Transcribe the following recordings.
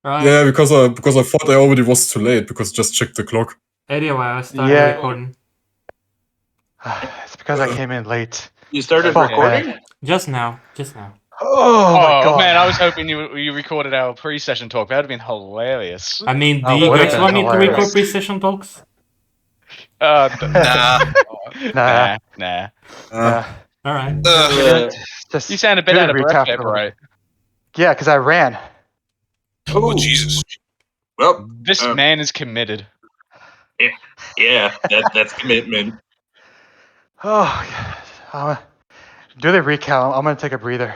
Right. Yeah, because I thought I already was too late because I just checked the clock. Anyway, I started Yeah. recording. It's because I came in late. You started Fuck, recording? man. Just now. Oh my god. Man, I was hoping you recorded our pre-session talk. That would have been hilarious. I mean, do Oh, you would've guys been want me to hilarious. record pre-session talks? Nah. Nah. Alright. Just You sound a bit do the out of breath recap there, a little bro. bit. Yeah, because I ran. Oh, Jesus. Well, This man is committed. yeah, that's commitment. Oh, God. Do the recap. I'm gonna take a breather.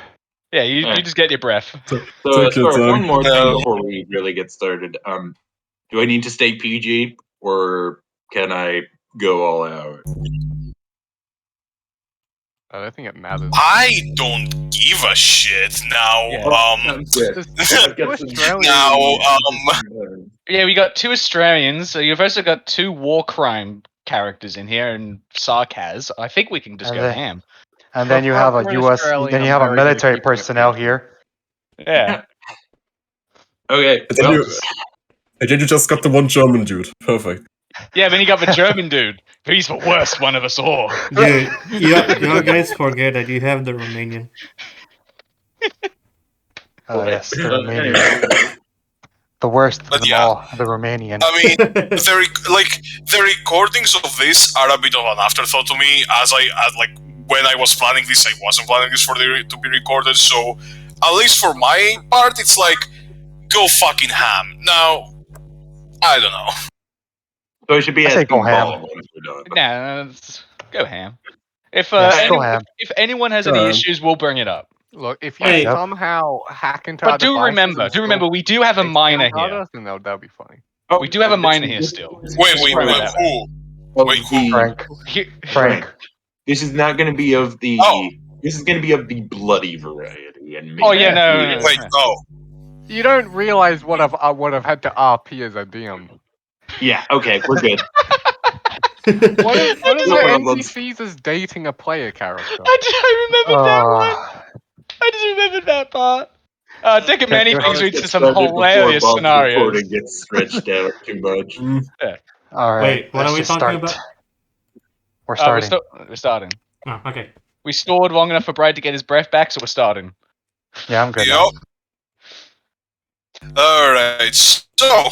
Yeah, you just get your breath. So, Take your Skorak, time. one more thing No. before we really get started. Do I need to stay PG or can I go all out? I don't think it matters. I don't give a shit now. Yeah, we got 2 Australians. So you've also got 2 war crime characters in here, and Sarkaz. I think we can just go ham. And then you have a For an U.S. Australian, Then you I'm have a very good at military keeping it personnel PG. here. Yeah. Okay, And then, well, you just got the one German dude. Perfect. Yeah, then you got the German dude. He's the worst one of us all. Dude, you guys forget that you have the Romanian. Oh yes, the anyway, Romanian. The worst of But them yeah. all, the Romanian. I mean, the recordings of this are a bit of an afterthought to me. As when I was planning this, I wasn't planning this to be recorded. So, at least for my part, it's like go fucking ham. Now, I don't know. so I should be I say asking go ham. Paul once we're done. Nah, go ham. If go ham. if anyone has Go any ham. issues, we'll bring it up. Look, if you Hey. somehow hack into But our do devices remember, and we do have a still minor take down here. us, then that'll be funny. Oh, We do have a minor here still. Wait, Just remember that. who? Of Wait, the- Frank. Frank. This is not going to be of the. Oh. This is going to be of the bloody variety. And Oh yeah, maybe- no. Wait, no. You don't realize what I've had to RP as a DM. Yeah. Okay, we're good. What if No the problems. NPC is dating a player character? I remembered that one. I just remembered that part. Think of many things leads to some hilarious scenarios. Recording gets stretched out too much. All right. Wait, what let's are we just talking start. about? We're starting. We're starting. Oh, okay. We stored long enough for Brad to get his breath back, so we're starting. Yeah, I'm good. now. Yep. Alright, so...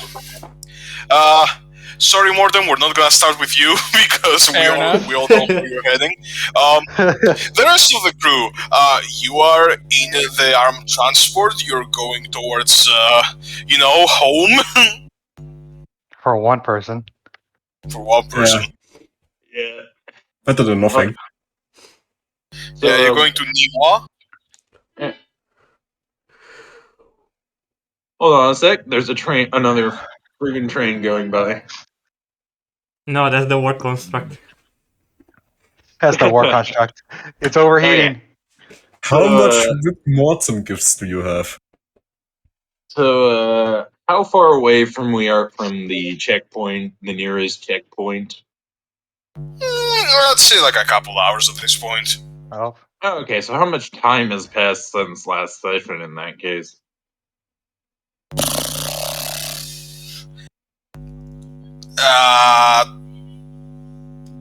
sorry, Morten, we're not gonna start with you, because we all know where you're heading. The rest of the crew, you are in the armed transport, you're going towards, home, For one person. for one person. Yeah. Better than nothing. So, Yeah, you're going to Niwa. Hold on a sec. There's a train, another friggin' train going by. No, that's the work construct. That's the war construct. It's overheating. How much whip Morton gifts do you have? So, how far away from we are from the checkpoint, the nearest checkpoint? Let's say like a couple hours at this point. Oh. Oh, okay, so how much time has passed since last session in that case?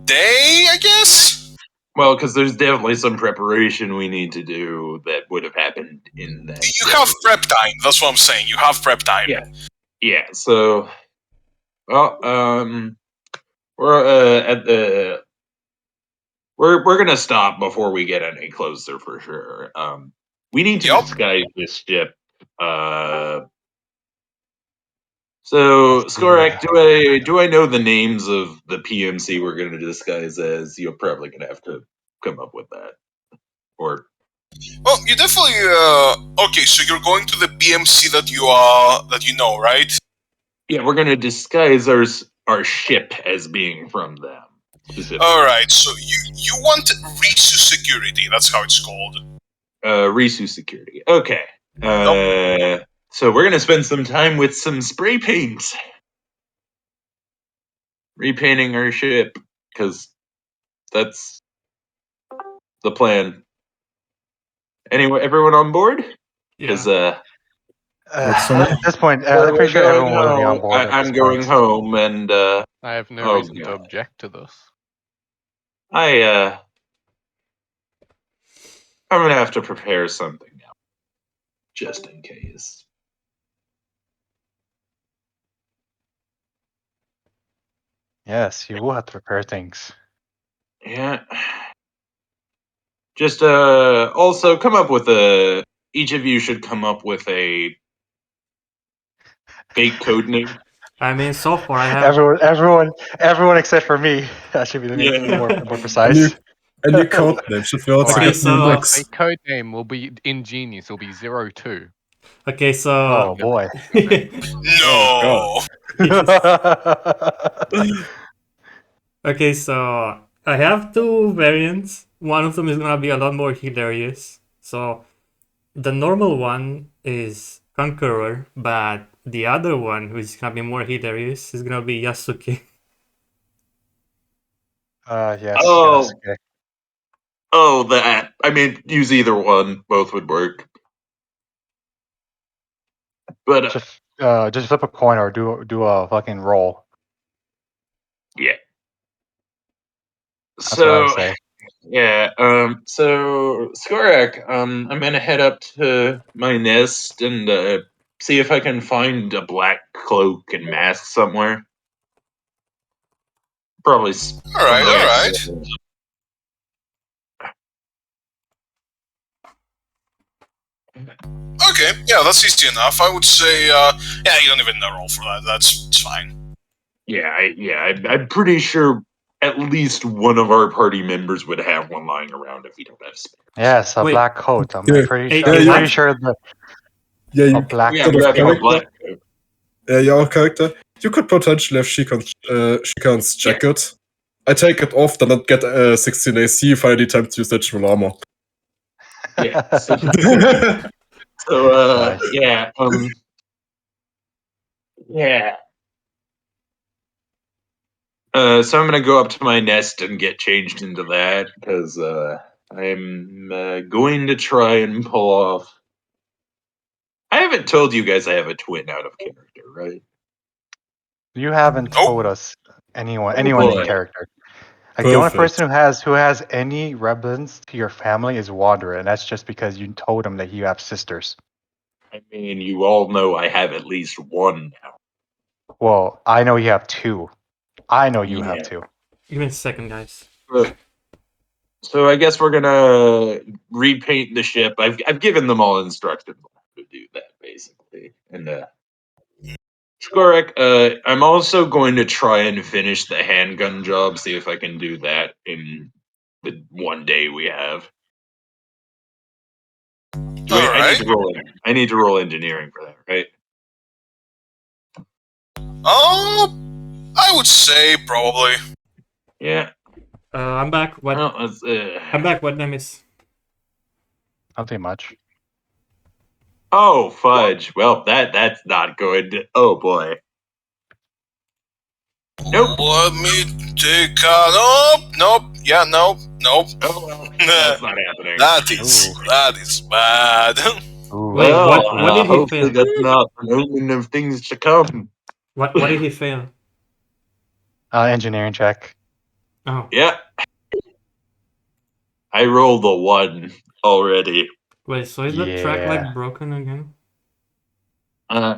Day, I guess? Well, because there's definitely some preparation we need to do that would have happened in that. You have prep time, that's what I'm saying. You have prep time. Yeah. Yeah, so... Well, we're at the... We're gonna stop before we get any closer for sure. We need to disguise this ship. So, Skorak, do I know the names of the PMC we're going to disguise as? You're probably going to have to come up with that. Or well, you definitely okay. So you're going to the PMC that you know, right? yeah, we're going to disguise our ship as being from them. All right. So you want Risu Security? That's how it's called. Risu Security. Okay. So we're going to spend some time with some spray paint. Repainting our ship, because that's the plan. Anyway, everyone on board? Because, Works for me. At this point, So I'm pretty sure we're everyone going will be on home. board. I'm going home, and I have no Oh, reason to God. object to this. I'm gonna have to prepare something now, just in case. Yes, you will have to prepare things. Yeah. Just also come up with a. Each of you should come up with a fake code name. I mean, so far I have. Everyone except for me. That should be the name Yeah. more precise. A new code name should we also Okay, get new so- licks. The code name will be ingenious. It'll be 02. Okay, so. Oh boy. No. Okay, so I have two variants. One of them is gonna be a lot more hilarious. So the normal one is Conqueror, but the other one, which is gonna be more hilarious, is gonna be Yasuke. Yes. Oh. Yes, okay. Oh, that. I mean, use either one. Both would work. But Just flip a coin or do a fucking roll. yeah. That's what I would So say. yeah. So Skorak, I'm gonna head up to my nest and see if I can find a black cloak and mask somewhere. Probably. All right. Okay, yeah, that's easy enough. I would say, yeah, you don't even need a roll for that. It's fine. Yeah, I'm pretty sure at least one of our party members would have one lying around if we don't have space. Yes, a Wait. black coat. I'm Yeah. pretty Hey, sure. hey, I'm what? pretty sure that Yeah, a you black. Yeah, sort you of have a character. black coat. Your character. You could potentially have Shikan's jacket. I take it off, then I'd get 16 AC if I had attempt to use natural armor. Yeah. So, Nice. yeah. Yeah. So I'm gonna go up to my nest and get changed into that because I'm going to try and pull off. I haven't told you guys I have a twin out of character, right? You haven't Nope. told us anyone boy. in character. Like the only Perfect. person who has any relevance to your family is Wanderer, and that's just because you told him that you have sisters. I mean, you all know I have at least one now. Well, I know you have two. I know you Yeah. have two. Even second, guys. So I guess we're gonna repaint the ship. I've given them all instructions on how to do that, basically. And Skorak, I'm also going to try and finish the handgun job. See if I can do that in the one day we have. Alright. I need to roll engineering for that, right? I would say probably. Yeah. I'm back. What? Well, I'm back. What name is? Nothing much. Oh fudge! Well, that's not good. Oh boy. Nope. Let me take nope. Yeah, nope. Oh well, that's not happening. That is bad. Ooh. Wait, Well, what did he hopefully fail? that's not an omen of things to come. What did he fail? Engineering check. Oh, Yeah. I rolled a 1 already. wait. So is the track Yeah. like broken again?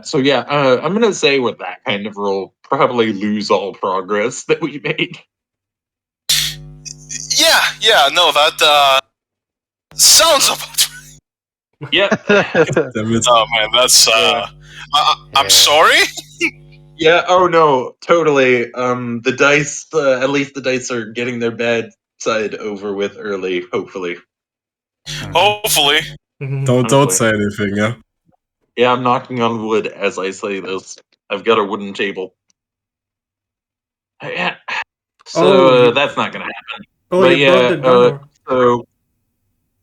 So yeah, I'm gonna say with that kind of roll, probably lose all progress that we made. yeah, no, that sounds about right. Yeah. Damn it. Oh man, that's Yeah. I'm Yeah. sorry. Yeah. Oh no, totally. The dice, at least the dice are getting their bad side over with early. Hopefully. Hopefully. Don't Hopefully. say anything, yeah? Yeah, I'm knocking on wood as I say this. I've got a wooden table. Yeah. So that's not gonna happen. Oh, But you brought the gun. so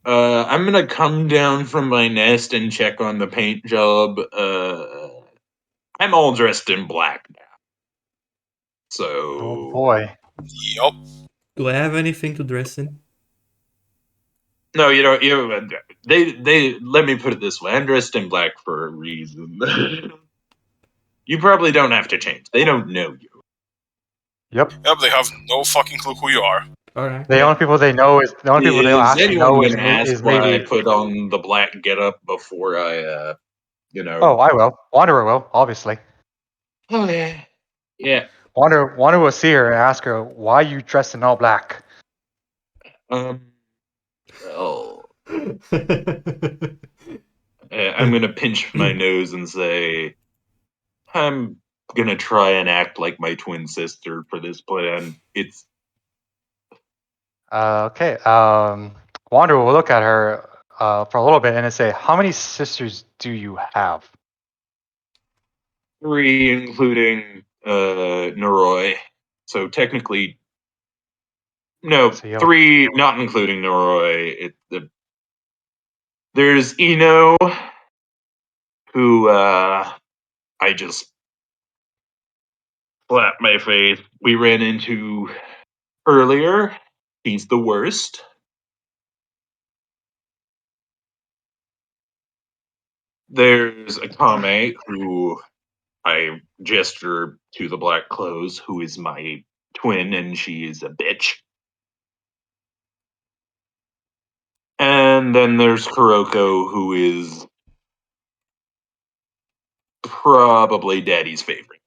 I'm gonna come down from my nest and check on the paint job. I'm all dressed in black now. So Oh boy. Yup. Do I have anything to dress in? No, you know, they let me put it this way. I'm dressed in black for a reason. You probably don't have to change. They don't know you. Yep. Yep, they have no fucking clue who you are. All right. The only people they know is the only people they don't Is actually anyone know gonna ask is why I maybe. put on the black getup before I, Oh, I will. Wanderer will, obviously. Oh yeah. Yeah. Wanderer will see her and ask her, "Why you dressed in all black?" Well, I'm gonna pinch my nose and say, I'm gonna try and act like my twin sister for this plan. It's Okay. Wanderer will look at her for a little bit and then say, "How many sisters do you have?" 3, including Noroi. So technically, no, So you have 3, not including Noroi. There's Ino, who I just slapped my face. We ran into earlier. He's the worst. There's Akame, who I gesture to the black clothes, who is my twin, and she is a bitch. And then there's Kuroko, who is probably Daddy's favorite.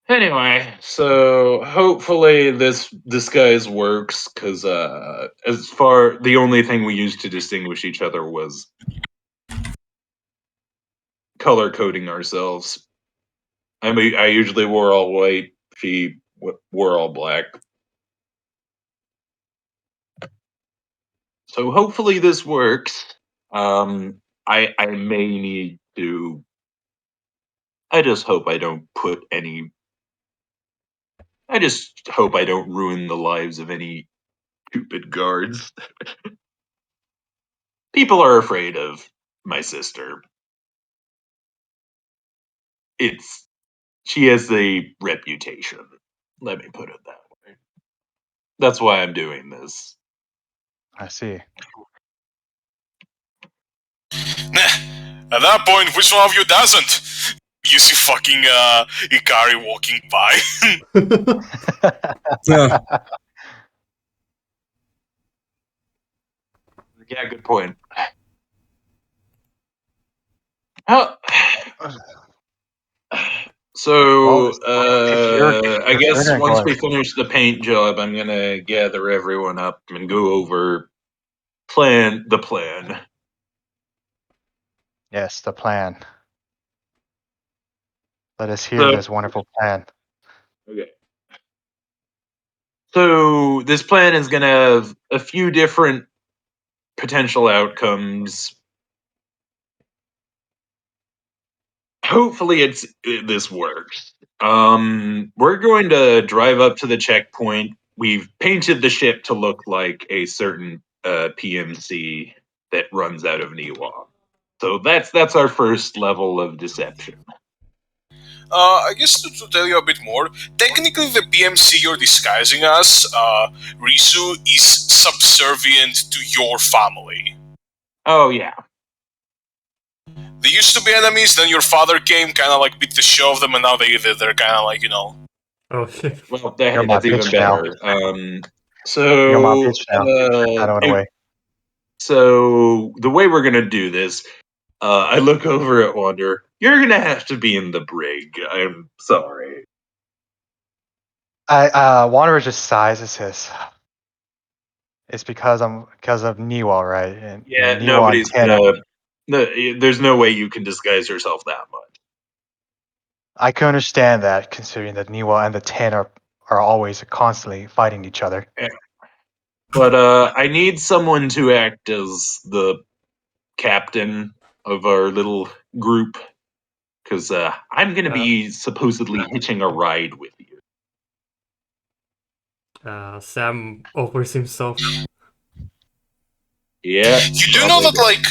Anyway, so hopefully this disguise works, because the only thing we used to distinguish each other was color coding ourselves. I mean, I usually wore all white. She wore all black. So hopefully this works. I may need to. I just hope I don't put any. I just hope I don't ruin the lives of any stupid guards. People are afraid of my sister. She has a reputation. Let me put it that way. That's why I'm doing this. I see. At that point, which one of you doesn't? You see fucking Ikari walking by. Yeah. Yeah, good point. How? So, I if you're guess gonna once go, we finish the paint job, I'm gonna gather everyone up and go over the plan. yes, the plan. Let us hear So, this wonderful plan. okay. So this plan is gonna have a few different potential outcomes. Hopefully, this works. We're going to drive up to the checkpoint. We've painted the ship to look like a certain PMC that runs out of Niwa. So that's our first level of deception. I guess to tell you a bit more, technically the PMC you're disguising as, Risu, is subservient to your family. Oh yeah, They used to be enemies, then your father came, kind of like beat the shit out of them, and now they're kind of like, Oh shit. well You're my that's even bitch now. better. You're my bitch now. I don't away. So the way we're gonna do this, I look over at Wander. You're gonna have to be in the brig. I'm sorry. Wanderer just sighs and says, "It's because of Niwa, right?" And Yeah, Niwa and nobody's Tanner. gonna. No, there's no way you can disguise yourself that much. I can understand that, considering that Niwa and the Ten are always constantly fighting each other. Yeah. But I need someone to act as the captain of our little group, because I'm gonna be supposedly hitching a ride with you. Sam offers himself. Yeah. You do know that, like,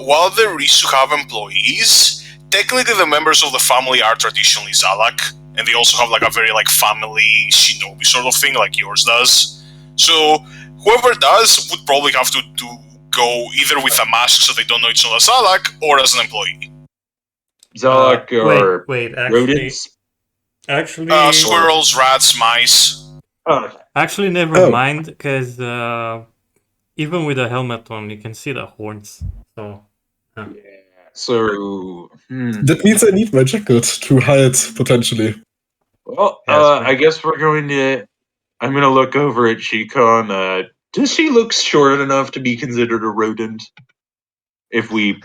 while the Risu have employees, technically the members of the family are traditionally Zalak. and they also have like a very like family shinobi sort of thing, like yours does. So whoever does would probably have to go either with a mask so they don't know it's not a Zalak, or as an employee. Zalak or wait, rodents? actually, Squirrels, rats, mice. Oh, actually, never Oh. mind, because even with a helmet on, you can see the horns. So, yeah. So, That means I need my jacket to hide, potentially. well, Yes, I guess we're going to. I'm going to look over at Shikon. Does she look short enough to be considered a rodent? If we,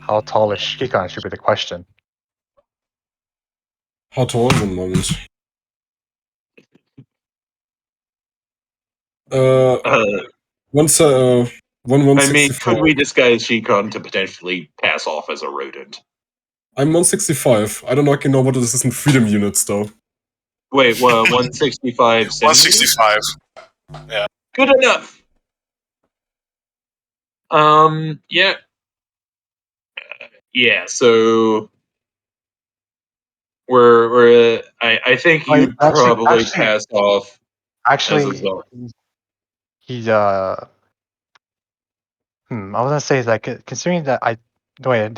how tall is Shikon should be the question. How tall? 1 moment. Once, I mean, 164. could we disguise Shikon to potentially pass off as a rodent? I'm 165. I don't know what this is in freedom units, though. Wait, 165 centimeters? 165. Good enough. Yeah. Yeah, so I think Oh, you'd probably pass off as a Actually, Zalak. he's I was gonna say is like considering that wait,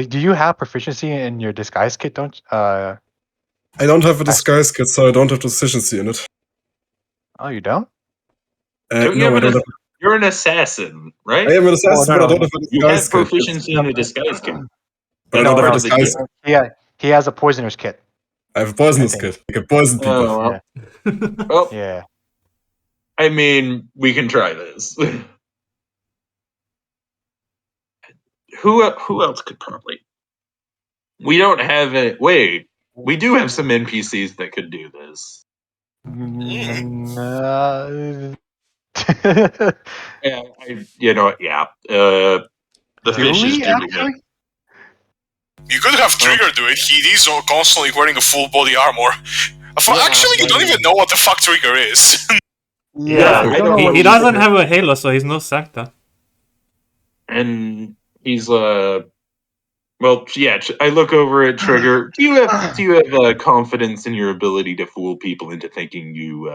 do you have proficiency in your disguise kit? Don't I don't have a disguise kit, so I don't have proficiency in it. Oh, you don't? Don't you No, have I don't have. You're an assassin, right? I am an assassin, no, but I no. don't have a You have disguise kit. proficiency in a disguise kit. But I That's don't have part a of the disguise. deal. Yeah, he has a poisoner's kit. I have a poisonous I think. kit. I can poison people. Oh, well. Yeah. Well, Yeah. I mean, we can try this. Who else could probably? We don't have it. Wait, we do have some NPCs that could do this. Yeah, yeah. The Do fish is we doing actually? it. You could have Trigger do it. He is constantly wearing a full body armor. Actually, you don't even know what the fuck Trigger is. Yeah, we I don't don't know what he know doesn't either. have a halo, so he's no Sancta. And he's well, yeah. I look over at Trigger. Do you have confidence in your ability to fool people into thinking you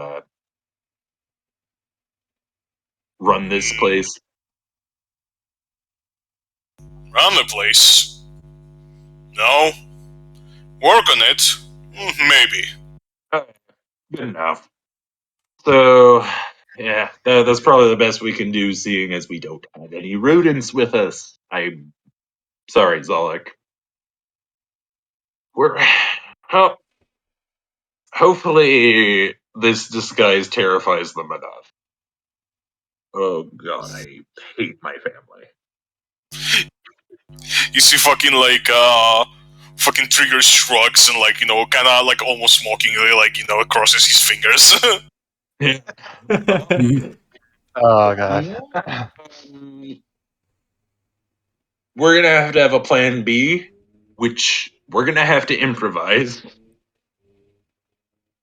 run this place? Run the place. No. Work on it. Maybe. Good enough. So, yeah, that's probably the best we can do, seeing as we don't have any rodents with us. I'm sorry, Zalek. Hopefully this disguise terrifies them enough. Oh god, I hate my family. You see fucking fucking Trigger shrugs and kind of like almost mockingly crosses his fingers. Oh god. We're gonna have a plan B, which we're gonna have to improvise.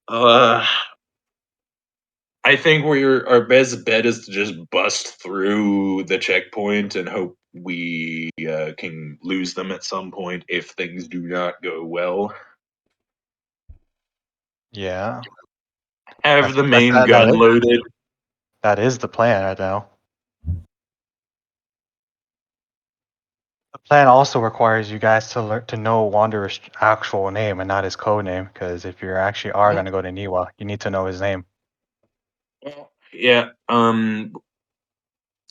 I think our best bet is to just bust through the checkpoint and hope we can lose them at some point if things do not go well. Yeah. Have the main that gun is- loaded. That is the plan right now. The plan also requires you guys to learn to know Wanderer's actual name and not his code name, because if you actually are going to go to Niwa, you need to know his name. Yeah.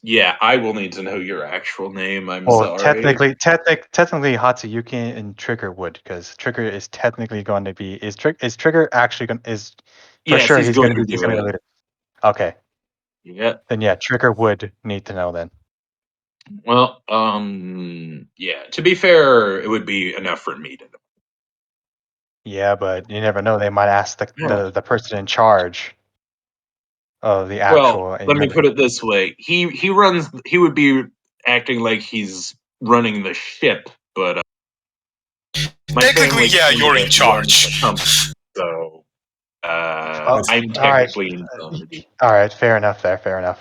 Yeah, I will need to know your actual name. I'm Well, sorry. technically, Hatsuyuki and Trigger would, because Trigger is technically going to be is Trigger actually going is for Yes, sure he's he's going going to to be do it. the leader. Okay, Yeah. then yeah, Trigger would need to know then. Well, yeah. To be fair, it would be enough for me to know. Yeah, but you never know. They might ask the person in charge of the Well, actual. let me put it this way: he runs. He would be acting like he's running the ship, but my Technically, family yeah, you're in runs charge. the company, so I'm all right. technically in charge. All right, fair enough. Fair enough.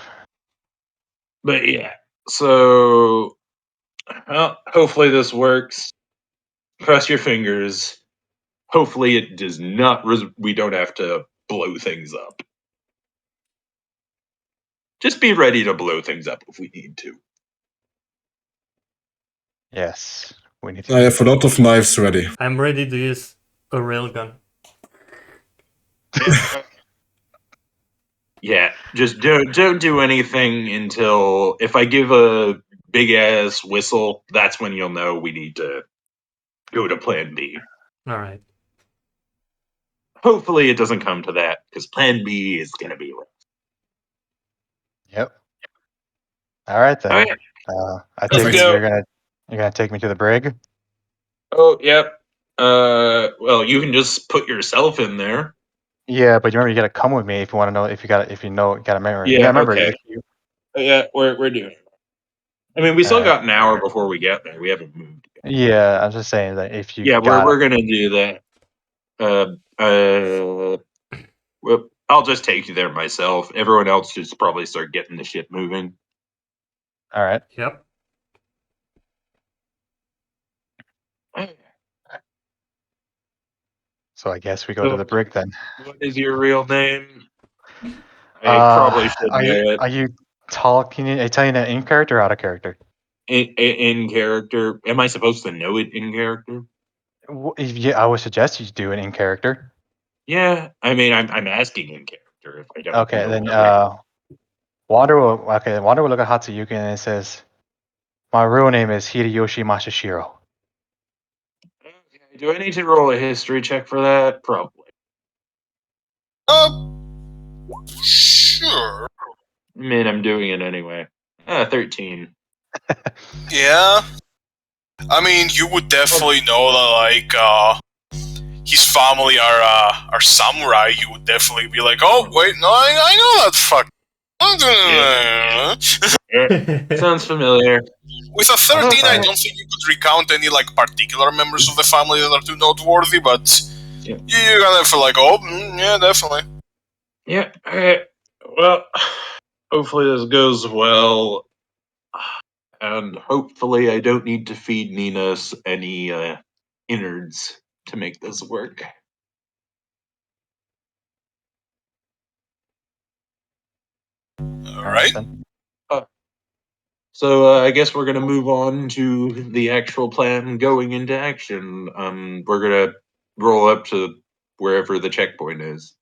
But yeah, so Well, hopefully this works. Cross your fingers. Hopefully it does not. We don't have to blow things up. Just be ready to blow things up if we need to. Yes, we need to. I have a lot of knives ready. I'm ready to use a railgun. Yeah, just don't do anything until if I give a big ass whistle. That's when you'll know we need to go to Plan B. All right. Hopefully it doesn't come to that because Plan B is gonna be. Yep. All right then. All right. I Let's take it go. you're gonna take me to the brig. Oh, yep. Well, you can just put yourself in there. Yeah, but you remember you gotta come with me if you want to know if you gotta remember. Yeah, Yeah, remember. okay. Yeah, we're doing it. I mean, we still Alright. got an hour before we get there. We haven't moved yet. Yeah, I'm just saying that if you Yeah, got we're gonna do that. Well, I'll just take you there myself. Everyone else should probably start getting the ship moving. all right. Yep. So I guess we go to the brig then. What is your real name? I probably should know it. Are you talking? Are you telling it in character or out of character? In character. Am I supposed to know it in character? Yeah, I would suggest you do it in character. Yeah, I mean, I'm asking in character if I don't. Okay, know then it. Wander will look at Hatsuyuki and it says, "My real name is Hideyoshi Masashiro." Okay, do I need to roll a history check for that? Probably. Sure. I mean, I'm doing it anyway. 13. Yeah. I mean, you would definitely know that, his family are samurai. You would definitely be like, oh, wait, no, I know that fuck. Sounds familiar. With a 13, I don't think you could recount any, particular members of the family that are too noteworthy, but Yeah. you're gonna feel like, oh, yeah, definitely. Yeah. Alright. Well, hopefully this goes well. And hopefully I don't need to feed Ninas any innards to make this work. Alright. So I guess we're gonna move on to the actual plan going into action. We're gonna roll up to wherever the checkpoint is.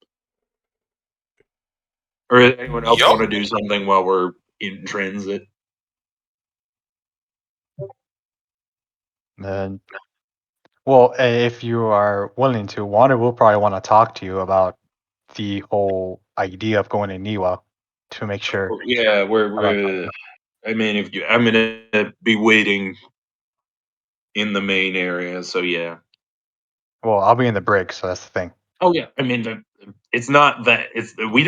Or anyone else Yup. want to do something while we're in transit? Then, well, if you are willing to, Wander will probably want to talk to you about the whole idea of going to Niwa to make sure. Yeah, we're. I mean, I'm gonna be waiting in the main area, so yeah. Well, I'll be in the brig, so that's the thing. Oh yeah, I mean, it's not that it's we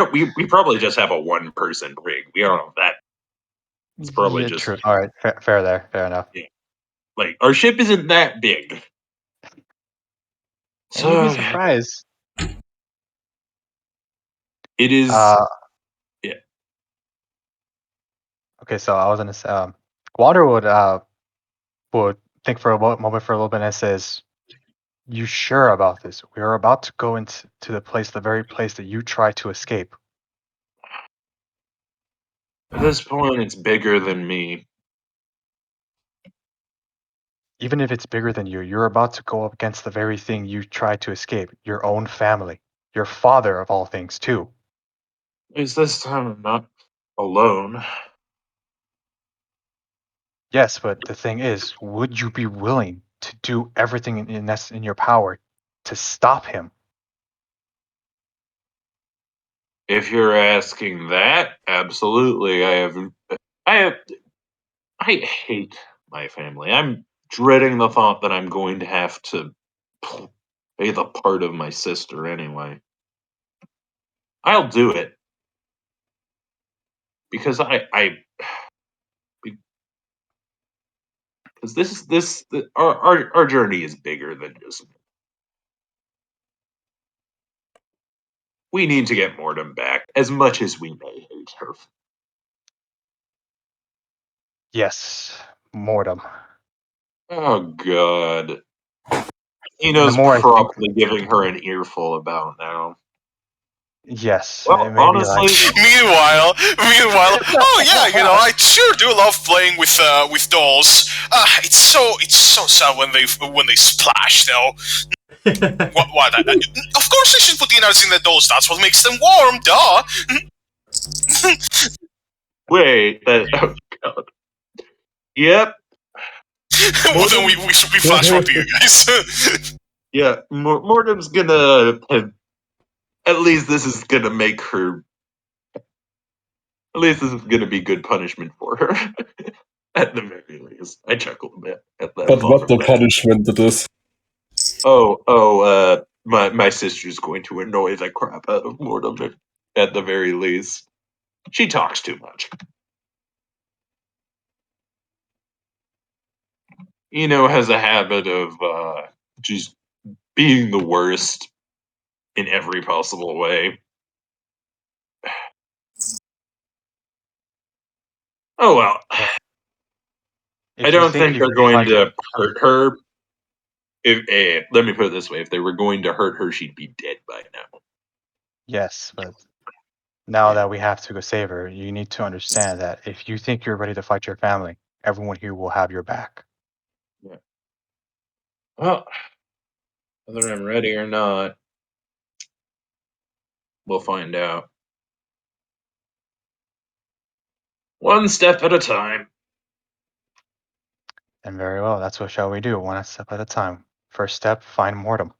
probably just have a one person rig. We don't have that. It's probably Yeah, just true. All right, fair there, fair enough. like our ship isn't that big. And you'd be So surprised. it is. Yeah. Okay, so I was gonna say, Water would think for a moment for a little bit and says, "You sure about this? We are about to go into the very place that you tried to escape." At this point, it's bigger than me. Even if it's bigger than you, you're about to go up against the very thing you tried to escape. Your own family, your father of all things, too. At least this time I'm not alone. Yes, but the thing is, would you be willing to do everything in your power to stop him? If you're asking that, absolutely. I hate my family. I'm dreading the thought that I'm going to have to play the part of my sister anyway. I'll do it because because our journey is bigger than just. We need to get Mortem back, as much as we may hate her. Yes, Mortem. Oh god. The Eno's more I think, probably giving her an earful about now. yes, Well, it may be like honestly, Meanwhile, oh yeah, I sure do love playing with dolls. It's so sad when they splash though. What? Of course, I should put innards in the dolls. That's what makes them warm. Duh. wait. Oh god. Yep. Well, then we flash forward to you guys. Yeah. Mortem's gonna. At least this is gonna make her. At least this is gonna be good punishment for her. At the very least, I chuckled a bit at that. But thought what of the that. punishment it is. My sister's going to annoy the crap out of Mortem at the very least. She talks too much. Has a habit of just being the worst in every possible way. Oh well. if I you don't think think you they're can going fight your to hurt her. Let me put it this way: if they were going to hurt her, she'd be dead by now. yes, but now that we have to go save her, you need to understand that if you think you're ready to fight your family, everyone here will have your back. Well, whether I'm ready or not, we'll find out. One step at a time. And very well, that's what shall we do, one step at a time. First step, find Mortem.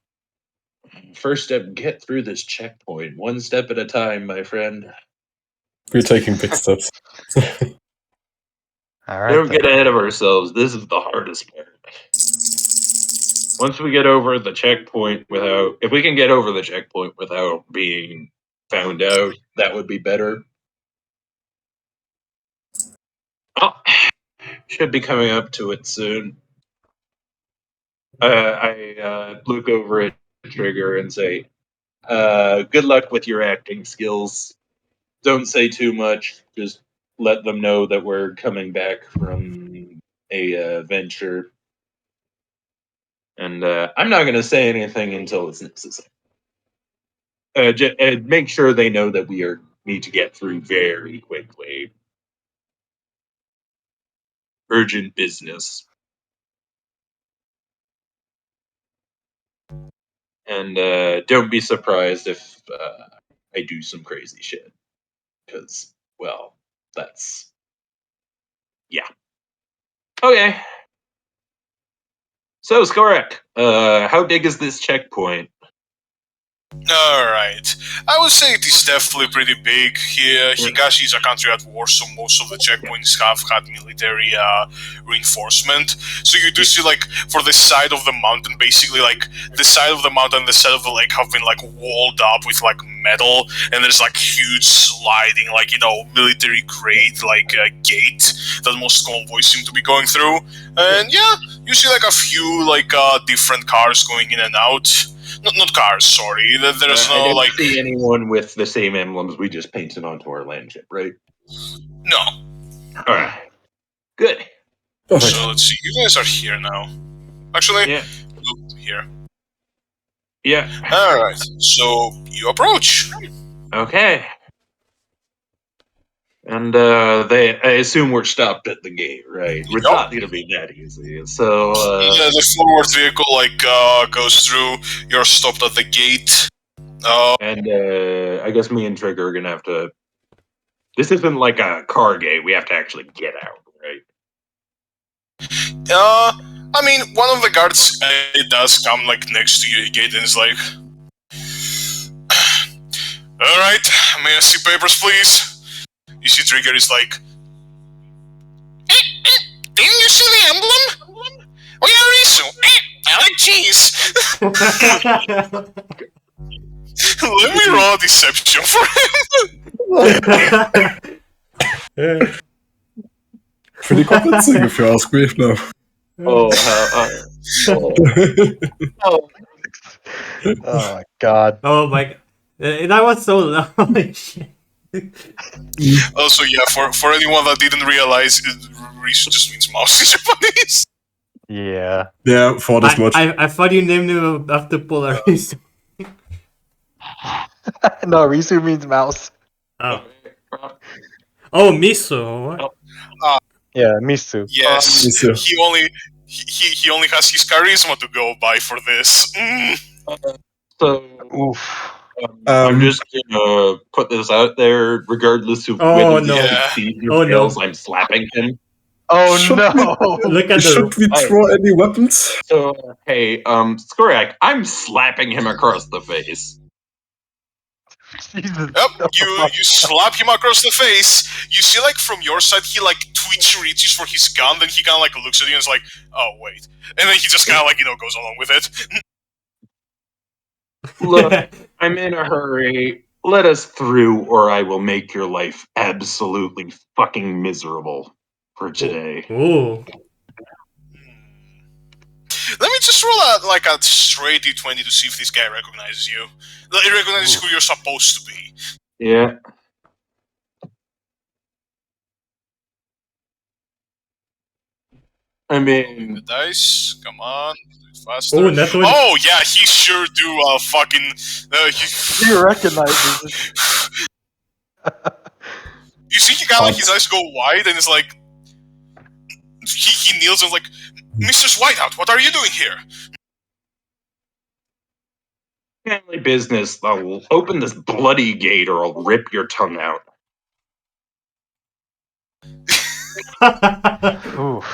First step, get through this checkpoint. One step at a time, my friend. We're taking big steps. All right. Don't then. get ahead of ourselves. This is the hardest part. Once we get over the checkpoint if we can get over the checkpoint without being found out, that would be better. Oh, should be coming up to it soon. I look over at Trigger and say, good luck with your acting skills. Don't say too much. Just let them know that we're coming back from a venture. And I'm not going to say anything until it's necessary. Make sure they know that we need to get through very quickly. Urgent business. And don't be surprised if I do some crazy shit. Because, well, that's... Yeah. Okay. So, Skorak, how big is this checkpoint? Alright. I would say it is definitely pretty big here. Higashi is a country at war, so most of the checkpoints have had military reinforcement. So you do see, for the side of the mountain, basically, the side of the mountain and the side of the lake have been, walled up with, metal, and there's, huge sliding, military grade, gate that most convoys seem to be going through. And, yeah, you see, a few, different cars going in and out. Not cars, sorry. There's I no, didn't see anyone with the same emblems we just painted onto our land ship, right? No. Alright. Good. Perfect. So, let's see. You guys are here now. Actually, Yeah. here. Yeah. Alright, so you approach. Okay. And I assume we're stopped at the gate, right? It's Yup. not going to be that easy. So, The forward vehicle, goes through. You're stopped at the gate. and I guess me and Trigger are going to have to... This isn't like a car gate. We have to actually get out, right? I mean, one of the guards, it does come, next to your gate and is like... Alright, may I see papers, please? You see Trigger is like... Didn't you see the emblem? We are Isu. I like cheese. Let me roll a deception for him. Pretty convincing if you ask me. No. Oh my god. Oh my god. That was so low. Shit. Also, yeah, for anyone that didn't realize, Risu just means mouse in Japanese. Yeah. Yeah, for this much. I thought you named him after Polaris. No, Risu means mouse. Oh. Oh, Miso. What? Yeah, Misu. Yes, Risu. he only has his charisma to go by for this. So Oof. I'm just gonna put this out there, regardless of Oh, whether no. he Yeah. succeeds or Oh, no. fails, I'm slapping him. Oh Should no! Look at Should the. we draw any weapons? So hey, Skorak, I'm slapping him across the face. Jesus. Yep, you slap him across the face. You see, like, from your side, he, like, twitch reaches for his gun, then he kind of, like, looks at you and is like, oh, wait. And then he just kind of, like, goes along with it. Look, I'm in a hurry. Let us through, or I will make your life absolutely fucking miserable for today. Ooh. Let me just roll a straight d20 to see if this guy recognizes you. He recognizes who you're supposed to be. Yeah. I Rolling mean, the dice. Come on. Faster. Oh, that's what. Oh, yeah, he sure do fucking... He recognizes it. You see he kind of, like, his eyes go wide, and it's like... He kneels and is like, Mrs. Whiteout, what are you doing here? family business. I'll open this bloody gate, or I'll rip your tongue out. Oof.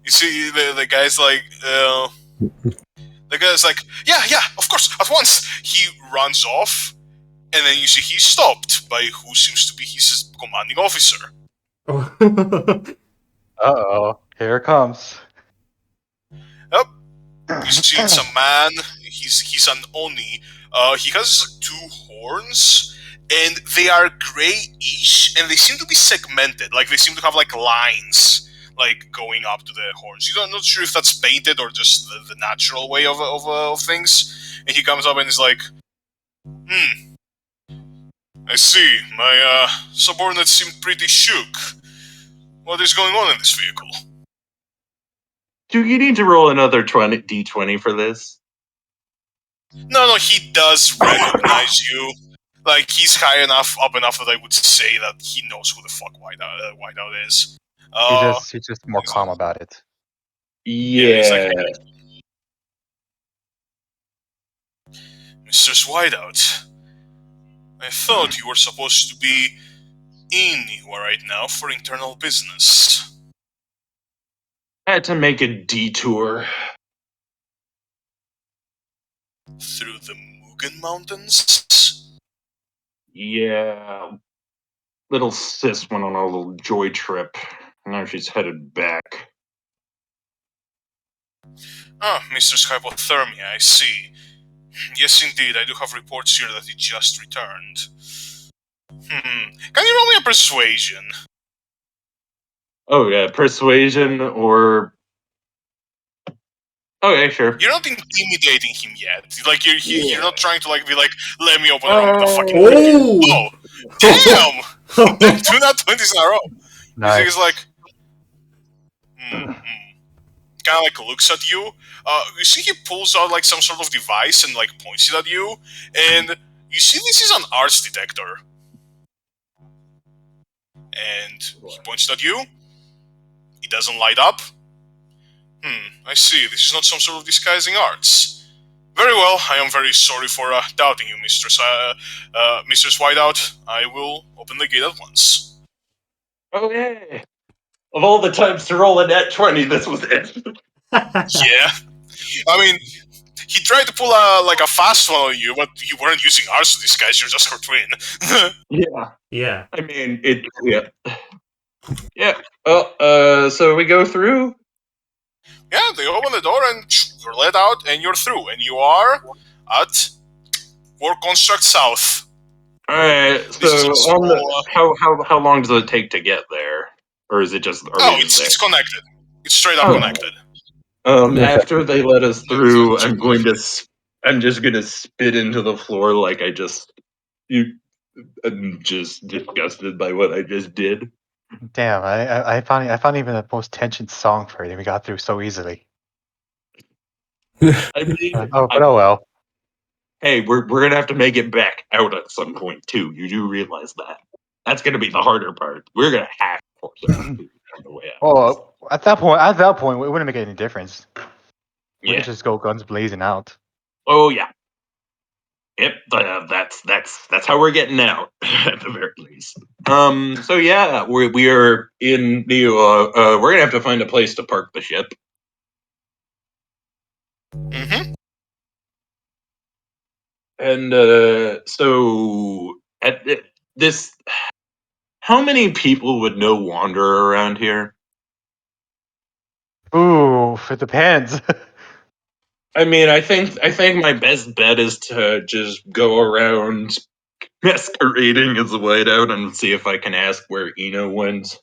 You see, the guy's like, the guy's like, yeah, of course, at once. He runs off, and then you see he's stopped by who seems to be his commanding officer. Uh-oh. Here it comes. Yep. You see it's a man. He's an Oni. He has 2 horns, and they are grayish, and they seem to be segmented. Like, they seem to have, like, lines, like, going up to the horns. I'm not sure if that's painted or just the natural way of things. And he comes up and is like, I see. My subordinates seem pretty shook. What is going on in this vehicle? Do you need to roll another d20 for this? No, he does recognize you. Like, he's high enough, up enough that I would say that he knows who the fuck Whiteout is. He's just more calm about it. Yeah. He's like, Mr. Whiteout, I thought you were supposed to be in Niwa right now for internal business. Had to make a detour. Through the Mugen Mountains? Yeah. Little sis went on a little joy trip. Now she's headed back. Ah, Mr. Hypothermia, I see. Yes, indeed, I do have reports here that he just returned. Can you roll me a persuasion? Oh yeah, persuasion or... Okay, sure. You're not intimidating him yet. Like, you're Yeah. not trying to, like, be like, let me open up the fucking... Oh! Oh! Damn! 2 nat 20s in a row. Nice. He's like... Kind of, like, looks at you. You see he pulls out, like, some sort of device and, like, points it at you. And you see this is an arts detector. And he points it at you. It doesn't light up. I see. This is not some sort of disguising arts. Very well. I am very sorry for doubting you, Mistress Whiteout. I will open the gate at once. Okay. Of all the times to roll a nat 20, this was it. Yeah. I mean, he tried to pull a fast one on you, but you weren't using arts to disguise. You're just her twin. Yeah. Yeah. I mean, it... Yeah. Yeah. Well, so we go through? Yeah, they open the door and you're let out and you're through. And you are at War Construct South. Alright, so This is a on the, small, how long does it take to get there? Or is it just... it's connected. It's straight up connected. After they let us through, I'm just gonna spit into the floor like I just... I'm just disgusted by what I just did. Damn, I found even the most tension song for it, and we got through so easily. I mean, But oh well. hey, we're gonna have to make it back out at some point too. You do realize that? That's gonna be the harder part. We're gonna have to force it on the way out. Well, at that point, it wouldn't make any difference. We Yeah. could just go guns blazing out. Oh yeah. Yep. That's how we're getting out at the very least. So yeah, we are in the. We're gonna have to find a place to park the ship. Mm-hmm. And so at this, how many people would know Wander around here? Ooh, it depends. I mean, I think my best bet is to just go around masquerading as a whiteout and see if I can ask where Eno went.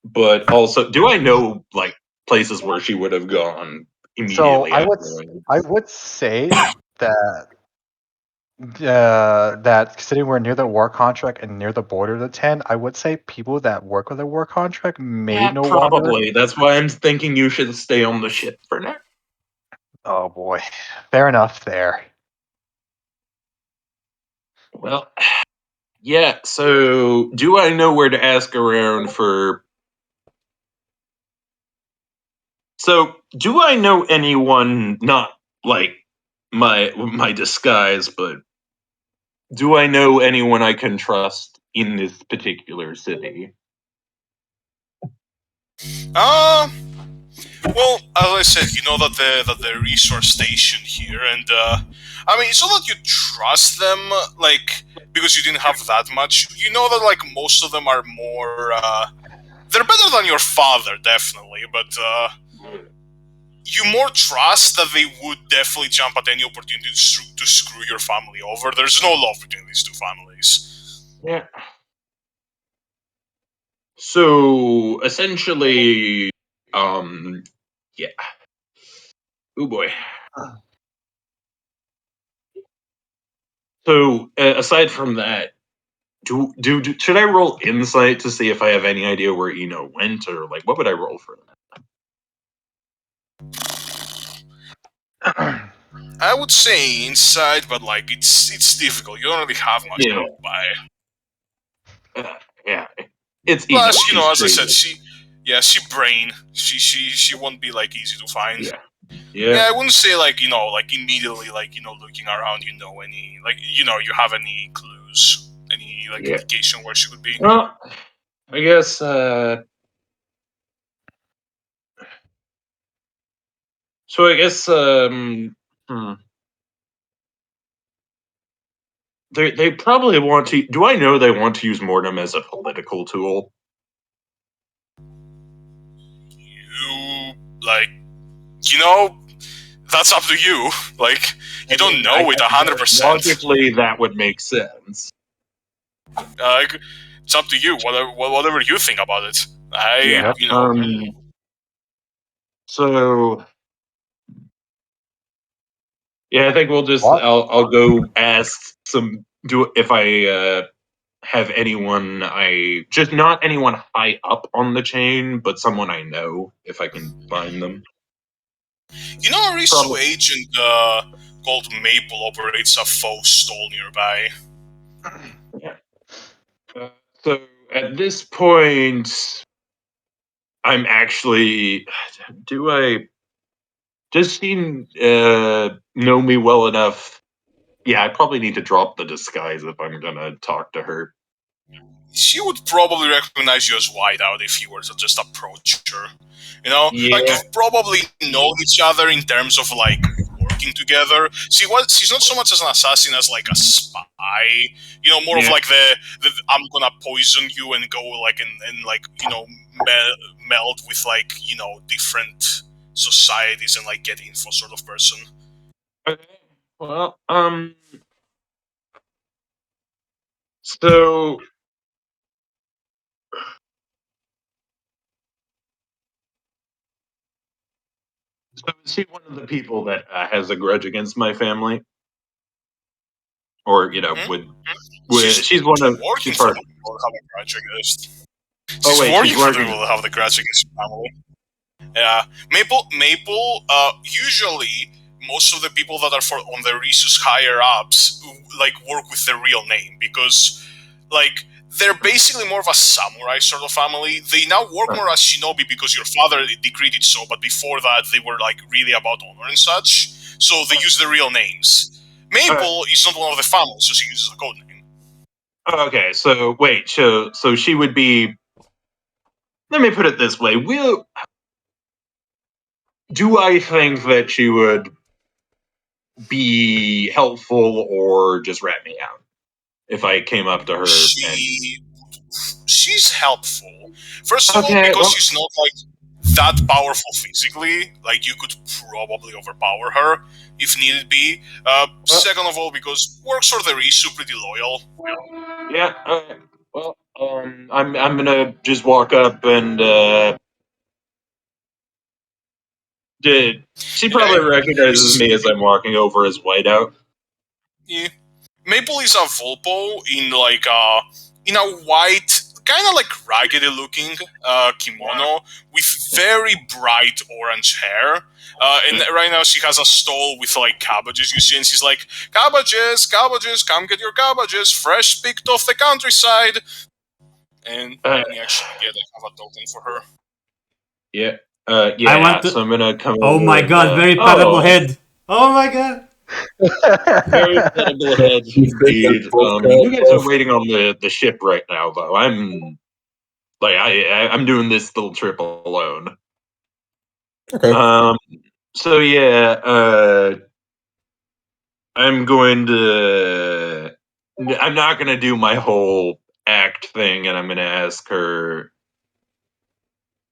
But also, do I know like places where she would have gone So immediately I would say that that considering we're near the war contract and near the border of the 10, I would say people that work with the war contract may Yeah, know Wander. probably. That's why I'm thinking you should stay on the ship for now. Oh boy, fair enough there. Well, yeah. So, do I know where to ask around for? So, do I know anyone? Not like my disguise, but do I know anyone I can trust in this particular city? Well, as I said, you know that the resource station here, and I mean, it's not that you trust them, like because you didn't have that much. You know that like most of them are more. They're better than your father, definitely, but you more trust that they would definitely jump at any opportunity to screw your family over. There's no love between these two families. Yeah. So essentially, yeah. Oh boy. So aside from that, should I roll insight to see if I have any idea where Eno went, or like what would I roll for that? I would say inside, but like it's difficult. You don't really have much to Yeah. go by. Yeah. It's Eno. Plus, you know, as I She's said, crazy. she brain. She won't be like easy to find. Yeah. Yeah, Yeah. I wouldn't say like like immediately looking around any you have any clues, any like Yeah. indication where she could be. Well, I guess so I guess they probably want to. Do I know they want to use Mortem as a political tool? You like that's up to you. Like you don't know it 100%. Logically, that would make sense. Like it's up to you. Whatever you think about it. Yeah. So yeah, I think we'll just. What? I'll go ask some. If I have anyone just not anyone high up on the chain, but someone I know if I can find them. You know, a Risu agent called Maple operates a faux stall nearby. Yeah. So at this point, I'm actually. Do I? Does she know me well enough? Yeah, I probably need to drop the disguise if I'm gonna talk to her. She would probably recognize you as Whiteout if you were to just approach her. You know, like Yeah. you've probably known each other in terms of like working together. She's not so much as an assassin as like a spy. You know, more of Yeah. like the I'm gonna poison you and go like and like meld with like different societies and like get info sort of person. Okay. Well, so is he one of the people that has a grudge against my family? or she's one of working she's for part the of. people that have the grudge against. Oh She's wait, working she's for the working. people that have the grudge against your family. Yeah, Maple. Usually, most of the people that are on the Risus higher ups like work with their real name because, like, they're basically more of a samurai sort of family. They now work more as shinobi because your father decreed it so, but before that, they were like really about honor and such. So they use their real names. Maple is not one of the families, so she uses a code name. Okay, so wait, so she would be. Let me put it this way: do I think that she would be helpful or just rat me out if I came up to her? She's helpful. First of all, Okay, because well- she's not like that powerful physically. Like you could probably overpower her if needed be. Second of all, because works for the Risu pretty loyal. Yeah. Well, I'm gonna just walk up and. She probably recognizes me as I'm walking over as Whiteout. Yeah. Maple is a Volpo in a white, kind of like raggedy looking kimono with very bright orange hair. And right now she has a stall with like cabbages, you see, and she's like, cabbages, come get your cabbages, fresh picked off the countryside. And you actually get have a token for her. Yeah. I want to- so I'm gonna come Oh over my and, god, very paddable head. Oh my god. Very edible head indeed. You guys are waiting on the ship right now, though. I'm doing this little trip alone. Okay. So yeah, I'm going to. I'm not going to do my whole act thing, and I'm going to ask her.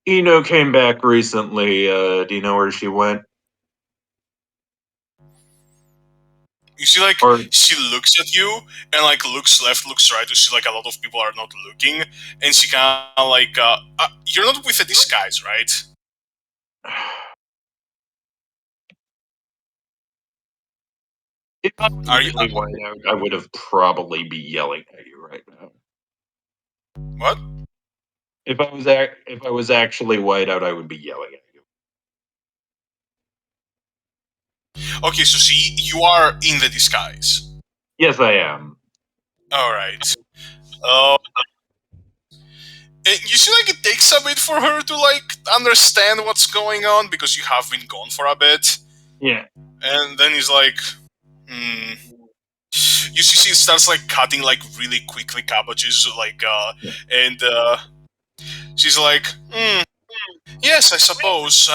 Eno came back recently. Do you know where she went? You see, like, Or she looks at you and, like, looks left, looks right. You see, like, a lot of people are not looking. And she kind of, like, you're not with a disguise, right? if I Are you? really white out, I would have probably be yelling at you right now. What? If I was actually white out, I would be yelling at you. Okay, so see, you are in the disguise. Yes, I am. Alright. And you see, like, it takes a bit for her to, like, understand what's going on because you have been gone for a bit. Yeah. And then he's like, You see, she starts, like, cutting, like, really quickly cabbages, like, and, she's like, yes, I suppose,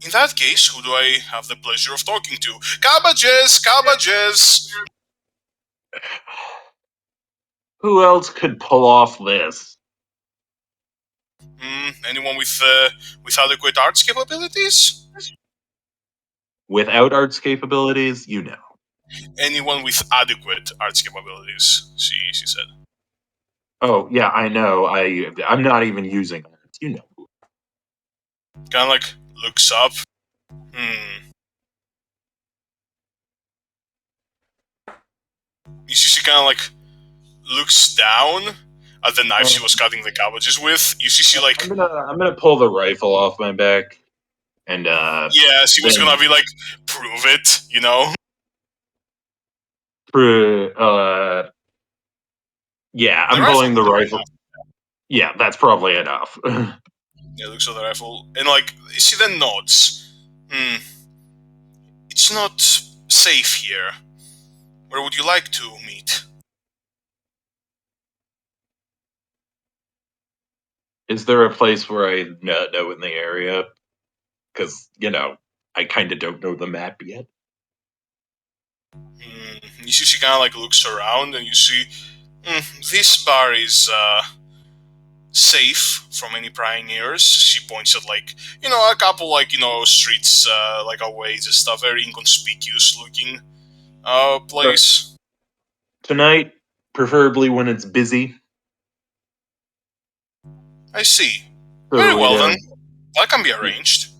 in that case, who do I have the pleasure of talking to? Cabbages! Cabbages! Who else could pull off this? Anyone with adequate arts capabilities? Without arts capabilities, you know. Anyone with adequate arts capabilities, she said. Oh yeah, I know. I'm not even using arts. You know. Kind of like looks up. You see, she kind of like looks down at the knife she was cutting the cabbages with. You see, she like I'm gonna pull the rifle off my back, and yeah, she was gonna be like, prove it, you know. Yeah, I'm pulling the rifle. Yeah, that's probably enough. Yeah, looks at the rifle and like she then nods. It's not safe here. Where would you like to meet? Is there a place where I know in the area? Because I kind of don't know the map yet. You see, she kind of like looks around, and you see this bar is safe from any prying ears. She points at like a couple like streets like away, just stuff, very inconspicuous looking place. Tonight, preferably when it's busy. I see. So Very we well don't- then. That can be arranged.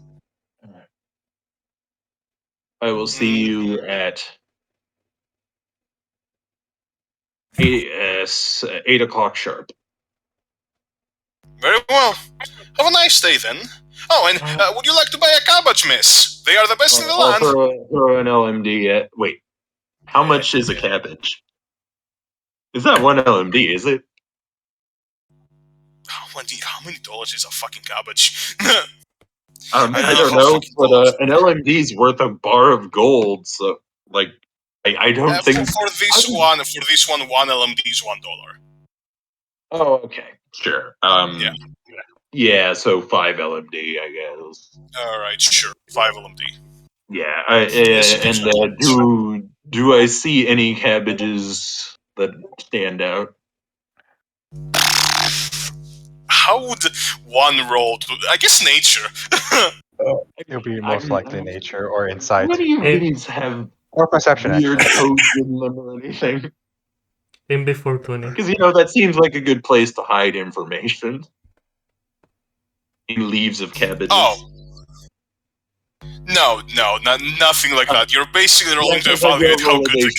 I will see you at 8 o'clock sharp. Very well. Have a nice day then. Oh, and would you like to buy a cabbage, miss? They are the best in the I'll land. throw an LMD at. Wait, how much is a cabbage? Is that one LMD? Is it? How many dollars is a fucking cabbage? I don't know, but an LMD's worth a bar of gold. So, like, I don't think for this one, one LMD is $1. Oh, okay, sure. Yeah. So 5 LMD, I guess. All right, sure, 5 LMD. Yeah, and do I see any cabbages that stand out? How would one roll to? I guess nature. It'll be most likely nature or insight. What do you these have Or perception, weird actually. codes in them or anything? Him before 20. Because that seems like a good place to hide information. In leaves of cabbages. Oh. No, nothing like that. You're basically rolling to evaluate how good the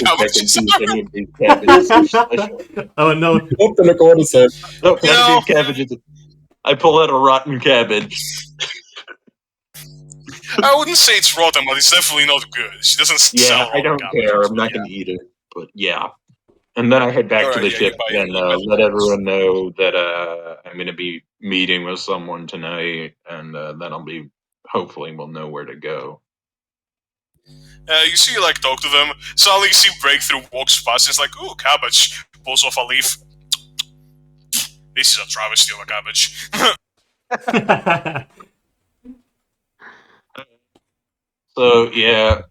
cabbages are. Oh no. Up in the corner side. No, these cabbages. I pull out a rotten cabbage. I wouldn't say it's rotten, but it's definitely not good. She doesn't sell I don't cabbages, care. I'm not going to eat it. But yeah. And then I head back to the ship and let everyone know that I'm going to be meeting with someone tonight, and then hopefully we'll know where to go. You see, talk to them. Suddenly you see Breakthrough walks past, it's like, ooh, cabbage. Pulls off a leaf. This is a travesty of a cabbage. So, yeah.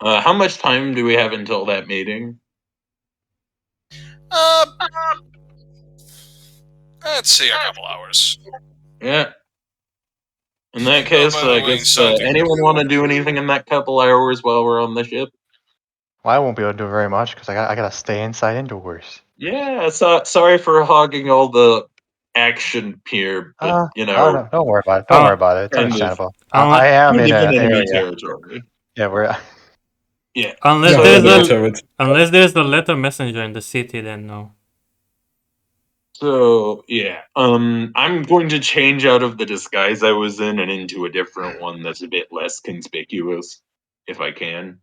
How much time do we have until that meeting? Let's say a couple hours. Yeah. In that case, I guess anyone want to do anything in that couple hours while we're on the ship? Well, I won't be able to do very much because I gotta stay inside indoors. Yeah, sorry for hogging all the action here, but Oh, no, don't worry about it. Don't worry about it. It's understandable. I am in an enemy area. territory. Yeah, we're. Yeah. Unless there's the letter messenger in the city, then no. So yeah, I'm going to change out of the disguise I was in and into a different one that's a bit less conspicuous, if I can.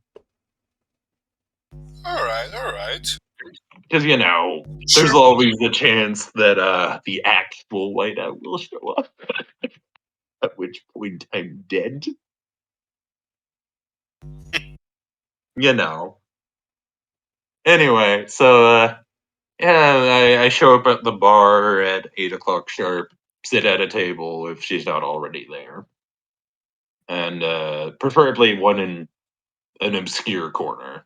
All right. Because there's always a chance that the actual whiteout will show up, at which point I'm dead. Anyway, so I show up at the bar at 8 o'clock sharp, sit at a table if she's not already there. And preferably one in an obscure corner.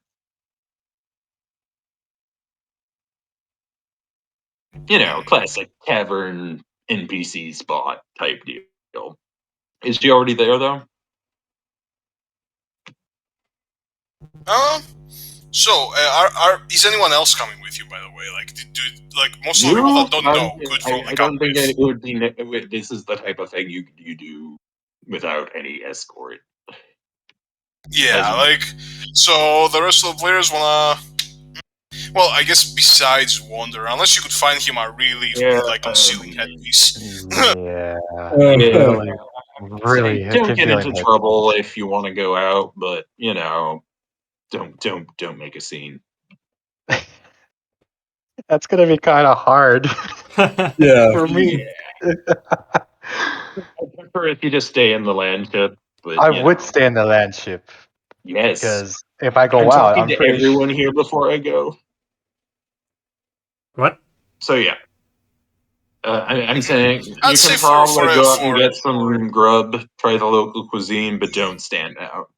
Classic tavern NPC spot type deal. Is she already there, though? So, is anyone else coming with you, by the way? Most of the people that don't know could roll I don't think it would be. This is the type of thing you do without any escort. Yeah, so the rest of the players wanna. Well, I guess besides Wander, unless you could find him a really concealing headpiece. Yeah. Really. Don't get into trouble if you want to go out, but don't make a scene. That's gonna be kind of hard. For me. I prefer if you just stay in the land ship. But I would stay in the land ship. Yes. Because if I go I'm out, talking to everyone here before I go. What? So yeah. I'm saying you can probably go out and get some grub, try the local cuisine, but don't stand out.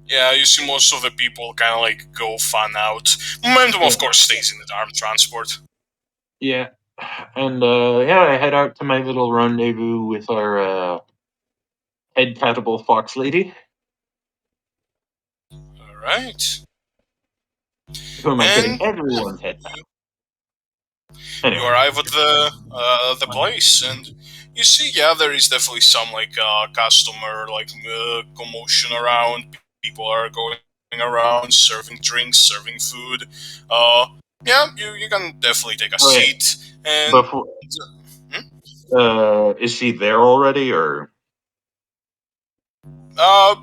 Yeah, you see most of the people kind of go fan out. Momentum, of course, stays in the armed transport. Yeah. And I head out to my little rendezvous with our head-compatible fox lady. Alright. Who am I kidding? Everyone's head-compatible. Anyway. You arrive at the place, and you see, there is definitely some customer commotion around. People are going around, serving drinks, serving food. Yeah, you can definitely take a Okay. seat. And Before, is she there already, or?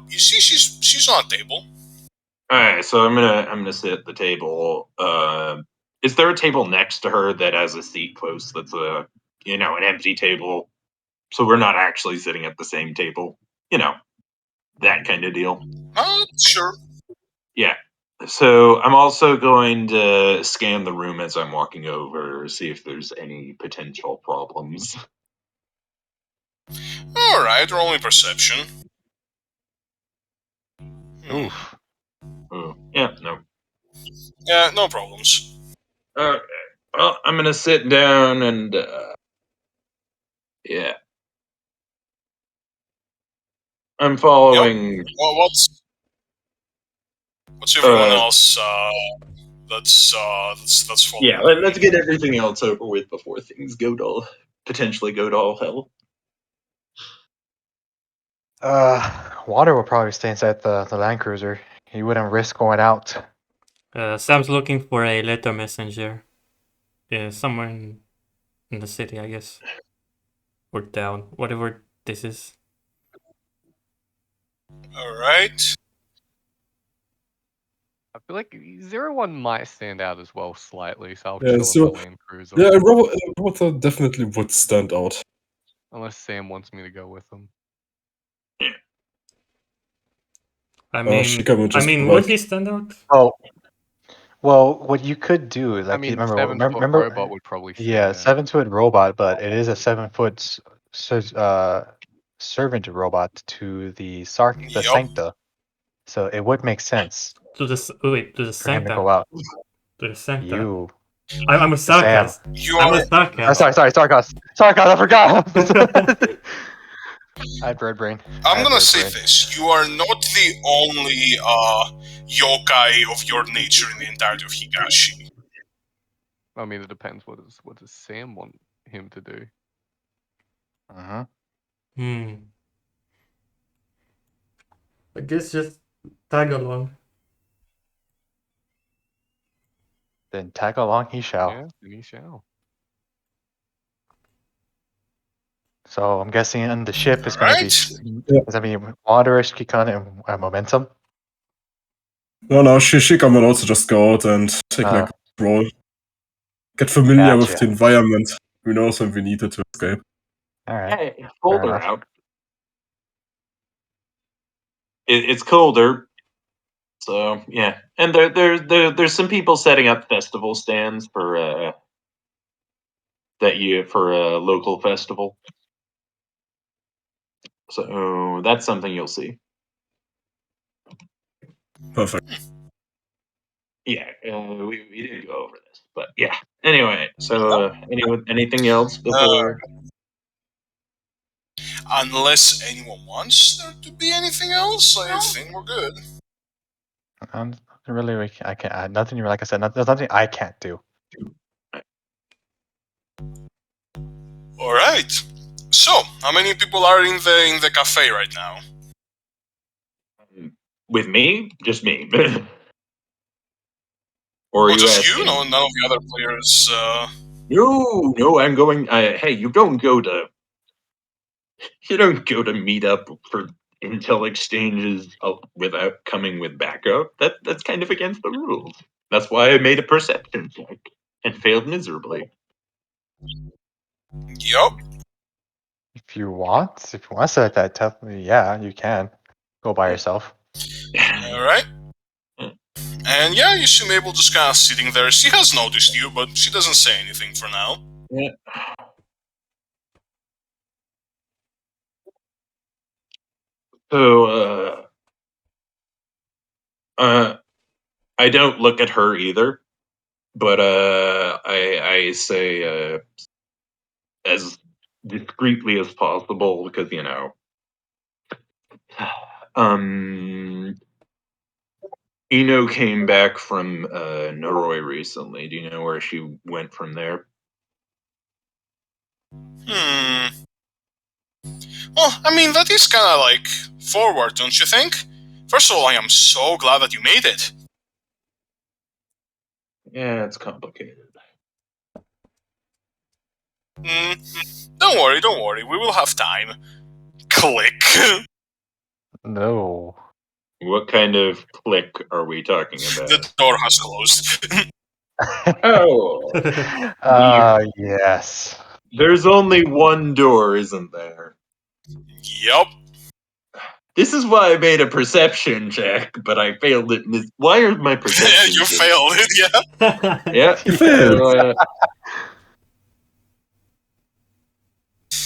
you see, she's on a table. All right, so I'm gonna sit at the table. Is there a table next to her that has a seat close? That's an empty table, so we're not actually sitting at the same table. That kind of deal. Sure. Yeah. So I'm also going to scan the room as I'm walking over, see if there's any potential problems. All right, rolling perception. Oof. Oh, yeah, no. Yeah, no problems. Okay. Well, I'm gonna sit down and yeah. I'm following. Well, what's everyone Uh, else? That's following. Yeah, let's get everything else over with before things potentially go to all hell. Water will probably stay inside the Land Cruiser. He wouldn't risk going out. Sam's looking for a letter messenger. Yeah, somewhere in the city, I guess. Or down, whatever this is. All right. I feel like 01 might stand out as well slightly, so I'll Yeah, chill so- in the Land Cruiser. Yeah, Roboter definitely would stand out. Unless Sam wants me to go with him. I mean, Shika would just be would like- he stand out? Oh, well, what you could do, like, I mean, remember, 7-foot remember, robot would probably stand yeah, out. 7-foot robot, but it is a 7-foot servant robot to the Yup. Sancta, so it would make sense To the for him to Sancta. go out. To the Sancta. You, I'm a sarcasm. You I'm are a sarcasm. sorry, Sarkos, I forgot. I had bird brain. I'm gonna say this: you are not the only yokai of your nature in the entirety of Higashi. I mean, it depends. What does Sam want him to do? Hmm. I guess just tag along. Then tag along he shall. Yeah, then he shall. So I'm guessing on the ship is Alright. gonna be water, Kikan, and momentum. No, Shika would also just go out and take like a roll. Get familiar with Gotcha. the environment. Who knows when we needed to escape. All right. Hey, colder enough. out. It's colder, so yeah. And there's some people setting up festival stands for a local festival. So that's something you'll see. Perfect. Yeah, we didn't go over this, but yeah. Anyway, so anything else before? Unless anyone wants there to be anything else, I think we're good. Really, I can't. Nothing. Like I said, there's nothing I can't do. All right. So, how many people are in the cafe right now? With me? Just me. Or Or are you just asking? you? No, none of the other players. No, I'm going. Hey, you don't go to meet up for intel exchanges without coming with backup. That's kind of against the rules. That's why I made a perception check and failed miserably. Yup. If you want to set that tough, yeah, you can go by yourself. All right. And yeah, you see Mabel just kind of sitting there. She has noticed you, but she doesn't say anything for now. Yeah. So, I don't look at her either, but I say as discreetly as possible because Ino came back from Noroi recently. Do you know where she went from there? Well, I mean, that is kind of like forward, don't you think? First of all, I am so glad that you made it. Yeah, it's complicated. Don't worry. We will have time. Click. No. What kind of click are we talking about? The door has closed. Oh, Yes. there's only one door, isn't there? Yep. This is why I made a perception check, but I failed it. Why are my perceptions? You failed it, yeah. Yeah. You failed.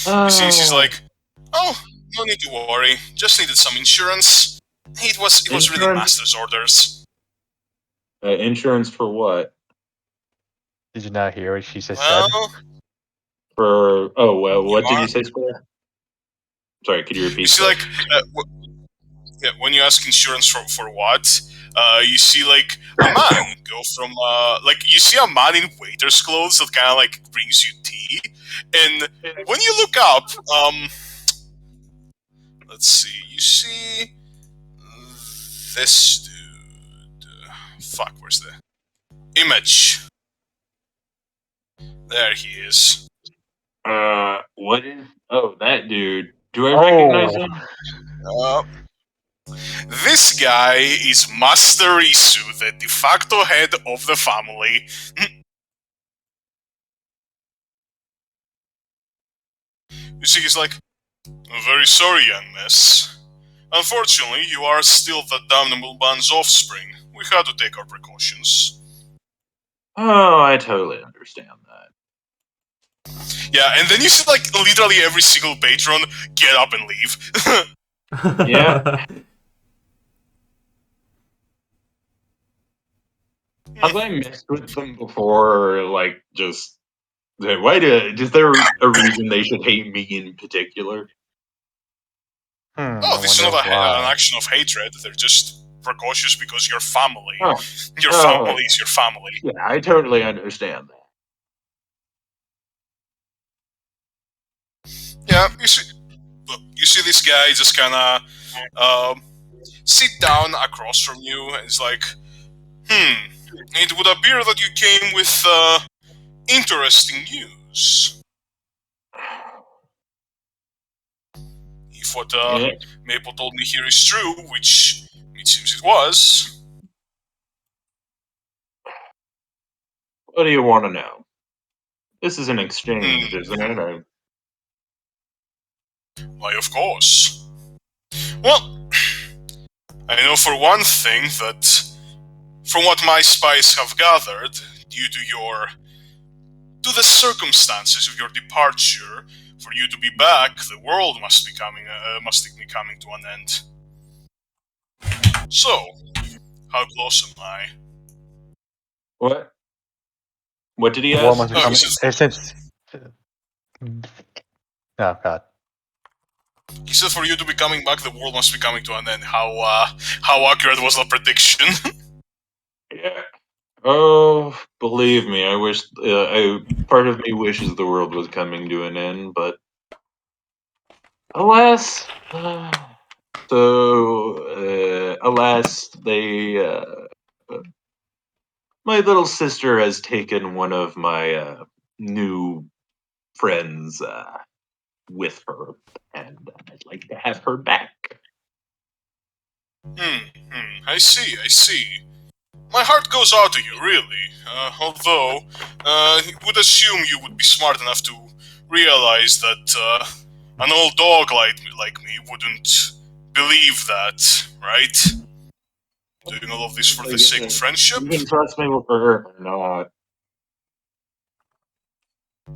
You see, she's like, oh, no need to worry. Just needed some insurance. It was really Insurance? master's orders. Insurance for what? Did you not hear what she just Well, said? For what did are- you say, Skorak? Sorry, could you repeat? you see, that? like, when you ask insurance for what, you see like a man go from you see a man in waiter's clothes that kind of like brings you tea, and when you look up, let's see, you see this dude. Fuck, where's the image? There he is. What is? Oh, that dude. Do I recognize him? Uh, this guy is Master Isu, the de facto head of the family. You see, he's like, I'm very sorry, young miss. Unfortunately, you are still the damnable man's offspring. We had to take our precautions. Oh, I totally understand that. Yeah, and then you see, like, literally every single patron get up and leave. Yeah. Have I messed with them before, or like just is there a reason they should hate me in particular? Oh, I this is not wonder why. an action of hatred. They're just precautious because you're family. Oh. Your Oh. family is your family. Yeah, I totally understand that. Yeah, you see this guy just kind of sit down across from you, and it's like, it would appear that you came with interesting news. If what Maple told me here is true, which it seems it was. What do you want to know? This is an exchange, isn't it? Why, of course. Well, I know for one thing that, from what my spies have gathered, due to the circumstances of your departure, for you to be back, the world must be coming to an end. So, how close am I? What? What did he The war ask? must Oh god. He said for you to be coming back, the world must be coming to an end. How accurate was the prediction? Yeah. Oh, believe me, I wish. Part of me wishes the world was coming to an end, but alas. Alas, my little sister has taken one of my new friends with her, and I'd like to have her back. I see. My heart goes out to you, really. Although, I would assume you would be smart enough to realize that an old dog like me wouldn't believe that, right? Doing all of this for the sake of friendship? You can trust me with her or not.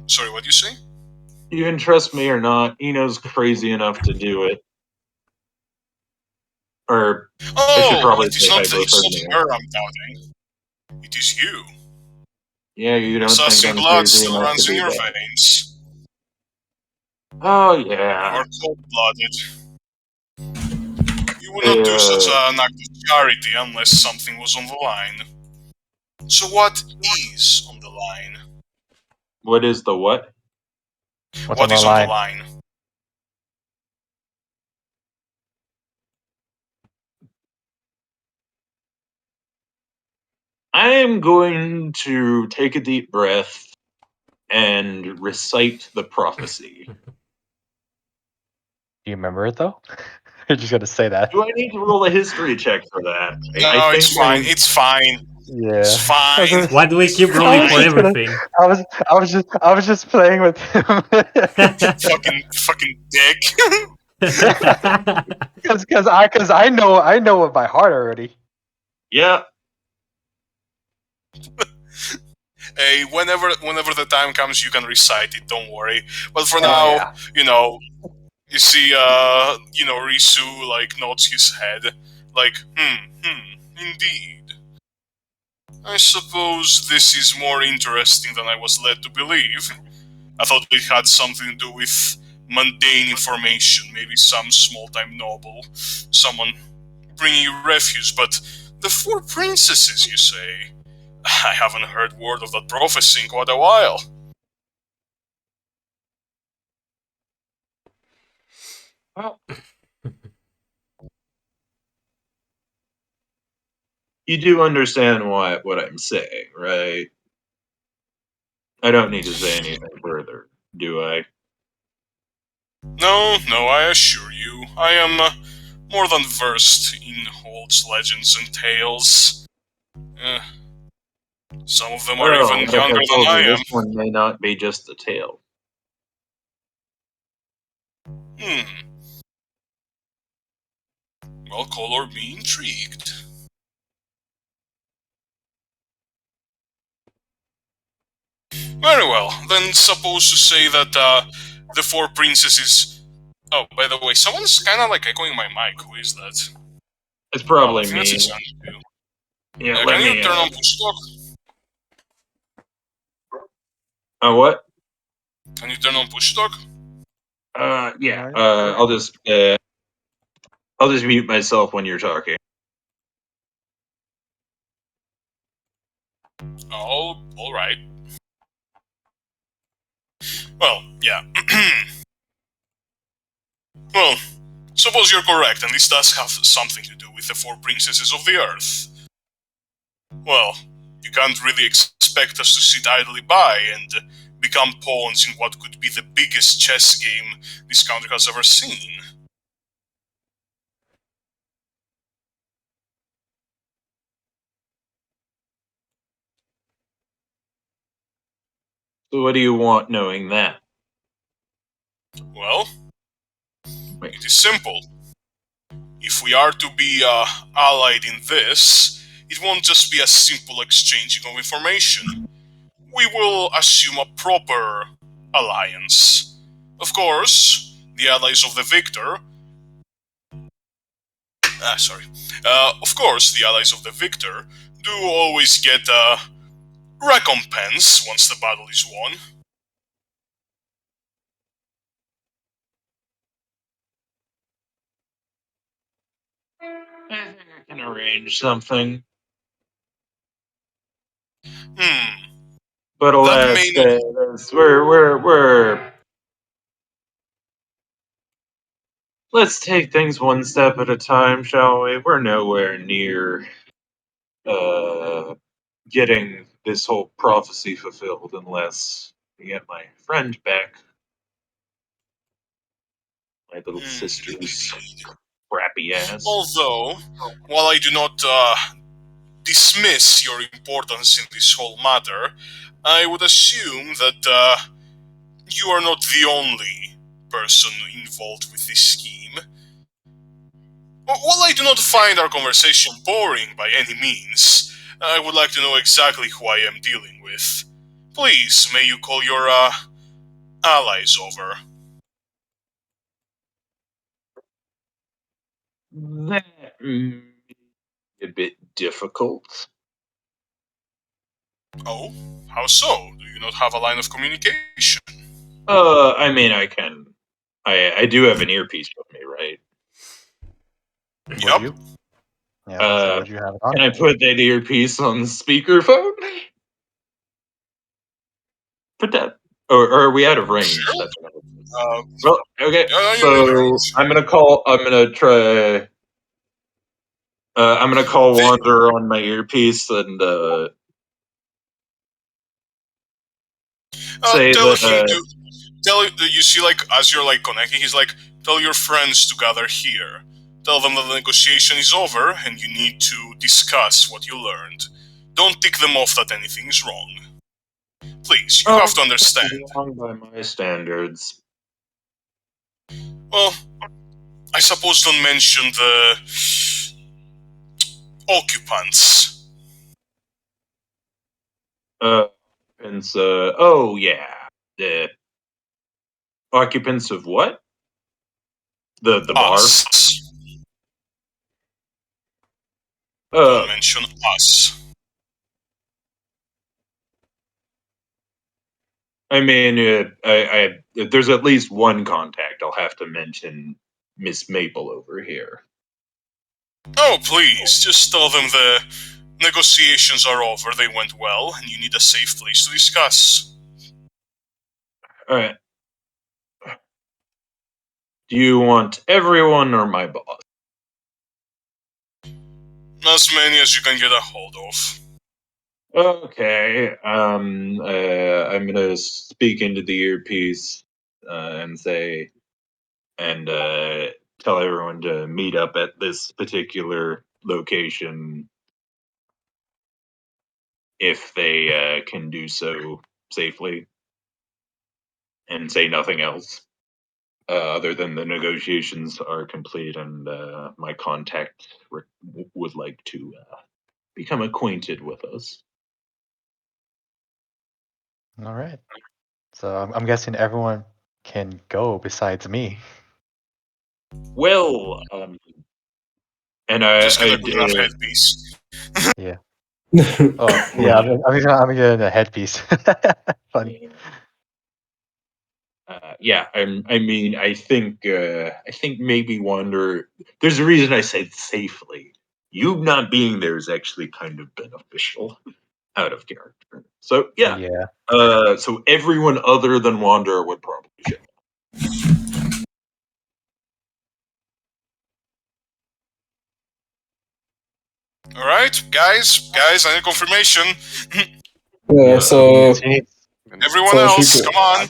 Sorry, what do you say? You can trust me or not. Eno's crazy enough to do it. Or I should probably it is say not hypothermia. her I'm doubting. It is you. Yeah, you don't Assassin think I'm blood crazy still enough runs to in do your that. veins. Oh You yeah. are cold-blooded. You would not do such an act of charity unless something was on the line. So what is on the line? What is the what? What's What on is the on the line? line? I am going to take a deep breath and recite the prophecy. Do you remember it though? You're just gonna say that. Do I need to roll a history check for that? No, it's fine. It's fine. Yeah. It's fine. Why do we keep rolling for everything? I was just playing with him. fucking dick. Because I know it by heart already. Yeah. Hey, whenever the time comes, you can recite it. Don't worry. But for now, yeah. You see, Risu like nods his head, like, indeed. I suppose this is more interesting than I was led to believe. I thought it had something to do with mundane information, maybe some small-time noble, someone bringing you refuse, but the four princesses, you say? I haven't heard word of that prophecy in quite a while. Well, you do understand what I'm saying, right? I don't need to say anything further, do I? No, I assure you, I am more than versed in old legends and tales. Some of them are even like younger I told than I you, am. this one may not be just a tale. Well, color me intrigued. Very well, then suppose to say that the four princesses... Oh, by the way, someone's kinda like echoing my mic. Who is that? It's probably I think that's me. his too. Yeah, Can let you me. turn on push talk? What? Can you turn on push talk? Yeah. I'll just mute myself when you're talking. Oh, alright. Well, yeah. Well, suppose you're correct, and this does have something to do with the four princesses of the earth. Well, you can't really expect us to sit idly by and become pawns in what could be the biggest chess game this country has ever seen. So what do you want knowing that? Well, it is simple. If we are to be allied in this, it won't just be a simple exchanging of information. We will assume a proper alliance. Of course, the allies of the victor... of course, the allies of the victor do always get a recompense once the battle is won. I think I can arrange something. But alas, we're let's take things one step at a time, shall we? We're nowhere near getting this whole prophecy fulfilled unless I get my friend back. My little sister's crappy ass. Although, while I do not dismiss your importance in this whole matter, I would assume that you are not the only person involved with this scheme. While I do not find our conversation boring by any means, I would like to know exactly who I am dealing with. Please, may you call your allies over. That may be a bit difficult. Oh, how so? Do you not have a line of communication? I mean, I can. I do have an earpiece with me, right? Yup. You? Yeah. So would you have it on? Can I put that earpiece on speakerphone? Put that. Or are we out of range? Sure. That's what well, okay. Yeah, So I'm gonna try. I'm gonna call Wanderer on my earpiece and say tell that. him to tell you see, like, as you're like connecting, he's like, tell your friends to gather here. Tell them that the negotiation is over and you need to discuss what you learned. Don't tick them off that anything is wrong. Please, you have to understand. Wrong by my standards. Well, I suppose don't mention the occupants. Oh yeah, the occupants of what? The bar. Us. Don't mention us. I mean, there's at least one contact. I'll have to mention Miss Maple over here. Oh, please, just tell them the negotiations are over, they went well, and you need a safe place to discuss. All right. Do you want everyone or my boss? As many as you can get a hold of. Okay. I'm gonna speak into the earpiece and say, and tell everyone to meet up at this particular location if they can do so safely, and say nothing else other than the negotiations are complete and my contact would like to become acquainted with us. All right. So I'm guessing everyone can go besides me. Well, and Just get a good enough headpiece. Yeah. Oh, yeah. I'm getting a headpiece. Funny. Yeah, I think maybe Wander. There's a reason I said safely. You not being there is actually kind of beneficial, out of character. So yeah. Yeah. So everyone other than Wanderer would probably show. All right, guys, I need confirmation. Yeah, so Everyone So she else, could- come on.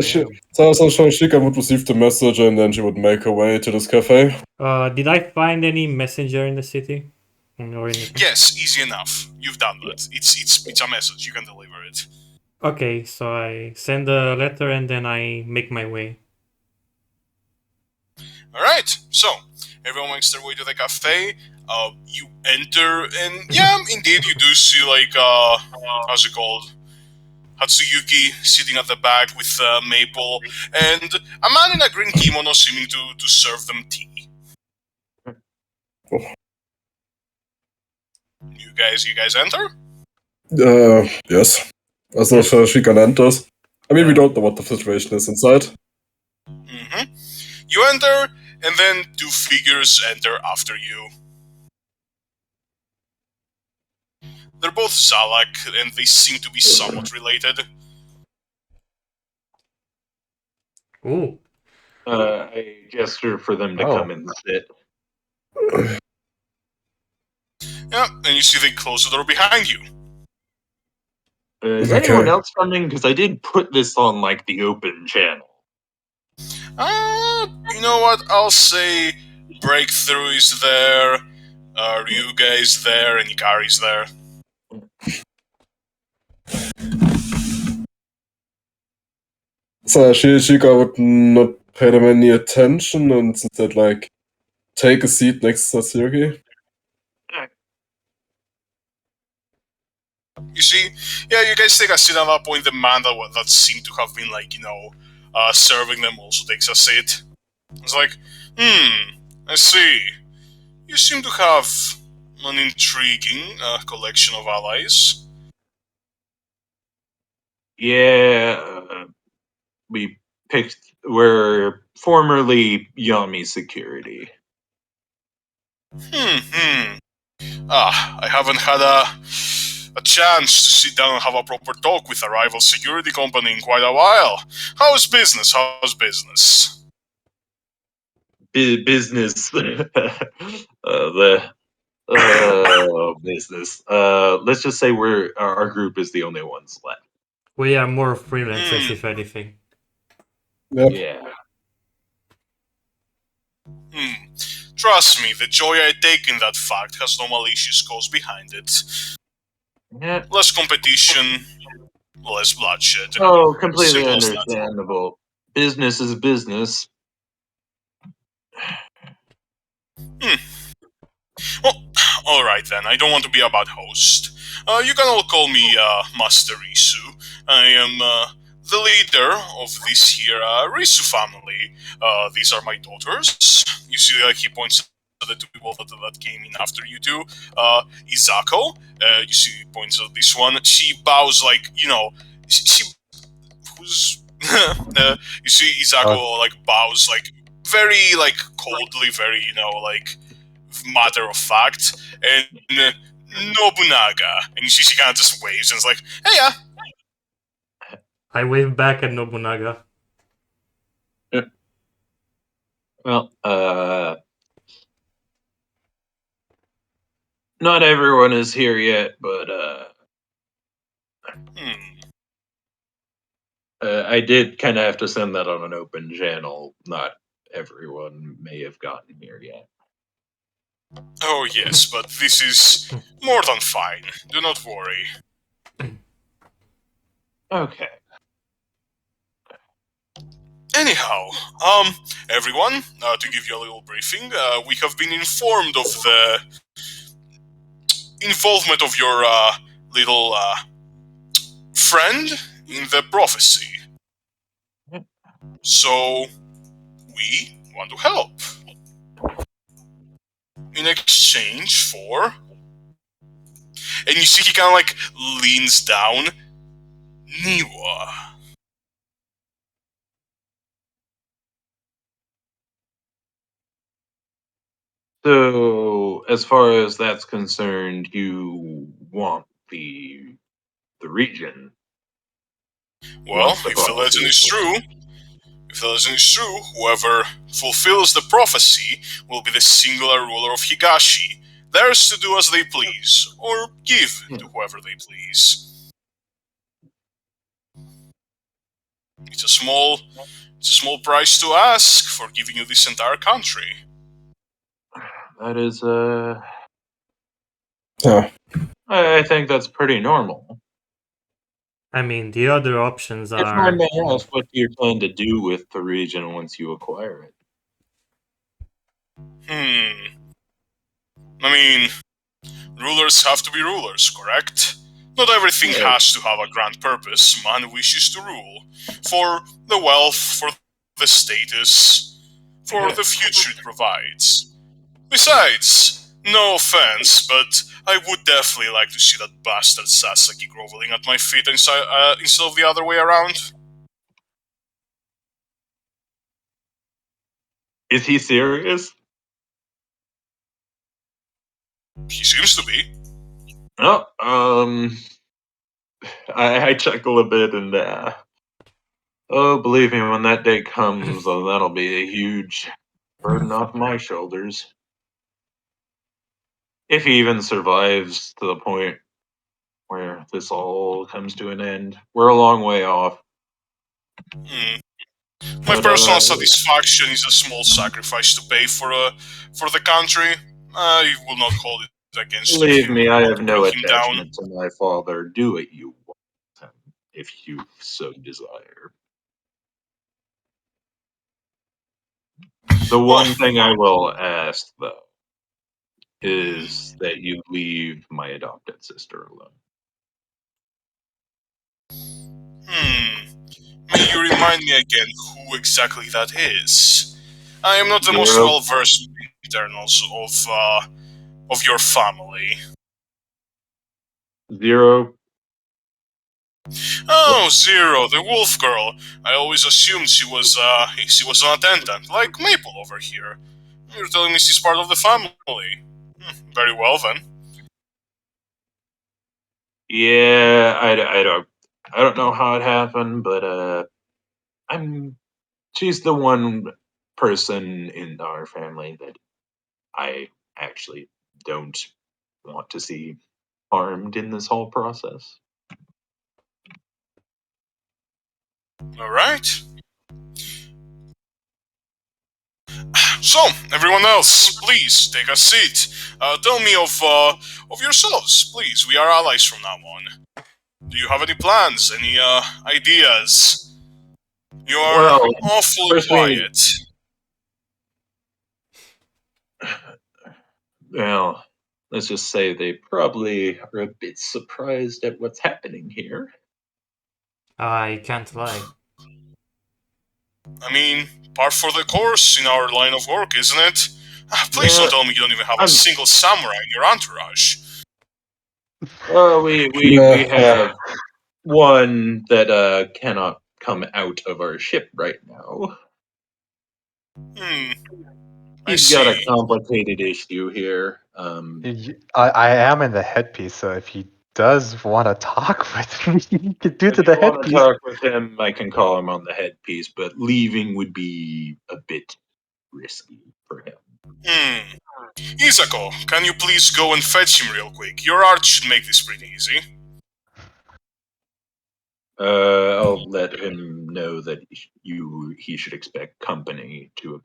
so Shika would receive the message and then she would make her way to this cafe. Did I find any messenger in the city? Or anything? Yes, easy enough. You've done that. It's a message. You can deliver it. Okay, so I send a letter and then I make my way. All right. So everyone makes their way to the cafe. You enter, and yeah, indeed, you do see like how's it called? Hatsuyuki sitting at the back with Maple and a man in a green kimono seeming to serve them tea. You guys enter? Yes. Also, Shika enters. I mean, we don't know what the situation is inside. Mm-hmm. You enter, and then two figures enter after you. They're both Zalak, and they seem to be somewhat related. Ooh. I gesture for them to come and sit. Yeah, and you see they close the door behind you. Is Okay. anyone else coming? Because I did put this on like the open channel. You know what? I'll say Breakthrough is there. Are you guys there? And Ikari's there. So Shika would not pay them any attention and instead, like, take a seat next to Satsuki. You see, yeah, you guys take a seat at that point. The man that seemed to have been, like, serving them also takes a seat. It's like, I see. You seem to have an intriguing collection of allies. Yeah, we're formerly Yami Security. I haven't had a chance to sit down and have a proper talk with a rival security company in quite a while. How's business? Business. Business. Let's just say our group is the only ones left. We are more freelancers, if anything. Yep. Yeah. Trust me, the joy I take in that fact has no malicious cause behind it. Yeah. Less competition, less bloodshed. Oh, completely Simple as that. understandable. Business is business. Well, alright then, I don't want to be a bad host. You can all call me Master Risu. I am the leader of this here Risu family. These are my daughters. You see, he points to the two people that came in after you two. Izako, you see, he points at this one. She bows like, she who's you see Izako like bows like very like coldly, very matter of fact, and Nobunaga, and you see she kind of just waves and is like, "Hey, yeah." I wave back at Nobunaga. Well, not everyone is here yet, but I did kind of have to send that on an open channel. Not everyone may have gotten here yet. Oh yes, but this is more than fine. Do not worry. Okay. Anyhow, everyone, to give you a little briefing, we have been informed of the involvement of your little friend in the prophecy. So, we want to help. In exchange for... And you see he kind of like leans down. Niwa. So, as far as that's concerned, you want the region. Well, Once the if the prophecy legend is is true, whoever fulfills the prophecy will be the singular ruler of Higashi, theirs to do as they please, or give to whoever they please. It's a small price to ask for giving you this entire country. That is, Yeah. I think that's pretty normal. I mean, the other options If I are... may ask, what do you plan to do with the region once you acquire it? I mean, rulers have to be rulers, correct? Not everything has to have a grand purpose man wishes to rule. For the wealth, for the status, for the future it provides. Besides, no offense, but I would definitely like to see that bastard Sasaki groveling at my feet instead of the other way around. Is he serious? He seems to be. Oh, I chuckle a bit and, oh, believe me, when that day comes, that'll be a huge burden off my shoulders. If he even survives to the point where this all comes to an end. We're a long way off. My But, personal satisfaction is a small sacrifice to pay for the country. I will not hold it against you. Believe me, I have To no bring him down. attachment to my father. Do what you want, if you so desire. The one thing I will ask, though, is that you leave my adopted sister alone. May you remind me again who exactly that is? I am not the most Zero. well versed in the internals of your family. Zero. Oh, Zero, the wolf girl. I always assumed she was an attendant, like Maple over here. You're telling me she's part of the family. Very well then. Yeah, I don't know how it happened, but she's the one person in our family that I actually don't want to see harmed in this whole process. All right. So, everyone else, please take a seat. Tell me of yourselves, please. We are allies from now on. Do you have any plans? Any ideas? You are Well, awfully first quiet. Well, let's just say they probably are a bit surprised at what's happening here. I can't lie. I mean, par for the course in our line of work, isn't it? Please don't tell me you don't even have a single samurai in your entourage. Well, we have one that cannot come out of our ship right now. I He's got a see. complicated issue here. I am in the headpiece, so if he does want to talk with me, he could do If to you the want to headpiece. talk with him, I can call him on the headpiece, but leaving would be a bit risky for him. Isako, can you please go and fetch him real quick? Your art should make this pretty easy. I'll let him know that he should expect company to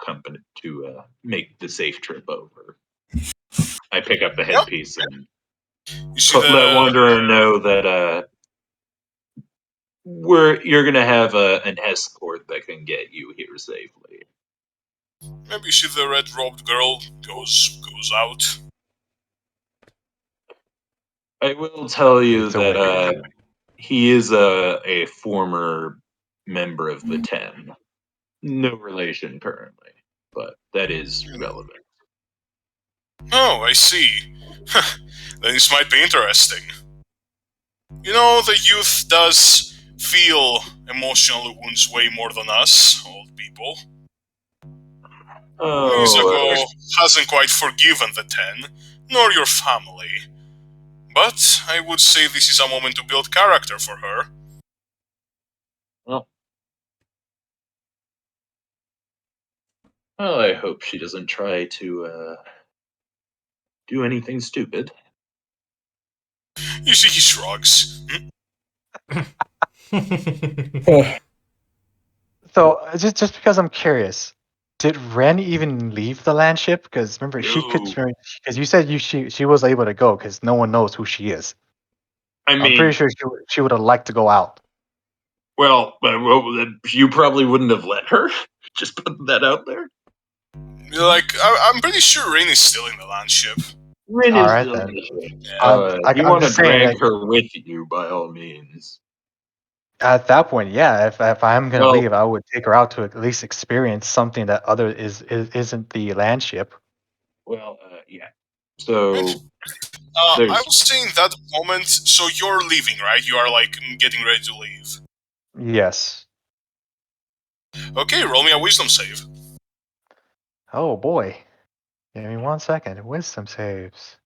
make the safe trip over. I pick up the headpiece and You see let Wanderer know that you're gonna have an escort that can get you here safely. Maybe you see the red-robed girl goes out. I will tell you It's a that he is a former member of the Ten. No relation currently, but that is relevant. Oh, I see. Then this might be interesting. You know, the youth does feel emotional wounds way more than us, old people. Isako hasn't quite forgiven the Ten, nor your family. But I would say this is a moment to build character for her. Well, I hope she doesn't try to do anything stupid. You see, he shrugs. So just because I'm curious, did Ren even leave the land ship? Because remember, she could. No. Because you said she was able to go because no one knows who she is. I'm pretty sure she would have liked to go out. Well, you probably wouldn't have let her. Just putting that out there. Like, I'm pretty sure Rain is still in the land ship. Rin All is right, still then. in the ship. I'm You want to just saying, drag like, her with you, by all means. at that point, yeah. If I'm gonna Well- leave, I would take her out to at least experience something that isn't the land ship. Well, yeah. So I was saying that moment, so you're leaving, right? You are, like, getting ready to leave. Yes. Okay, roll me a wisdom save. Oh boy. Give me 1 second. Wisdom saves.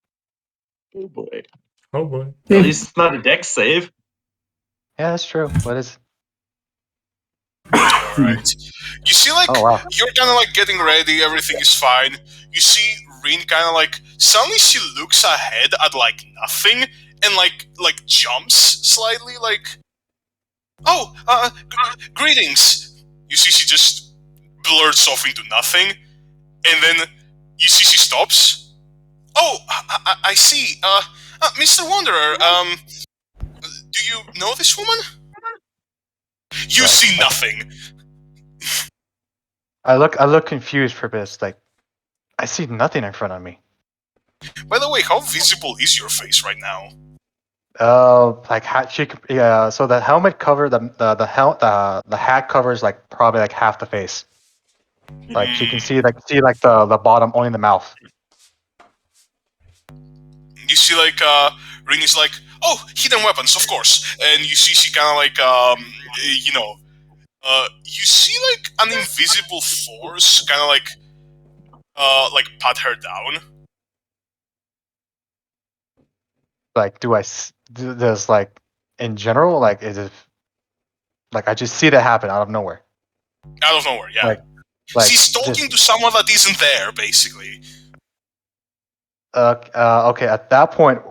oh boy. Oh boy. At least it's not a dex save. Yeah, that's true. What is? Alright. You see, like, Oh wow. you're kind of, like, getting ready, everything is fine. You see Rin kind of, like, suddenly she looks ahead at, like, nothing, and, like jumps slightly, like, oh, greetings! You see she just blurts off into nothing, and then you see she stops. Oh, I see. Mr. Wanderer, do you know this woman? You Right. see nothing. I look confused for this. Like, I see nothing in front of me. By the way, how visible is your face right now? Like yeah. So the helmet cover the hat covers like probably like half the face. Like she can see the bottom, only the mouth. You see, like, Rin is like, oh, hidden weapons, of course. And you see she kind of like, you know, you see like an invisible force kind of like pat her down. Like, does like in general, like, is it like I just see that happen out of nowhere? Out of nowhere, yeah. Like She's talking to someone that isn't there, basically. Okay, at that point,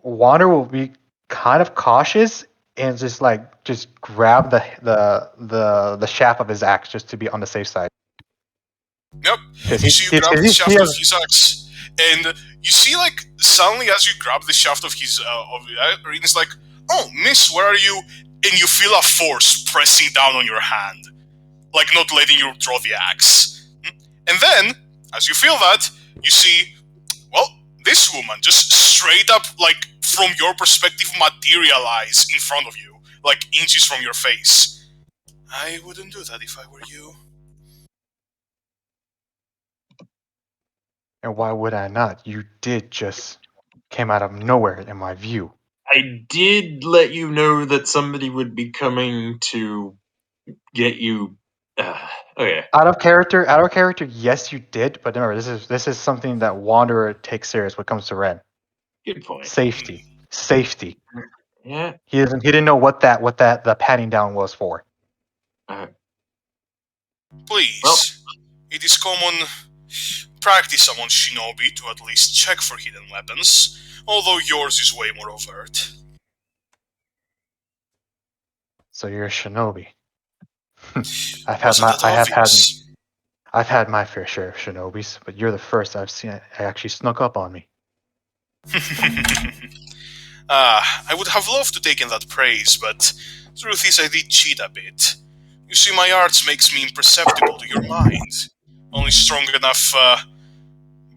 Wander will be kind of cautious and just grab the shaft of his axe just to be on the safe side. Yep. Because You see, you grab the shaft of his axe, and you see, like, suddenly as you grab the shaft of his it's like, oh, miss, where are you? And you feel a force pressing down on your hand, like not letting you draw the axe. And then, as you feel that, you see, well, this woman just straight up, like, from your perspective, materialize in front of you, like inches from your face. I wouldn't do that if I were you. And why would I not? You did just came out of nowhere in my view. I did let you know that somebody would be coming to get you. Okay. Out of character, yes, you did. But remember, this is something that Wanderer takes serious when it comes to Ren. Good point. Safety. Yeah. He didn't know what the patting down was for. Please, Well- it is common practice among shinobi to at least check for hidden weapons, although yours is way more overt. So you're a shinobi. Wasn't that obvious? I've had my fair share of shinobis, but you're the first I've seen actually snuck up on me. I would have loved to take in that praise, but truth is I did cheat a bit. You see, my arts makes me imperceptible to your mind. Only strong enough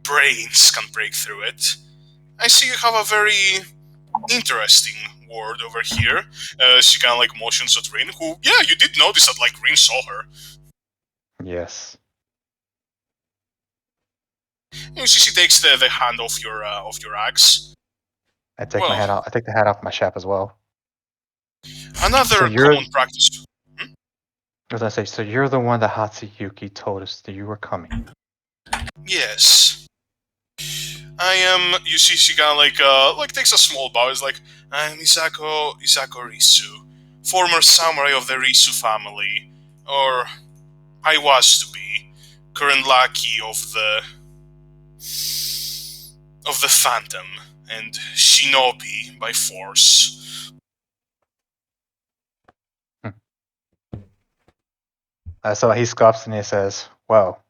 brains can break through it. I see you have a very interesting ward over here. She kind of like motions at Rin, who, yeah, you did notice that like Rin saw her. Yes. You see, she takes the hand off your axe. I take Well- my hat off. I take the hat off my shaft as well. Another So you're- common practice. As I say, so you're the one that Hatsuyuki told us that you were coming. Yes. I am. You see, she kind of like takes a small bow. Is like, I'm Isako Risu, former samurai of the Risu family, or I was to be, current lackey of the Phantom and shinobi by force. So he scoffs and he says, "Well,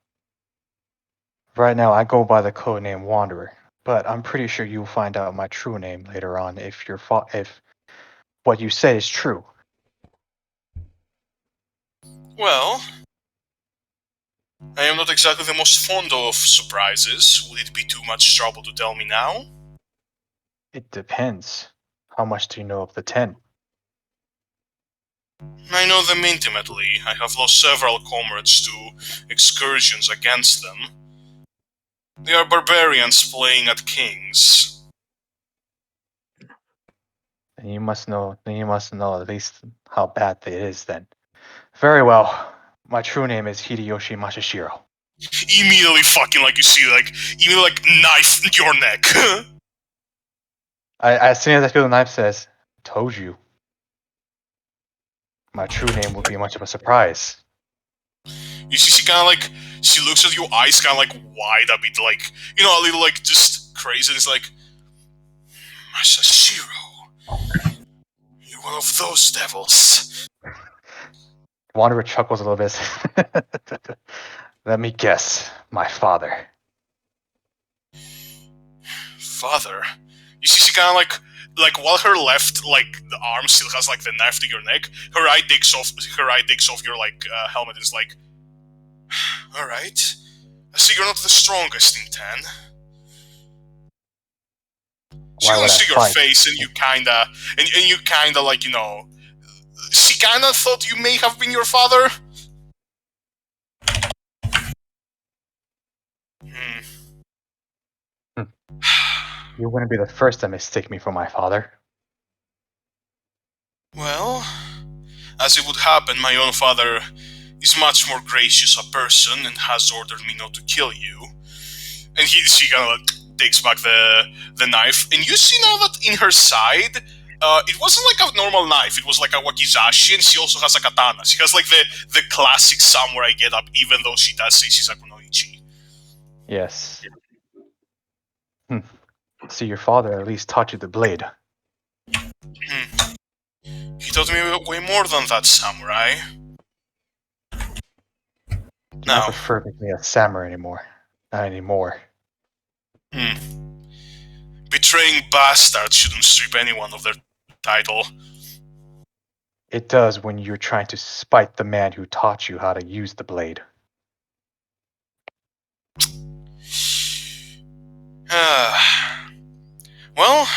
right now I go by the code name Wanderer, but I'm pretty sure you'll find out my true name later on if if what you say is true." Well, I am not exactly the most fond of surprises. Would it be too much trouble to tell me now? It depends. How much do you know of the 10? I know them intimately. I have lost several comrades to excursions against them. They are barbarians playing at kings. Then you must know. Then you must know at least how bad it is. Then, very well. My true name is Hideyoshi Masashiro. Immediately fucking like you see like even like knife your neck. As soon as I feel the knife, says, "Told you." My true name would be much of a surprise. You see she kinda like she looks at your eyes kinda like wide a bit like you know a little like just crazy and it's like Masashiro. You're one of those devils. Wanderer chuckles a little bit. Let me guess. My father. Father. You see she kinda like while her left like the arm still has like the knife to your neck, her eye takes off your like helmet and is like alright. I see you're not the strongest in 10. She Why would I looks to your fight? face and you kinda like, you know, she kinda thought you may have been your father. You wouldn't be the first to mistake me for my father. Well, as it would happen, my own father is much more gracious a person and has ordered me not to kill you. And she kind of like takes back the knife, and you see now that in her side, it wasn't like a normal knife. It was like a wakizashi, and she also has a katana. She has like the classic samurai getup, even though she does say she's a kunoichi. Yes. See, your father at least taught you the blade. He taught me way more than that, samurai. Do Now, not prefer to be a samurai anymore. Not anymore. Betraying bastards shouldn't strip anyone of their title. It does when you're trying to spite the man who taught you how to use the blade. Well,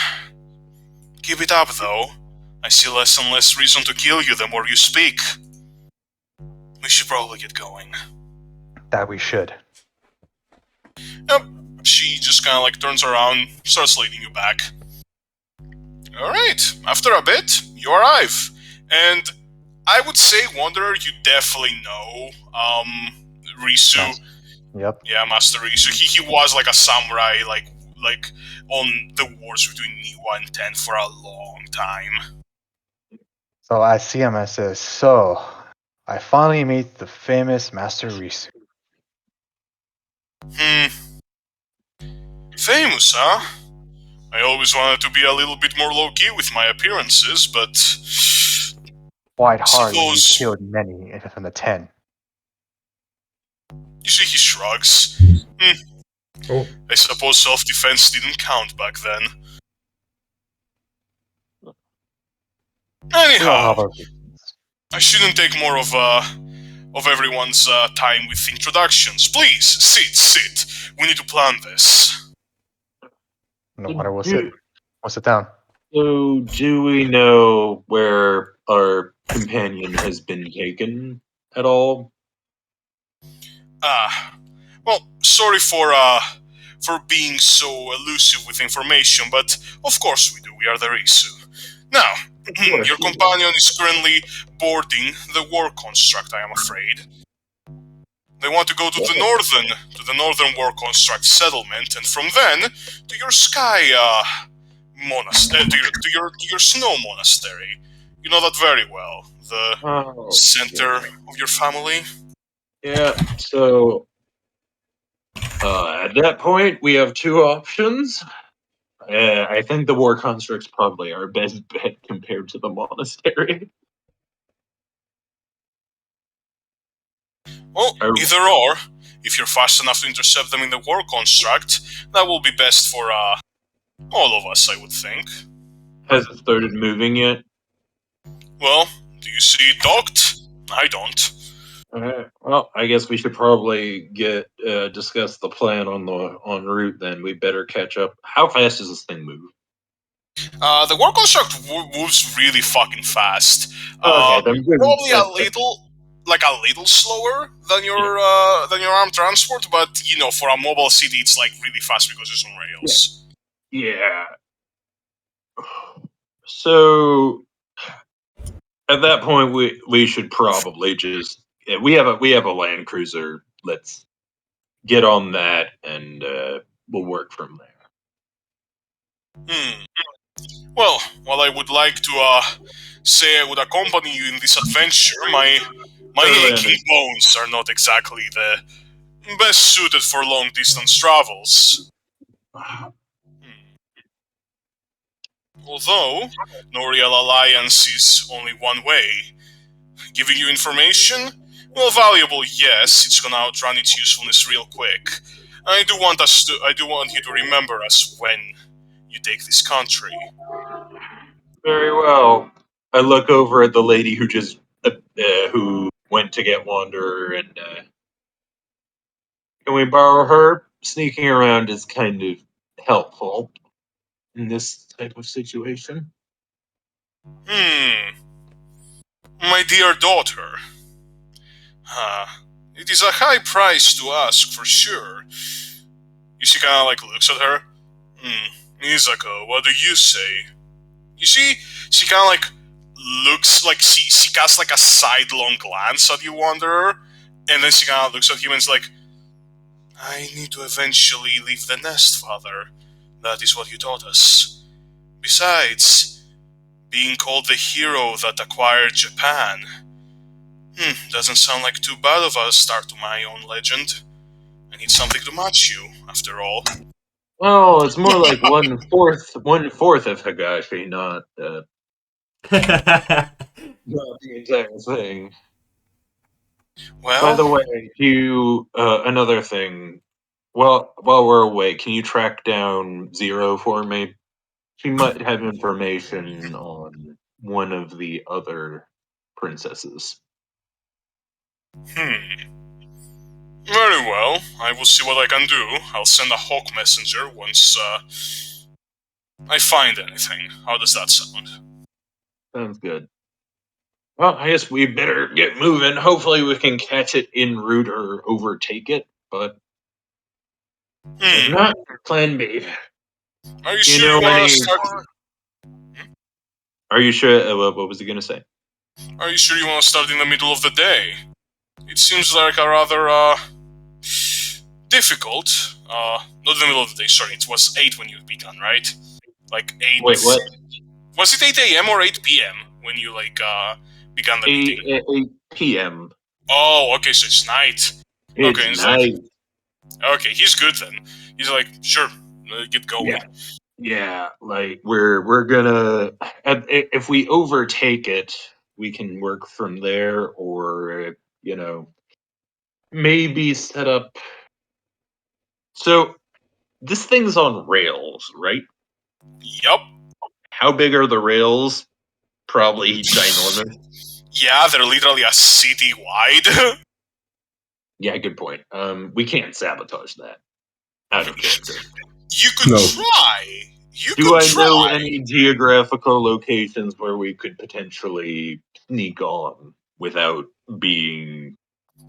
keep it up though. I see less and less reason to kill you the more you speak. We should probably get going. That we should. Yep. She just kind of like turns around, starts leading you back. Alright, after a bit, you arrive. And I would say, Wanderer, you definitely know Risu. Yep. Yeah, Master Risu. He was like a samurai, like on the wars between Niwa and Ten for a long time. So I see him and says, "So, I finally meet the famous Master Risu." Famous, huh? I always wanted to be a little bit more low-key with my appearances, but... Quite hard when you Suppose- killed many from the 10. You see, he shrugs. Oh. I suppose self-defense didn't count back then. We all have Anyhow, our reasons. I shouldn't take more of everyone's time with introductions. Please, sit. We need to plan this. No matter what's it. We'll sit down. So, do we know where our companion has been taken at all? Well, sorry for being so elusive with information, but of course we do. We are the Risu. Now, your companion is currently boarding the war construct, I am afraid. They want to go to the northern war construct settlement, and from then to your sky monastery, to your snow monastery. You know that very well. The center of your family. Yeah, so at that point, we have two options. I think the war construct's probably our best bet compared to the monastery. Well, either or. If you're fast enough to intercept them in the war construct, that will be best for all of us, I would think. Has it started moving yet? Well, do you see it docked? I don't. Well, I guess we should probably discuss the plan en route. Then we better catch up. How fast does this thing move? The war construct moves really fucking fast. Okay, then Probably a little slower than your armed transport, but you know, for a mobile city, it's like really fast because it's on rails. Yeah. So at that point, we should probably just we have a Land Cruiser. Let's get on that, and we'll work from there. Well, while I would like to say I would accompany you in this adventure, my aching bones are not exactly the best suited for long distance travels. Although, no real alliance is only one way. Giving you information? Well, valuable, yes, it's gonna outrun its usefulness real quick. I do want you to remember us when you take this country. Very well. I look over at the lady who just who went to get Wanderer, and can we borrow her? Sneaking around is kind of helpful in this type of situation. My dear daughter. It is a high price to ask for sure. She kinda like looks at her. Misako, what do you say? You see, she kinda like looks like she casts like a sidelong glance at you, Wanderer, and then she kinda looks at him and is like, I need to eventually leave the nest, father. That is what you taught us. Besides, being called the hero that acquired Japan. Doesn't sound like too bad of a start to my own legend. I need something to match you, after all. Well, it's more like 1/4 of Higashi, not the entire thing. Well, By the way, another thing. Well, while we're away, can you track down Zero for me? She might have information on one of the other princesses. Very well. I will see what I can do. I'll send a hawk messenger once I find anything. How does that sound? Sounds good. Well, I guess we better get moving. Hopefully we can catch it en route or overtake it, but if not, plan B. Are you You sure know you want any- to start? Are you sure? What was he going to say? Are you sure you want to start in the middle of the day? It seems like a rather difficult. Not in the middle of the day. Sorry, it was 8 when you began, right? Like 8. Wait, what? Was it 8 a.m. or 8 p.m. when you began the meeting? 8 p.m. Oh, okay, so it's night. It's Okay, it's night. Okay, he's good then. He's like, sure, get going. Yeah, like we're gonna if we overtake it, we can work from there, or maybe set up. So this thing's on rails, right? Yup. How big are the rails? Probably ginormous. Yeah, they're literally a city wide. Yeah, good point. We can't sabotage that. Out of character. You could No. try. You Do could I try. know any geographical locations where we could potentially sneak on without being?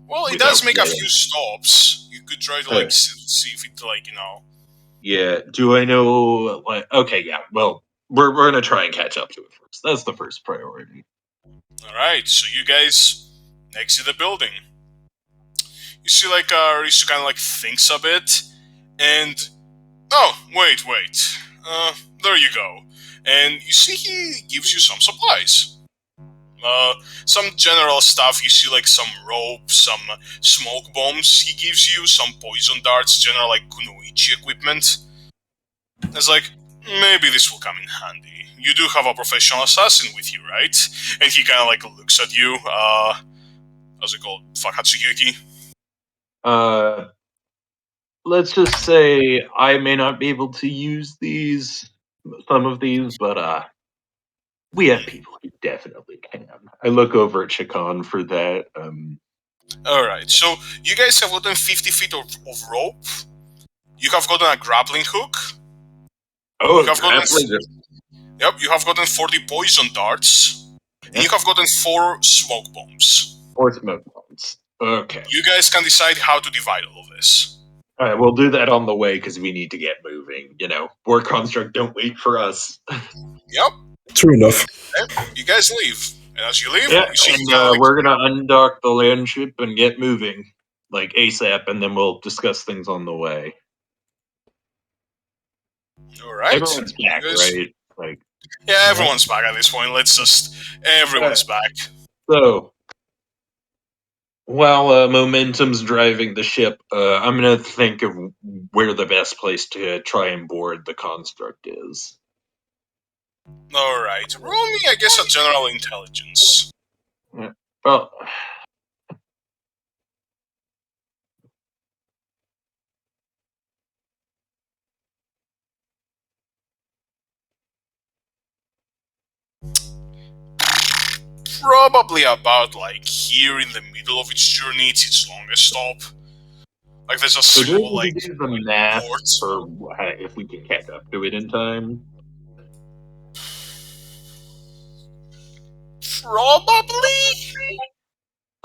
Well, it without does make a getting- few stops. You could try to Okay. see if it Yeah. Do I know? Okay. Yeah. Well, we're gonna try and catch up to it first. That's the first priority. All right. So you guys exit the building. You see, Risu kind of thinks a bit, and wait. There you go. And you see, he gives you some supplies. Some general stuff. You see, some rope, some smoke bombs. He gives you some poison darts, general kunoichi equipment. It's like, maybe this will come in handy. You do have a professional assassin with you, right? And he kind of looks at you. How's it called? Hatsuyuki. Let's just say I may not be able to use some of these, but we have people who definitely can. I look over at Chikon for that. Alright, so you guys have gotten 50 feet of rope. You have gotten a grappling hook. Oh, You have gotten grappling. Yep, you have gotten 40 poison darts. And you have gotten 4 smoke bombs. Or smoke bombs. Okay. You guys can decide how to divide all of this. All right, we'll do that on the way because we need to get moving. War construct don't wait for us. Yep, True enough. you guys leave. And as you leave, Yeah, you see and we're gonna undock the land ship and get moving, ASAP, and then we'll discuss things on the way. Alright. Everyone's back, You guys- right? Yeah, everyone's back at this point. Everyone's back. So, while momentum's driving the ship, I'm gonna think of where the best place to try and board the construct is. Alright, roll me, I guess, a general intelligence. Well, Probably about here in the middle of its journey, it's its longest stop. There's a so do small we do the math port. for if we can catch up to it in time? Probably.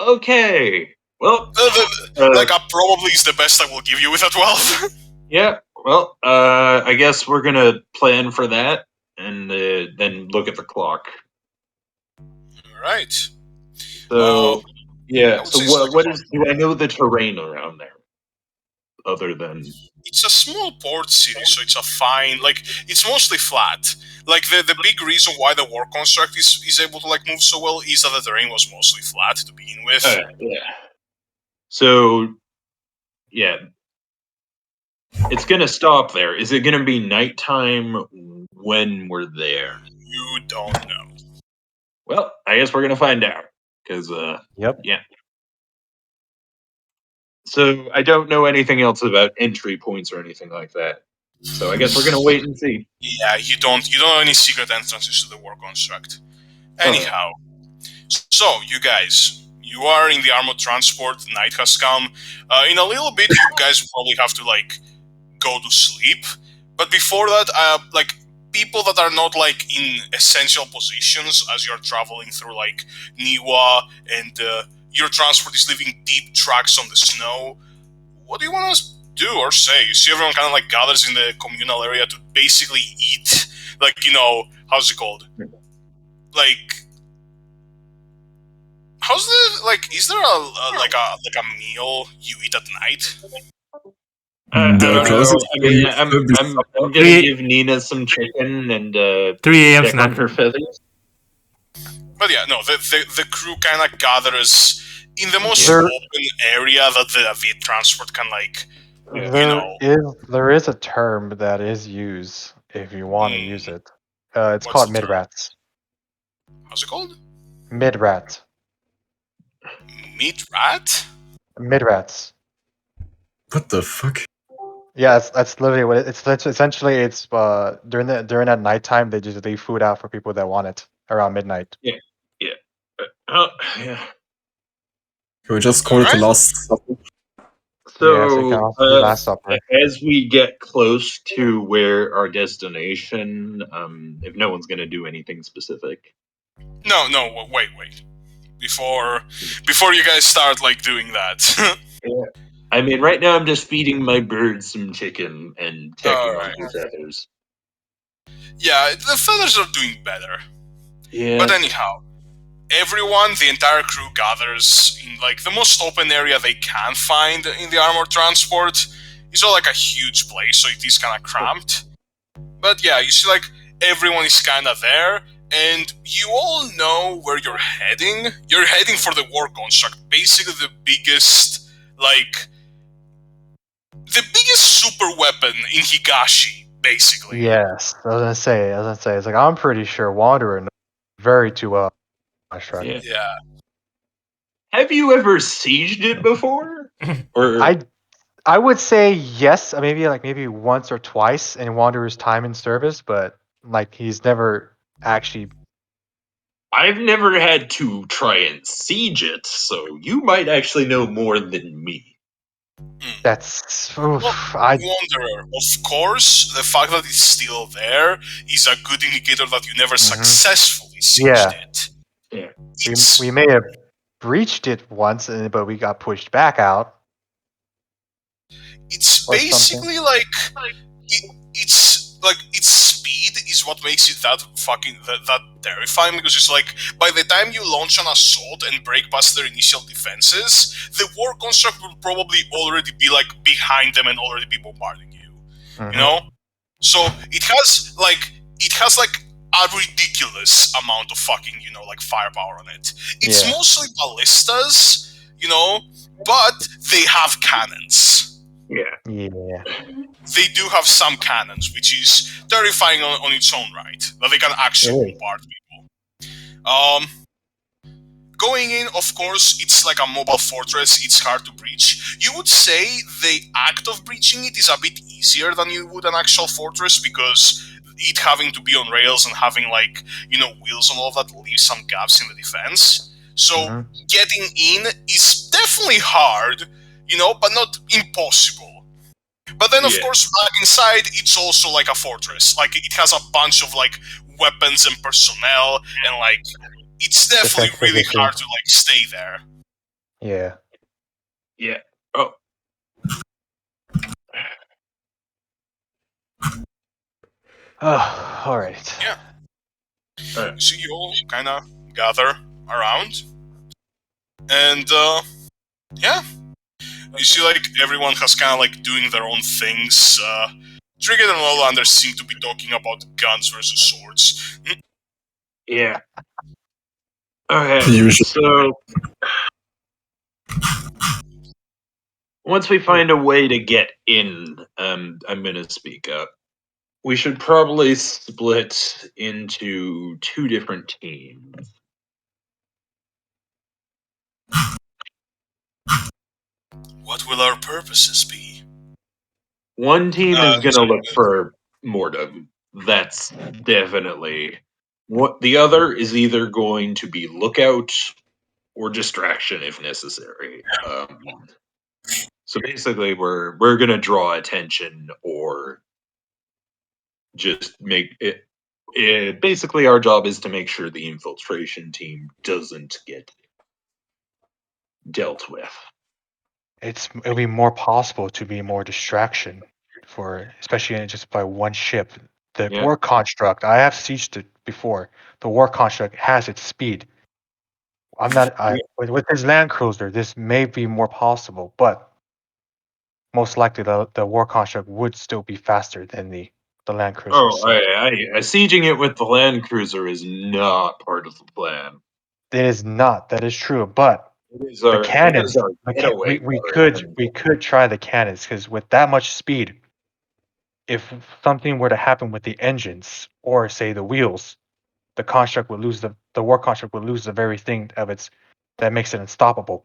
Okay. Well, A probably is the best I will give you with a 12. yeah. Well, I guess we're gonna plan for that, and then look at the clock. Alright. So, yeah. would So say it's what is? Do I know the terrain around there? Other than It's a small port city, so it's a fine, it's mostly flat. The big reason why the war construct is able to move so well is that the terrain was mostly flat to begin with. yeah. So, yeah. it's gonna stop there. Is it gonna be nighttime when we're there? You don't know. Well, I guess we're gonna find out. Because Yep. yeah. So I don't know anything else about entry points or anything like that. So I guess we're gonna wait and see. Yeah, you don't know any secret entrances to the war construct. Anyhow, so you guys, you are in the armored transport. Night has come. In a little bit, you guys will probably have to like go to sleep. But before that, like people that are not like in essential positions as you're traveling through like Niwa and your transport is leaving deep tracks on the snow. What do you want to do or say? You see everyone kind of like gathers in the communal area to basically eat, like, you know, how's it called? Like, how's the, like, is there a meal you eat at night? I don't Close know. it. I mean, I'm gonna give Nina some chicken and 3 a.m. check on snack. her feathers. But yeah, no, the crew kind of gathers in the most There- open area that the transport can, like, There is a term that is used if you want to use it. It's What's called the term? mid-rats. how's it called? Mid-rat. Meat rat? Mid-rats. What the fuck? Yeah, that's literally what it's essentially. It's during that nighttime they just leave food out for people that want it around midnight. Yeah. Yeah. Can we just call it the Alright. last supper? Yeah, so So you can also do last supper. as we get close to where our destination, if no one's gonna do anything specific. No, wait. Before you guys start, like, doing that. I mean, right now I'm just feeding my birds some chicken and checking on Alright. their feathers. Yeah, the feathers are doing better. Yeah. But anyhow, everyone, the entire crew gathers in like the most open area they can find in the armored transport. It's not like a huge place, so it is kind of cramped. But yeah, you see like everyone is kind of there, and you all know where you're heading. You're heading for the war construct, basically the biggest, like, the biggest super weapon in Higashi, basically. Yes, I was gonna say. It's like I'm pretty sure Wanderer knows very too well. Yeah. Yeah. Have you ever sieged it before? Or I would say yes, maybe once or twice in Wanderer's time in service, but like he's never actually. I've never had to try and siege it, so you might actually know more than me. That's Well, Wanderer, of course, the fact that it's still there is a good indicator that you never successfully sieged it. Yeah. We may have breached it once, but we got pushed back out. It's or basically something. like it's like its speed is what makes it that fucking that terrifying, because it's like by the time you launch an assault and break past their initial defenses, the war construct will probably already be like behind them and already be bombarding you. Mhm. You know? So it has like a ridiculous amount of fucking, you know, like firepower on it. It's Yeah. mostly ballistas, you know, but they have cannons. Yeah. Yeah. They do have some cannons, which is terrifying on its own right, that they can actually bombard people. Going in, of course, it's like a mobile fortress, it's hard to breach. You would say the act of breaching it is a bit easier than you would an actual fortress, because it having to be on rails and having, like, you know, wheels and all of that leaves some gaps in the defense. So getting in is definitely hard, you know, but not impossible. But then, of course, back inside, it's also like a fortress. Like, it has a bunch of, like, weapons and personnel, and, like, it's definitely really hard to, like, stay there. Yeah. Yeah. Oh. All right. Yeah. So you all kind of gather around, and yeah, you see like everyone has kind of like doing their own things. Trigger and Lolander seem to be talking about guns versus swords. Yeah. Okay. Usually. So once we find a way to get in, I'm gonna speak up. We should probably split into 2 different teams. What will our purposes be? One team is gonna sorry. look for Mortem. That's definitely what. The other is either going to be lookout or distraction if necessary. So basically, we're gonna draw attention or just make it. Basically, our job is to make sure the infiltration team doesn't get dealt with. It'll be more possible to be more distraction for, especially just by one ship. The Yeah. war construct, I have sieged it before. The war construct has its speed. I'm not. With his land cruiser, this may be more possible, but most likely the war construct would still be faster than the land cruiser. Oh, So sieging it with the land cruiser is not part of the plan. it is not. That is true, but It is the our, cannons. getaway We car. could try the cannons because with that much speed, if something were to happen with the engines or say the wheels, the construct would lose the war construct would lose the very thing of its that makes it unstoppable.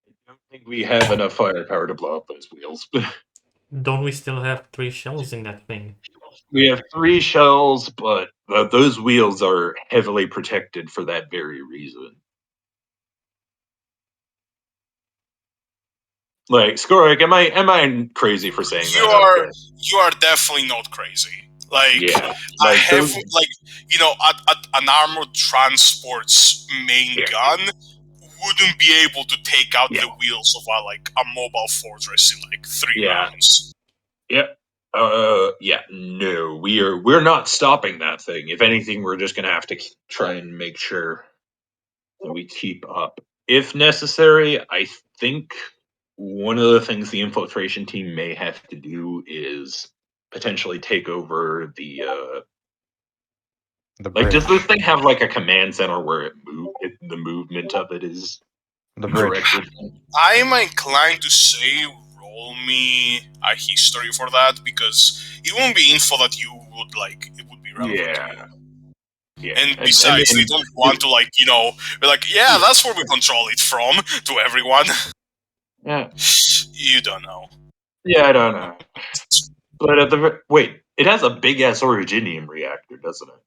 I don't think we have enough firepower to blow up those wheels. Don't we still have 3 shells in that thing? We have 3 shells, but those wheels are heavily protected for that very reason. Like, Skorak, am I crazy for saying You that? you are definitely not crazy. Like, Yeah, I like have those- at an armored transport's main Yeah. gun wouldn't be able to take out Yeah. the wheels of a mobile fortress in 3 Yeah. rounds. Yep. No, we're not stopping that thing. If anything, we're just gonna have to try and make sure that we keep up. If necessary, I think one of the things the infiltration team may have to do is potentially take over the The like. Does bridge. this thing have like a command center where the movement of it is The bridge. directed? I am inclined to say roll me a history for that because it won't be info that you would it would be relevant to Yeah. you. Yeah. And besides, they don't want to be like, yeah, that's where we control it from to everyone. Yeah. You don't know. Yeah, I don't know. But wait, it has a big ass originium reactor, doesn't it?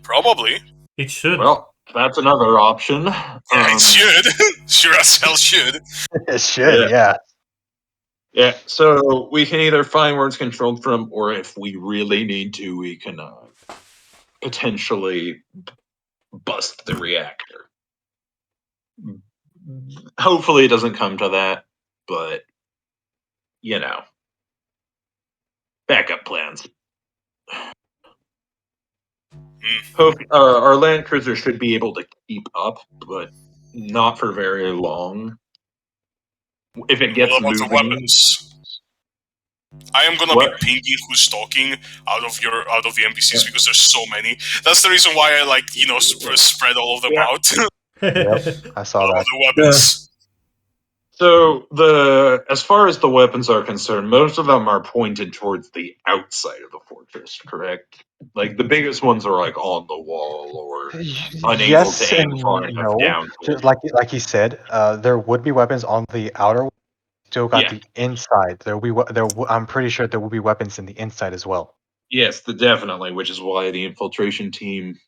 Probably. It should. Well, that's another option. Yeah, it should. Sure as hell should. It should, yeah. Yeah, so we can either find where it's controlled from, or if we really need to, we can potentially bust the reactor. Hopefully, it doesn't come to that, but backup plans. Hope our land cruiser should be able to keep up, but not for very long. If it gets What about the moving, weapons? I am gonna What? be pinging who's talking out of the NPCs because there's so many. That's the reason why I spread all of them Yeah. out. Yep, I saw All of that. the weapons. So as far as the weapons are concerned, most of them are pointed towards the outside of the fortress, correct? Like the biggest ones are like on the wall or unable Yes to aim and far enough no. down. Just like he said, there would be weapons on the outer. Still got Yeah. the inside. I'm pretty sure there will be weapons in the inside as well. Yes, definitely, which is why the infiltration team,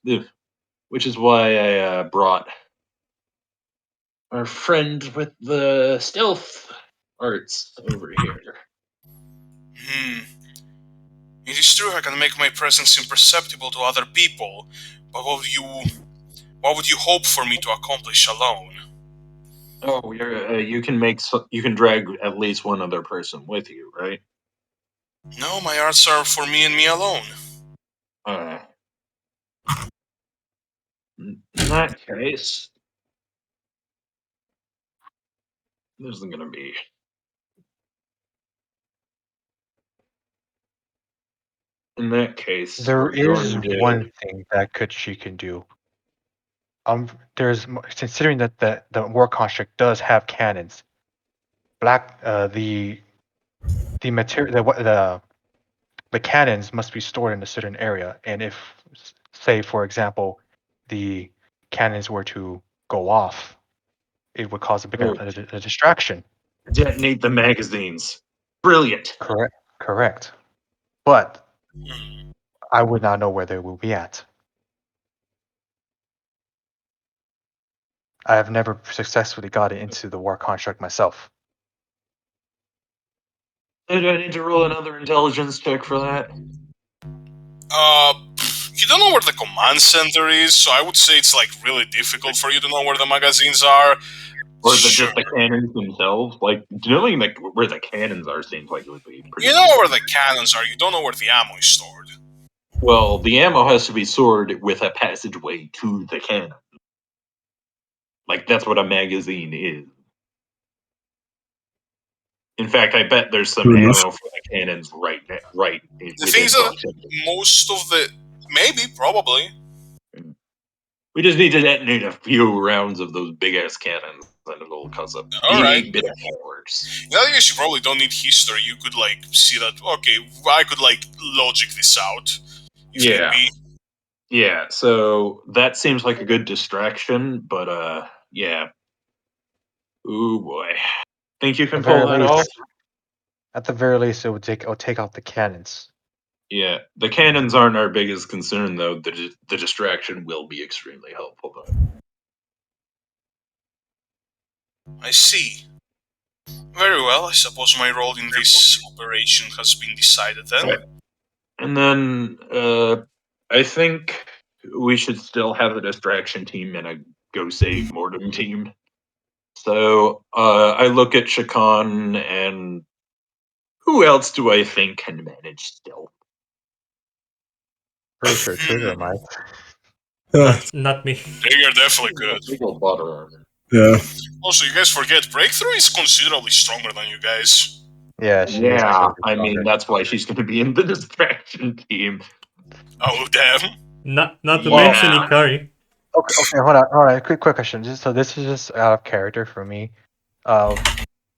which is why I brought our friend with the stealth arts over here. It is true I can make my presence imperceptible to other people, but what would you hope for me to accomplish alone? Oh, you can drag at least one other person with you, right? No, my arts are for me and me alone. In that case, this isn't gonna be. In that case, There we're is going to. one thing that she can do. Considering that the war construct does have cannons, the material the cannons must be stored in a certain area, and if, say, for example, the cannons were to go off, it would cause a big a distraction. Detonate the magazines. Brilliant. Correct. But I would not know where they will be at. I have never successfully gotten into the war construct myself. Do I need to roll another intelligence check for that? You don't know where the command center is, so I would say it's like really difficult for you to know where the magazines are. Or just the cannons themselves? Like, knowing where the cannons are seems like it would be pretty... You know where the cannons are, you don't know where the ammo is stored. Well, the ammo has to be stored with a passageway to the cannon. Like, that's what a magazine is. In fact, I bet there's some True ammo enough. for the cannons right. The thing is that most of the... Maybe, probably. We just need to detonate a few rounds of those big-ass cannons, and it'll cause a Alright. bit of fireworks. In that case, you probably don't need history. You could, like, see that, okay, I could, like, logic this out. If Yeah. need be. Yeah, so that seems like a good distraction, but, yeah. Ooh, boy. Think you can pull that off? At the very least, it would take out the cannons. Yeah, the cannons aren't our biggest concern, though. The distraction will be extremely helpful, though. I see. Very well, I suppose my role in this operation has been decided then. And then, I think we should still have a distraction team and a go save Mortem team. So, I look at Shakan and who else do I think can manage stealth? Pretty sure Trigger might. Not me. Trigger definitely good. Big old butter armor. Yeah. Also, you guys forget, Breakthrough is considerably stronger than you guys. Yeah, she is Yeah, considerably I mean, stronger. that's why she's going to be in the distraction team. Oh, damn. Not to Yeah. mention Ikari. Okay, hold on. Quick question. This is just out of character for me.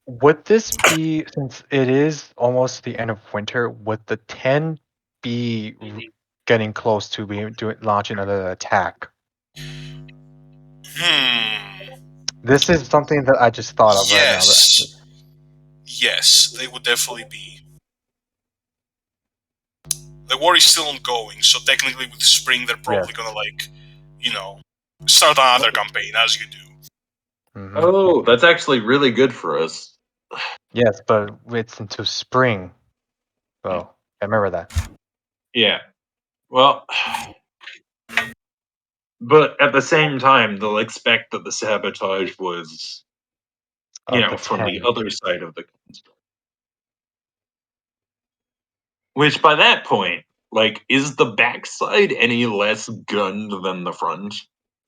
Would this be, since it is almost the end of winter, would the 10 be getting close to launching another attack? This is something that I just thought of right now. Yes, they would definitely be. The war is still ongoing, so technically with spring they're probably gonna, like, you know, start another campaign, as you do. Mhm. Oh, that's actually really good for us. Yes, but it's into spring. So, I remember that. Yeah. Well, but at the same time, they'll expect that the sabotage was, from the 10. other side of the construct. Which, by that point, like, is the backside any less gunned than the front?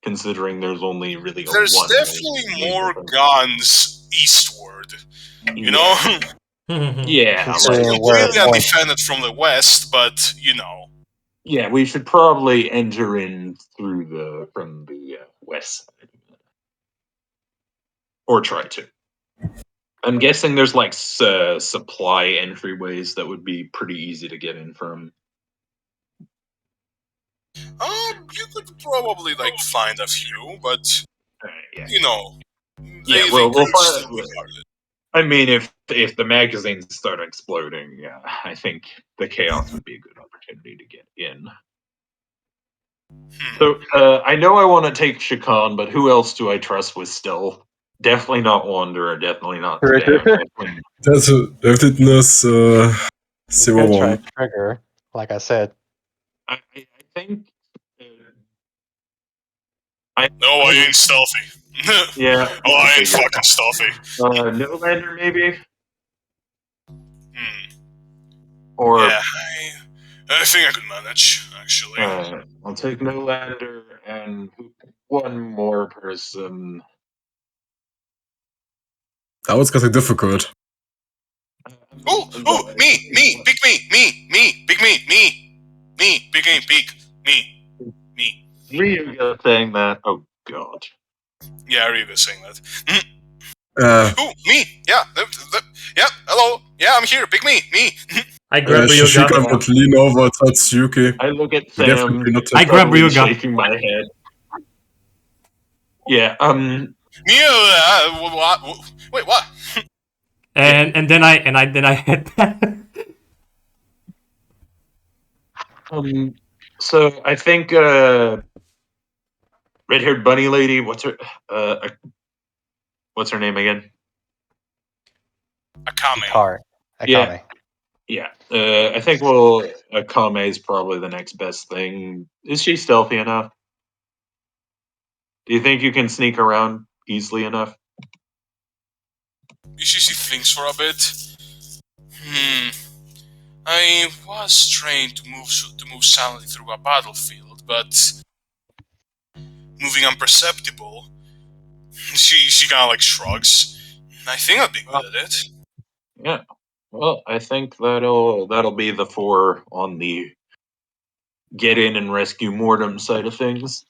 Considering there's only really There's one. definitely more guns eastward, you know? Yeah, It's like, completely undefended from the west, but, you know. Yeah, we should probably enter in from the west side. Or try to. I'm guessing there's like supply entryways that would be pretty easy to get in from. You could probably, like, find a few, but, Yeah. you know, Yeah, they we'll could find. still be guarded. I mean, if the magazines start exploding, yeah, I think the chaos would be a good opportunity to get in. So I know I want to take Shakan, but who else do I trust with stealth? Definitely not Wanderer. Definitely not Spam. That's definiteness You could try 01. Trigger, like I said. I think. No, I ain't stealthy. Yeah. Oh, I ain't fucking stealthy. Nolander, maybe? Or Yeah, I think I could manage, actually. I'll take Nolander and one more person. That was getting difficult. Oh, me, pick me, pick me. Ryuga saying that. Oh god. Yeah, Ryuga's saying that. Who? Me? Yeah. Yeah. Hello. Yeah, I'm here. Pick me. Me. I grab Shishika Ryuga. would lean over towards Yuki. I look at We definitely Sam, not I take grab probably Ryuga. shaking my head. Yeah. Me? What? Wait. What? And then I head back. So I think red-haired bunny lady. What's her name again? Akame. Akame. Yeah. Yeah. I think Akame is probably the next best thing. Is she stealthy enough? Do you think you can sneak around easily enough? She thinks for a bit. I was trained to move silently through a battlefield, but moving imperceptible. She kind of like shrugs. I think I'd be good at it. Yeah. Well, I think that'll be the 4 on the get in and rescue Mortem side of things.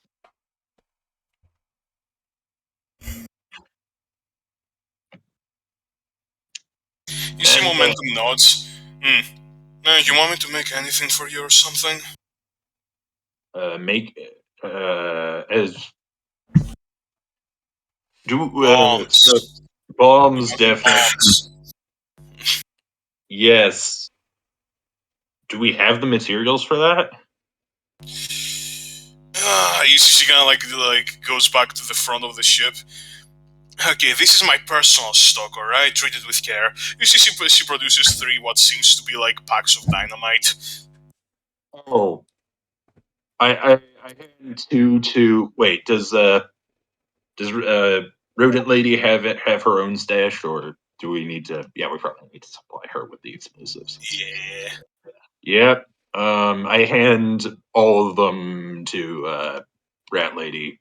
You see And, momentum nods. You want me to make anything for you or something? make as do Bombs. bombs definitely. Bombs. Yes. Do we have the materials for that? You see, she kind of like goes back to the front of the ship. Okay, this is my personal stock, alright? Treat it with care. You see, she produces 3 what seems to be like packs of dynamite. Oh, I had to wait. Does rodent lady have her own stash, or do we need to? Yeah, we probably need to supply her with the explosives. Yeah. Yep. I hand all of them to rat lady,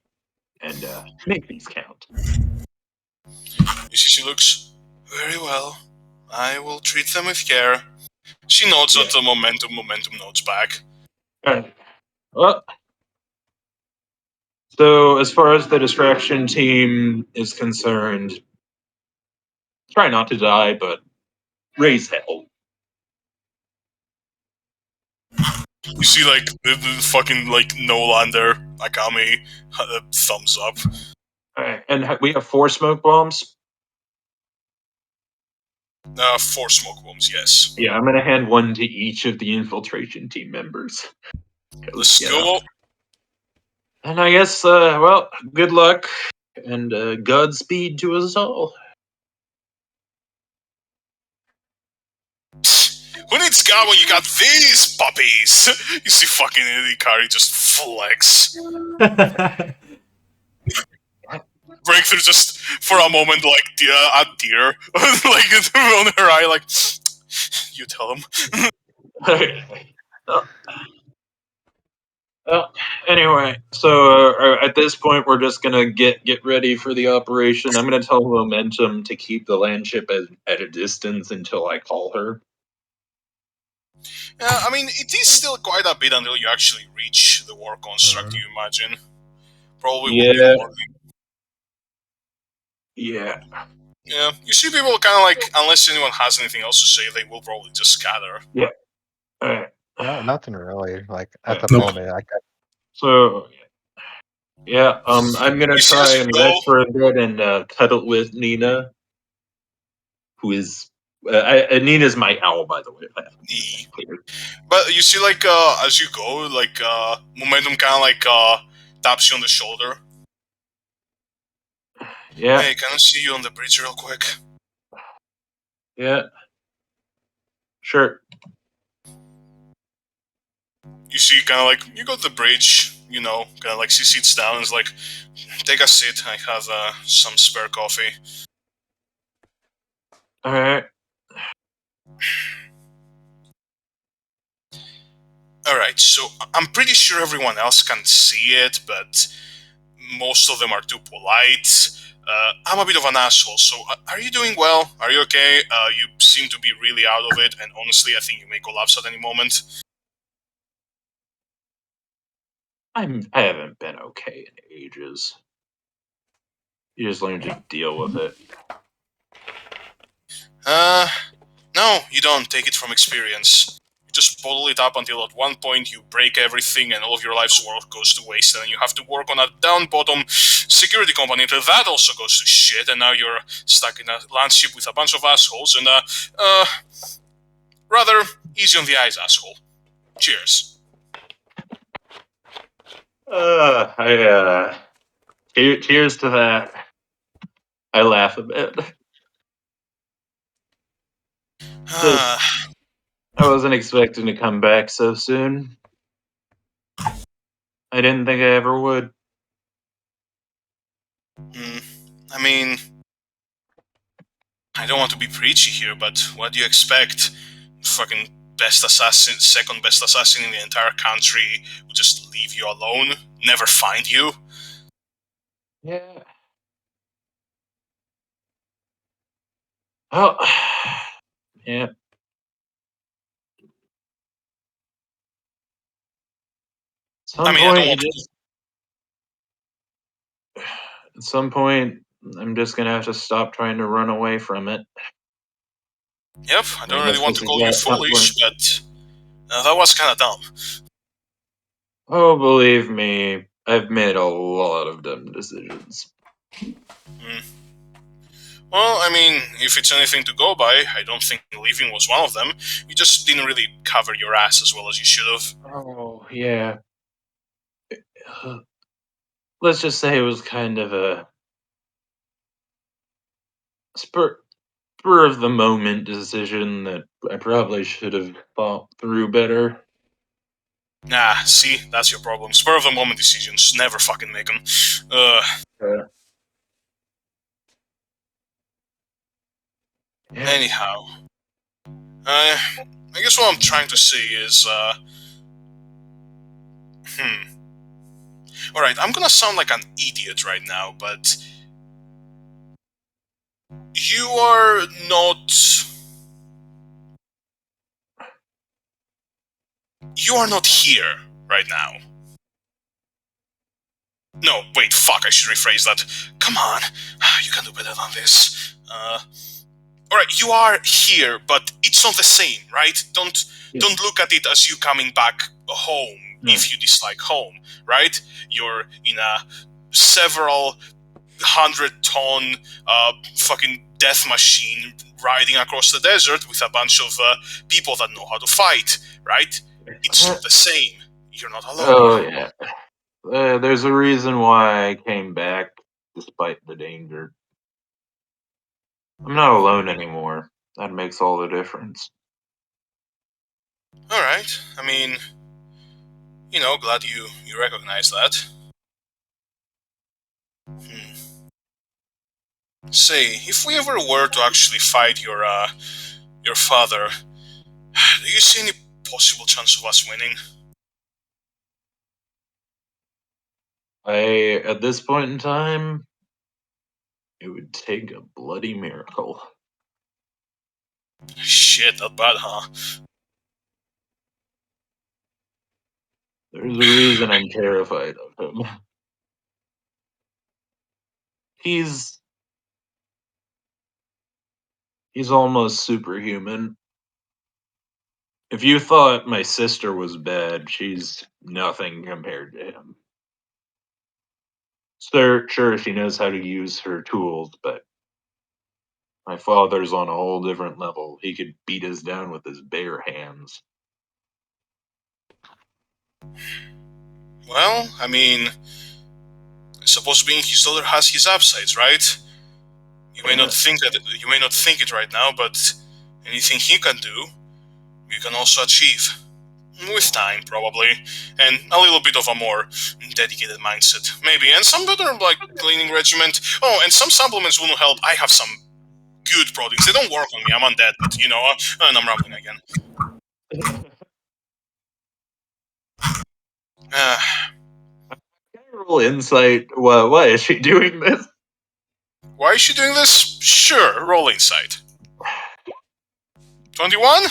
and make these count. You see, she looks very well. I will treat them with care. She nods at the momentum nods back. Well, so as far as the distraction team is concerned, try not to die, but raise hell. You see, like, the fucking, like, no-lander, Akame, thumbs up. Alright, and we have 4 smoke bombs. 4 smoke bombs, yes. Yeah, I'm gonna hand 1 to each of the infiltration team members. Let's go. And I guess, well, good luck and Godspeed to us all. Who needs God when you got these puppies? You see fucking Ikari just flex. Breakthrough just, for a moment, like, a tear. Like, on her eye, like, you tell him. Anyway, so at this point, we're just gonna get ready for the operation. I'm gonna tell Momentum to keep the land ship at a distance until I call her. Yeah, I mean, it is still quite a bit until you actually reach the war construct, you imagine. Probably would be more. Yeah. Yeah, you see people kind of like, unless anyone has anything else to say, they will probably just scatter. Yeah. Alright. No, nothing really. Like at the Nope. moment, So, yeah, I'm gonna You see try us and go- rest for a bit and cuddle with Nina, who is Nina's my owl, by the way. But you see, like, as you go, like, momentum kind of like taps you on the shoulder. Yeah. Hey, can I see you on the bridge real quick? Yeah. Sure. You see, kind of like, you go to the bridge, you know, kind of like she sits down and is like, take a seat, I have some spare coffee. Alright. Alright, so I'm pretty sure everyone else can see it, but most of them are too polite. I'm a bit of an asshole, so are you doing well? Are you okay? You seem to be really out of it, and honestly, I think you may collapse at any moment. I haven't been okay in ages. You just learn to deal with it. No, you don't. Take it from experience. You just bottle it up until at one point you break everything and all of your life's work goes to waste, and then you have to work on a down-bottom security company until that also goes to shit, and now you're stuck in a land ship with a bunch of assholes, and rather easy on the eyes, asshole. Cheers. Cheers to that. I laugh a bit. I wasn't expecting to come back so soon. I didn't think I ever would. I mean, I don't want to be preachy here, but what do you expect? Fucking best assassin, second best assassin in the entire country will just leave you alone, never find you? Yeah. Oh, yeah. I mean, I don't want to... At some point, I'm just gonna have to stop trying to run away from it. Yep, I don't really want to call you foolish, but that was kind of dumb. Oh, believe me, I've made a lot of dumb decisions. Well, I mean, if it's anything to go by, I don't think leaving was one of them. You just didn't really cover your ass as well as you should have. Oh, yeah. Let's just say it was kind of a spur of the moment decision that I probably should have thought through better. Nah, see, that's your problem. Spur of the moment decisions, never fucking make them. Anyhow, I guess what I'm trying to say is, Alright, I'm gonna sound like an idiot right now, but you are not... You are not here right now. No, wait, fuck, I should rephrase that. Come on, you can do better than this. Alright, you are here, but it's not the same, right? Don't look at it as you coming back home if you dislike home, right? You're in a several 100-ton fucking death machine riding across the desert with a bunch of people that know how to fight, right? It's not the same. You're not alone. Oh, yeah. There's a reason why I came back despite the danger. I'm not alone anymore. That makes all the difference. Alright, I mean, you know, glad you recognize that. Say, if we ever were to actually fight your father, do you see any possible chance of us winning? At this point in time, it would take a bloody miracle. Shit, that bad, huh? There's a reason I'm terrified of him. He's almost superhuman. If you thought my sister was bad, she's nothing compared to him. Sure, she knows how to use her tools, but my father's on a whole different level. He could beat us down with his bare hands. Well, I mean, I suppose being his daughter has his upsides, right? You may not think it right now, but anything he can do, you can also achieve. With time, probably, and a little bit of a more dedicated mindset, maybe, and some better, like, cleaning regimen. Oh, and some supplements will help. I have some good products. They don't work on me. I'm undead, but, you know, and I'm rambling again. Can I roll insight? Why is she doing this? Why is she doing this? Sure, roll insight. 21?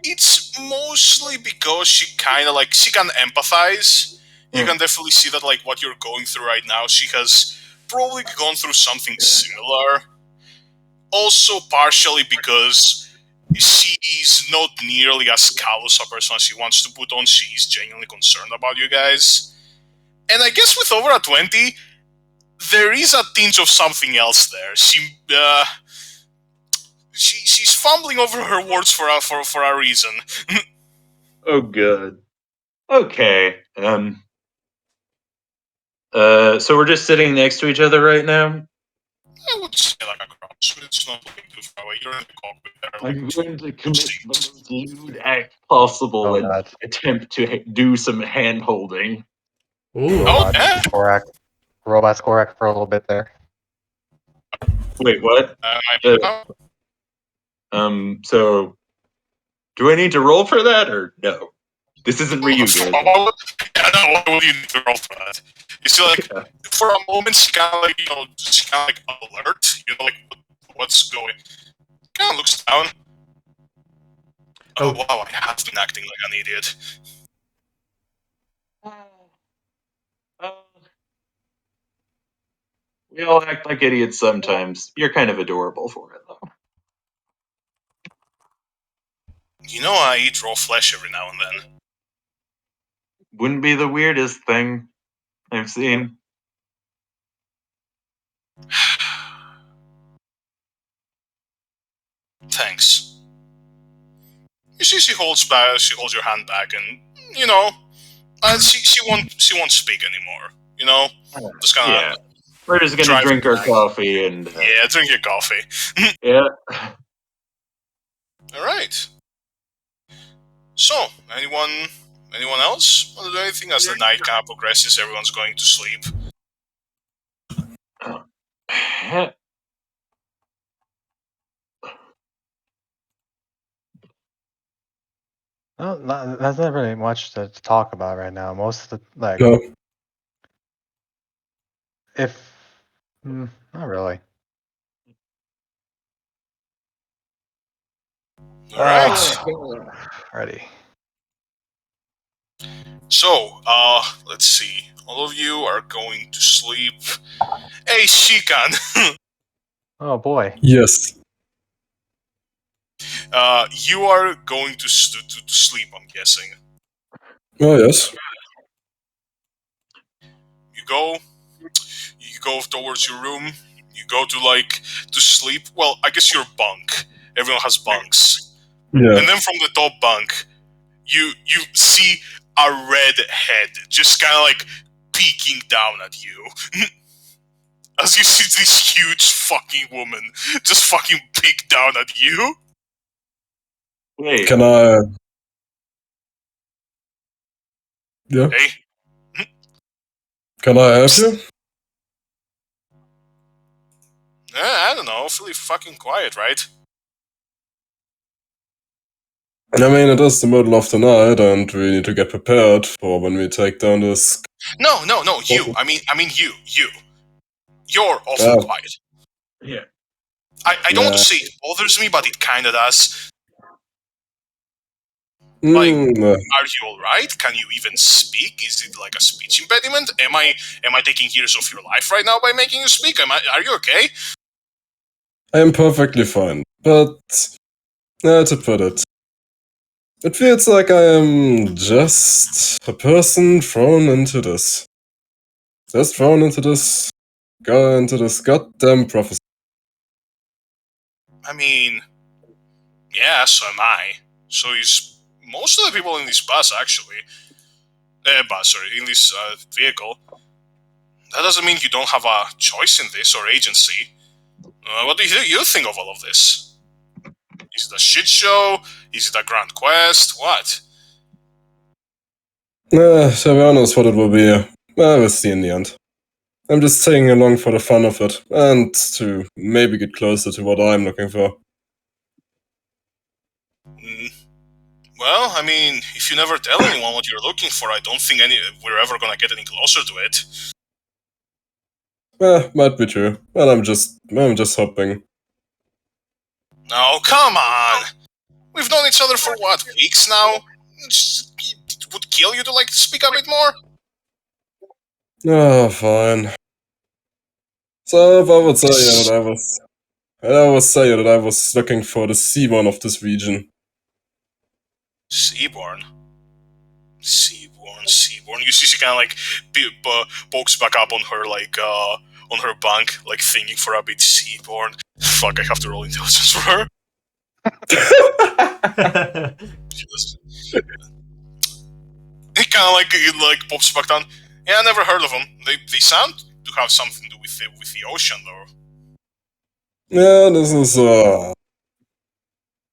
It's mostly because she kind of, like, she can empathize. You can definitely see that, like, what you're going through right now, she has probably gone through something similar. also partially because she's not nearly as callous a person as she wants to put on. She's genuinely concerned about you guys. And I guess with over a 20, there is a tinge of something else there. She's fumbling over her words for a reason. Oh, good. Okay. So we're just sitting next to each other right now. I would say like a cross. It's not looking too far away. You're in the cockpit there. I'm Like, going to commit the most lewd act possible Oh, and God. attempt to do some hand holding. Ooh. oh, Robot yeah. Skorak. Robot Skorak for a little bit there. Wait, what? So do I need to roll for that or no? This isn't Ryuga. Yeah, no, why would you need to roll for that? You see, like, for a moment, she kind of like, she kind of like alert, like, what's going? Kind of looks down. Oh, wow, I have been acting like an idiot. We all act like idiots sometimes. You're kind of adorable for it, though. You know, I eat raw flesh every now and then. Wouldn't be the weirdest thing I've seen. Thanks. You see, she holds back. She holds your hand back, and you know, she won't speak anymore. You know, just kind of. Yeah. We're just gonna drink our coffee and. Yeah, drink your coffee. Yeah. All right. So, anyone else want to do anything as the night kind of progresses? Everyone's going to sleep. No, that's not really much to talk about right now. Most of the like, No. not really. All right. Ready. So, let's see. All of you are going to sleep. Hey, Shikan. Oh boy. Yes. You are going to sleep, I'm guessing. Oh, yes. You go towards your room. You go to sleep. Well, I guess your bunk. Everyone has bunks. Yeah. And then from the top bunk, you see a red head just kind of like peeking down at you. As you see this huge fucking woman just fucking peek down at you. Wait. Can I... Yeah. Hey, Can I help you? I don't know, really fucking quiet, right? I mean, it is the middle of the night, and we need to get prepared for when we take down this... No, you. I mean you. You're awful quiet. Yeah. I don't want to say it bothers me, but it kinda does. Are you alright? Can you even speak? Is it like a speech impediment? Am I taking years of your life right now by making you speak? Are you okay? I am perfectly fine, but... to put it... It feels like I am just a person thrown into this. Just thrown into this goddamn prophecy. I mean, yeah, so am I. So is most of the people in this bus, actually. In this vehicle. That doesn't mean you don't have a choice in this or agency. What do you think of all of this? Is it a shit show? Is it a grand quest? What? To be honest, what it will be, we'll see in the end. I'm just singing along for the fun of it, and to maybe get closer to what I'm looking for. Well, I mean, if you never tell anyone what you're looking for, I don't think we're ever gonna get any closer to it. Might be true, but I'm just hoping. No, come on! We've known each other for what, weeks now? It would kill you to speak a bit more? Oh, fine. So, if I would say that And I was saying that I was looking for the Seaborn of this region. Seaborn. You see, she kind of like pokes back up on her on her bunk, like thinking for a bit. Seaborn. Fuck, I have to roll intelligence for her. He kind of like pops back down. Yeah, I never heard of them. They sound to have something to do with the ocean, though. Yeah, this is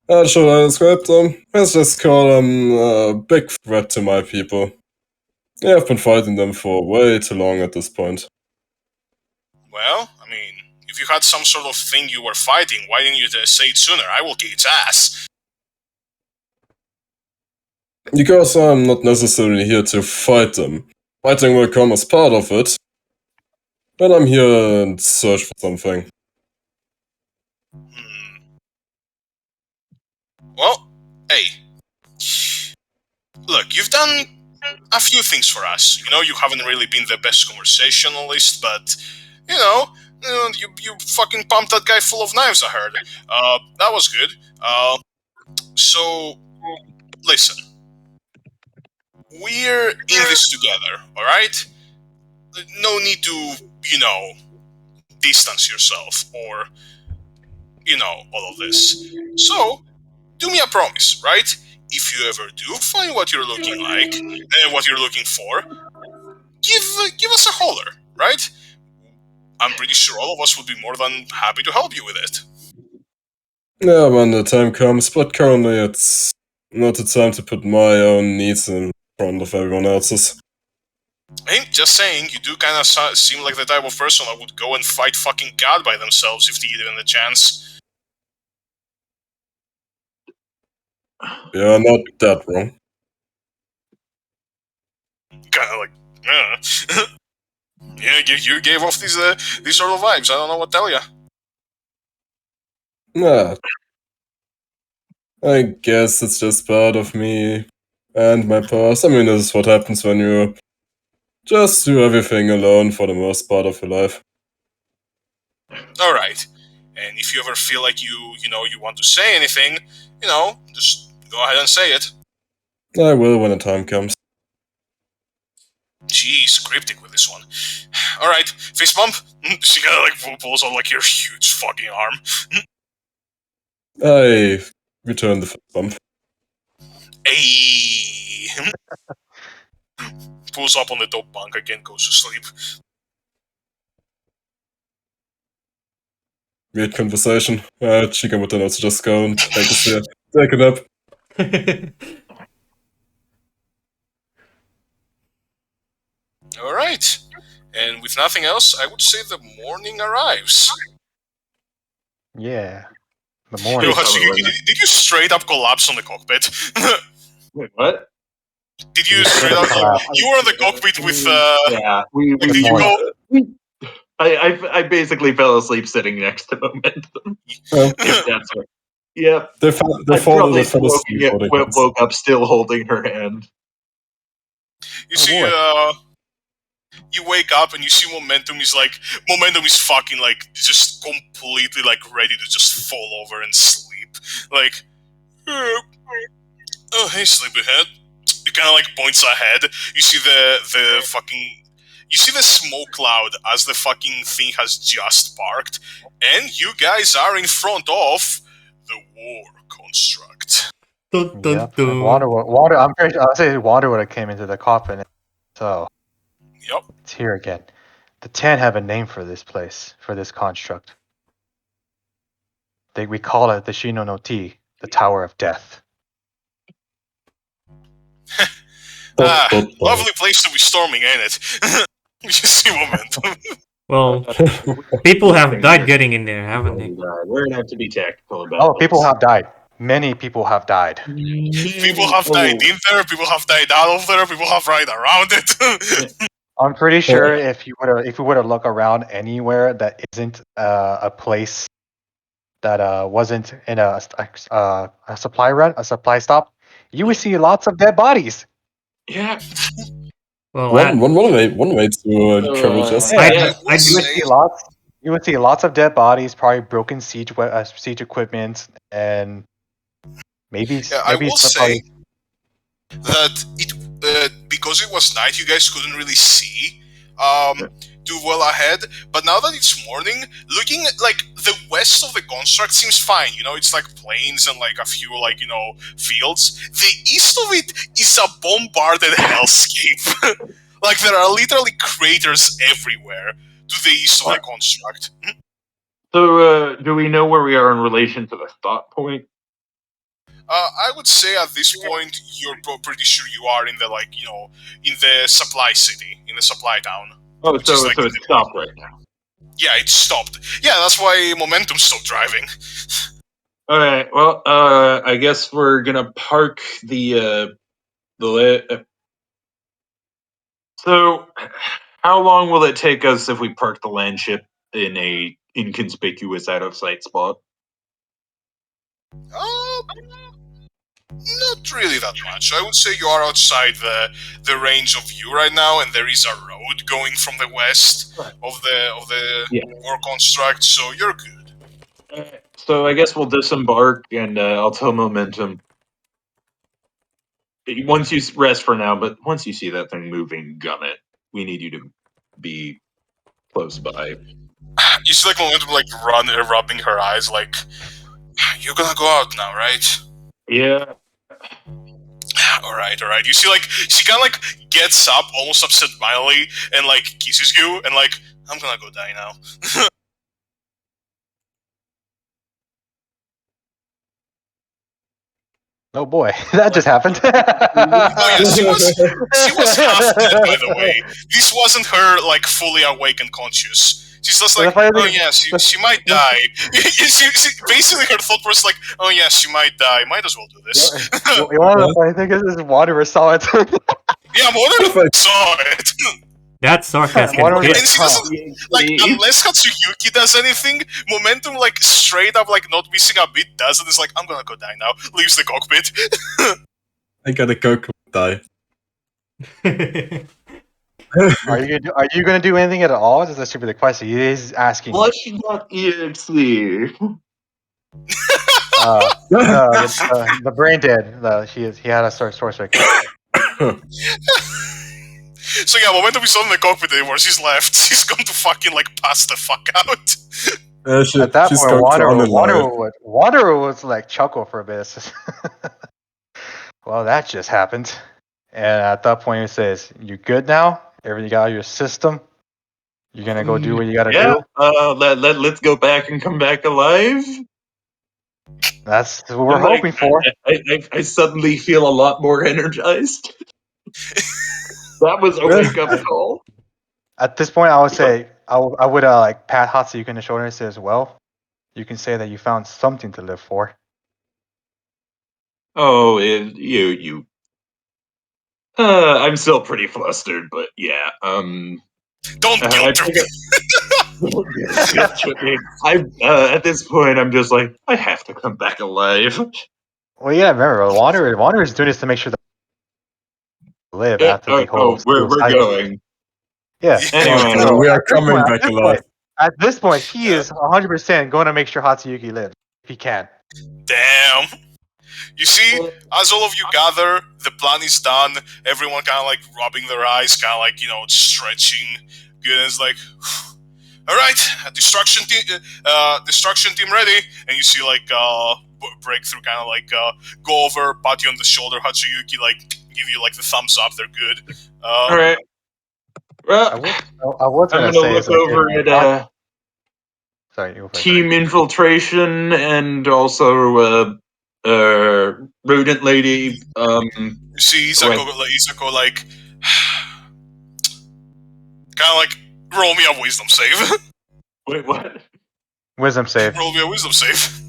how should I describe them? Let's just call them a big threat to my people. Yeah, I've been fighting them for way too long at this point. Well, I mean, if you had some sort of thing you were fighting, why didn't you say it sooner? I will kick its ass. Because I'm not necessarily here to fight them. Fighting will come as part of it. But I'm here in search for something. Well, hey. Look, you've done a few things for us. You know, you haven't really been the best conversationalist, but, you fucking pumped that guy full of knives, I heard. That was good. So, listen. We're in this together, alright? No need to, distance yourself or, all of this. So, do me a promise, right? If you ever do find what you're looking like and what you're looking for, give us a holler, right? I'm pretty sure all of us would be more than happy to help you with it. Yeah, when the time comes, but currently it's not the time to put my own needs in front of everyone else's. Hey, just saying, you do kind of seem like the type of person that would go and fight fucking God by themselves if they given the chance. Yeah, not that wrong. Kind of like, yeah, you gave off these sort of vibes. I don't know what to tell you. Nah. I guess it's just part of me and my past. I mean, this is what happens when you just do everything alone for the most part of your life. Alright. And if you ever feel like you want to say anything, just go ahead and say it. I will when the time comes. Jeez, cryptic with this one. Alright, fist bump. She kind of like pulls out like your huge fucking arm. I return the fist bump. Ayy. Pulls up on the dope bunk again, goes to sleep. Weird conversation. Chica would then also just go and take a nap. Alright. And with nothing else, I would say the morning arrives. Yeah. The morning. Did you straight up collapse on the cockpit? Wait, what? Did you straight up? You were in the cockpit with. Yeah, did you go? I basically fell asleep sitting next to Momentum. If that's right. Yep. They probably woke up still holding her hand. You see, you wake up and you see Momentum is fucking like just completely like ready to just fall over and sleep. Like, oh hey sleepyhead. It kind of like points ahead. You see the fucking. You see the smoke cloud as the fucking thing has just parked, and you guys are in front of the war construct. Yep. Water. I'm pretty sure. I'll say water would have came into the coffin. So. Yep. It's here again. The 10 have a name for this place, for this construct. We call it the Shino no Ti, the Tower of Death. Lovely place to be storming, ain't it? You see Momentum. Well, people have died getting in there, haven't they? We're gonna have to be tactical about. Oh, people have died. Many people have died. People have died in there. People have died out of there. People have died around it. I'm pretty sure if you were to look around anywhere that isn't a place that wasn't in a supply run, a supply stop, you would see lots of dead bodies. Yeah. Well, one way to cover this. You would see lots. You would see lots of dead bodies, probably broken siege equipment, and maybe Yeah, I will say probably, that it because it was night, you guys couldn't really see too well ahead. But now that it's morning, looking at, like, the west of the construct seems fine. You know, it's like plains and like a few like, you know, fields. The east of it is a bombarded hellscape. Like, there are literally craters everywhere to the east of the construct. So, do we know where we are in relation to the thought point? I would say at this point you're pretty sure you are in the, like, you know, in the supply city, in the supply town. Oh, Which is so like it's stopped right now. Yeah, it stopped. Yeah, that's why Momentum stopped driving. All right. Well, I guess we're gonna park So, how long will it take us if we park the land ship in a inconspicuous out of sight spot? Not really that much. I would say you are outside the range of view right now, and there is a road going from the west of the Yeah. war construct, so you're good. So I guess we'll disembark, and I'll tell Momentum. Once you rest for now, but once you see that thing moving, gun it. We need you to be close by. You see, like, Momentum, like, rubbing her eyes, like, you're gonna go out now, right? Yeah. Alright. You see, like, she kind of, like, gets up, almost absent-mindedly, and, like, kisses you, and, like, I'm gonna go die now. oh boy, that just happened. Oh yeah, she was half dead, by the way. This wasn't her, like, fully awake and conscious. She's just like, oh yeah, she might die. Basically, her thought was like, oh yeah, she might die. Might as well do this. The funny thing is Wanderer saw it. Yeah, Wanderer saw it. That sarcasm. Wanderer And was she doesn't, like, unless Hatsuyuki does anything, Momentum, like, straight up, like, not missing a beat, does it. It's like, I'm gonna go die now. Leaves the cockpit. I gotta go die. Are you gonna do anything at all? This should be the question. He is asking. Flush not EXE. The brain dead. He had a source strike. So yeah, Momentum is not in the cockpit anymore. She's left. She's going to fucking, like, pass the fuck out. At that she's point, going to Wanderer was like chuckle for a bit. Well, that just happened. And at that point, he says, "You good now? Everything got out of your system? You're gonna go do what you gotta do." Let's go back and come back alive. That's what we're hoping for. I suddenly feel a lot more energized. That was a wake up call. At this point, I would say I would like pat Hatsuyuki on the shoulder and say, as well, you can say that you found something to live for. Oh, you. I'm still pretty flustered, but yeah. Don't guilt me. At this point, I'm just like, I have to come back alive. Well, yeah, remember, Wanderer is doing this to make sure that live after the whole. We're going. Yeah. Anyway, we are coming back alive. At this point, he is 100% going to make sure Hatsuyuki lives if he can. Damn. You see, as all of you gather, the plan is done. Everyone kind of like rubbing their eyes, kind of like, you know, stretching. Good. And it's like, all right, destruction team ready. And you see like Breakthrough kind of like go over, pat you on the shoulder. Hatsuyuki like give you like the thumbs up. They're good. All right. Well, I was I'm gonna look over at team infiltration and also rodent lady. You see Isako like kind of like roll me a wisdom save. Wait, what? Wisdom save. Roll me a wisdom save.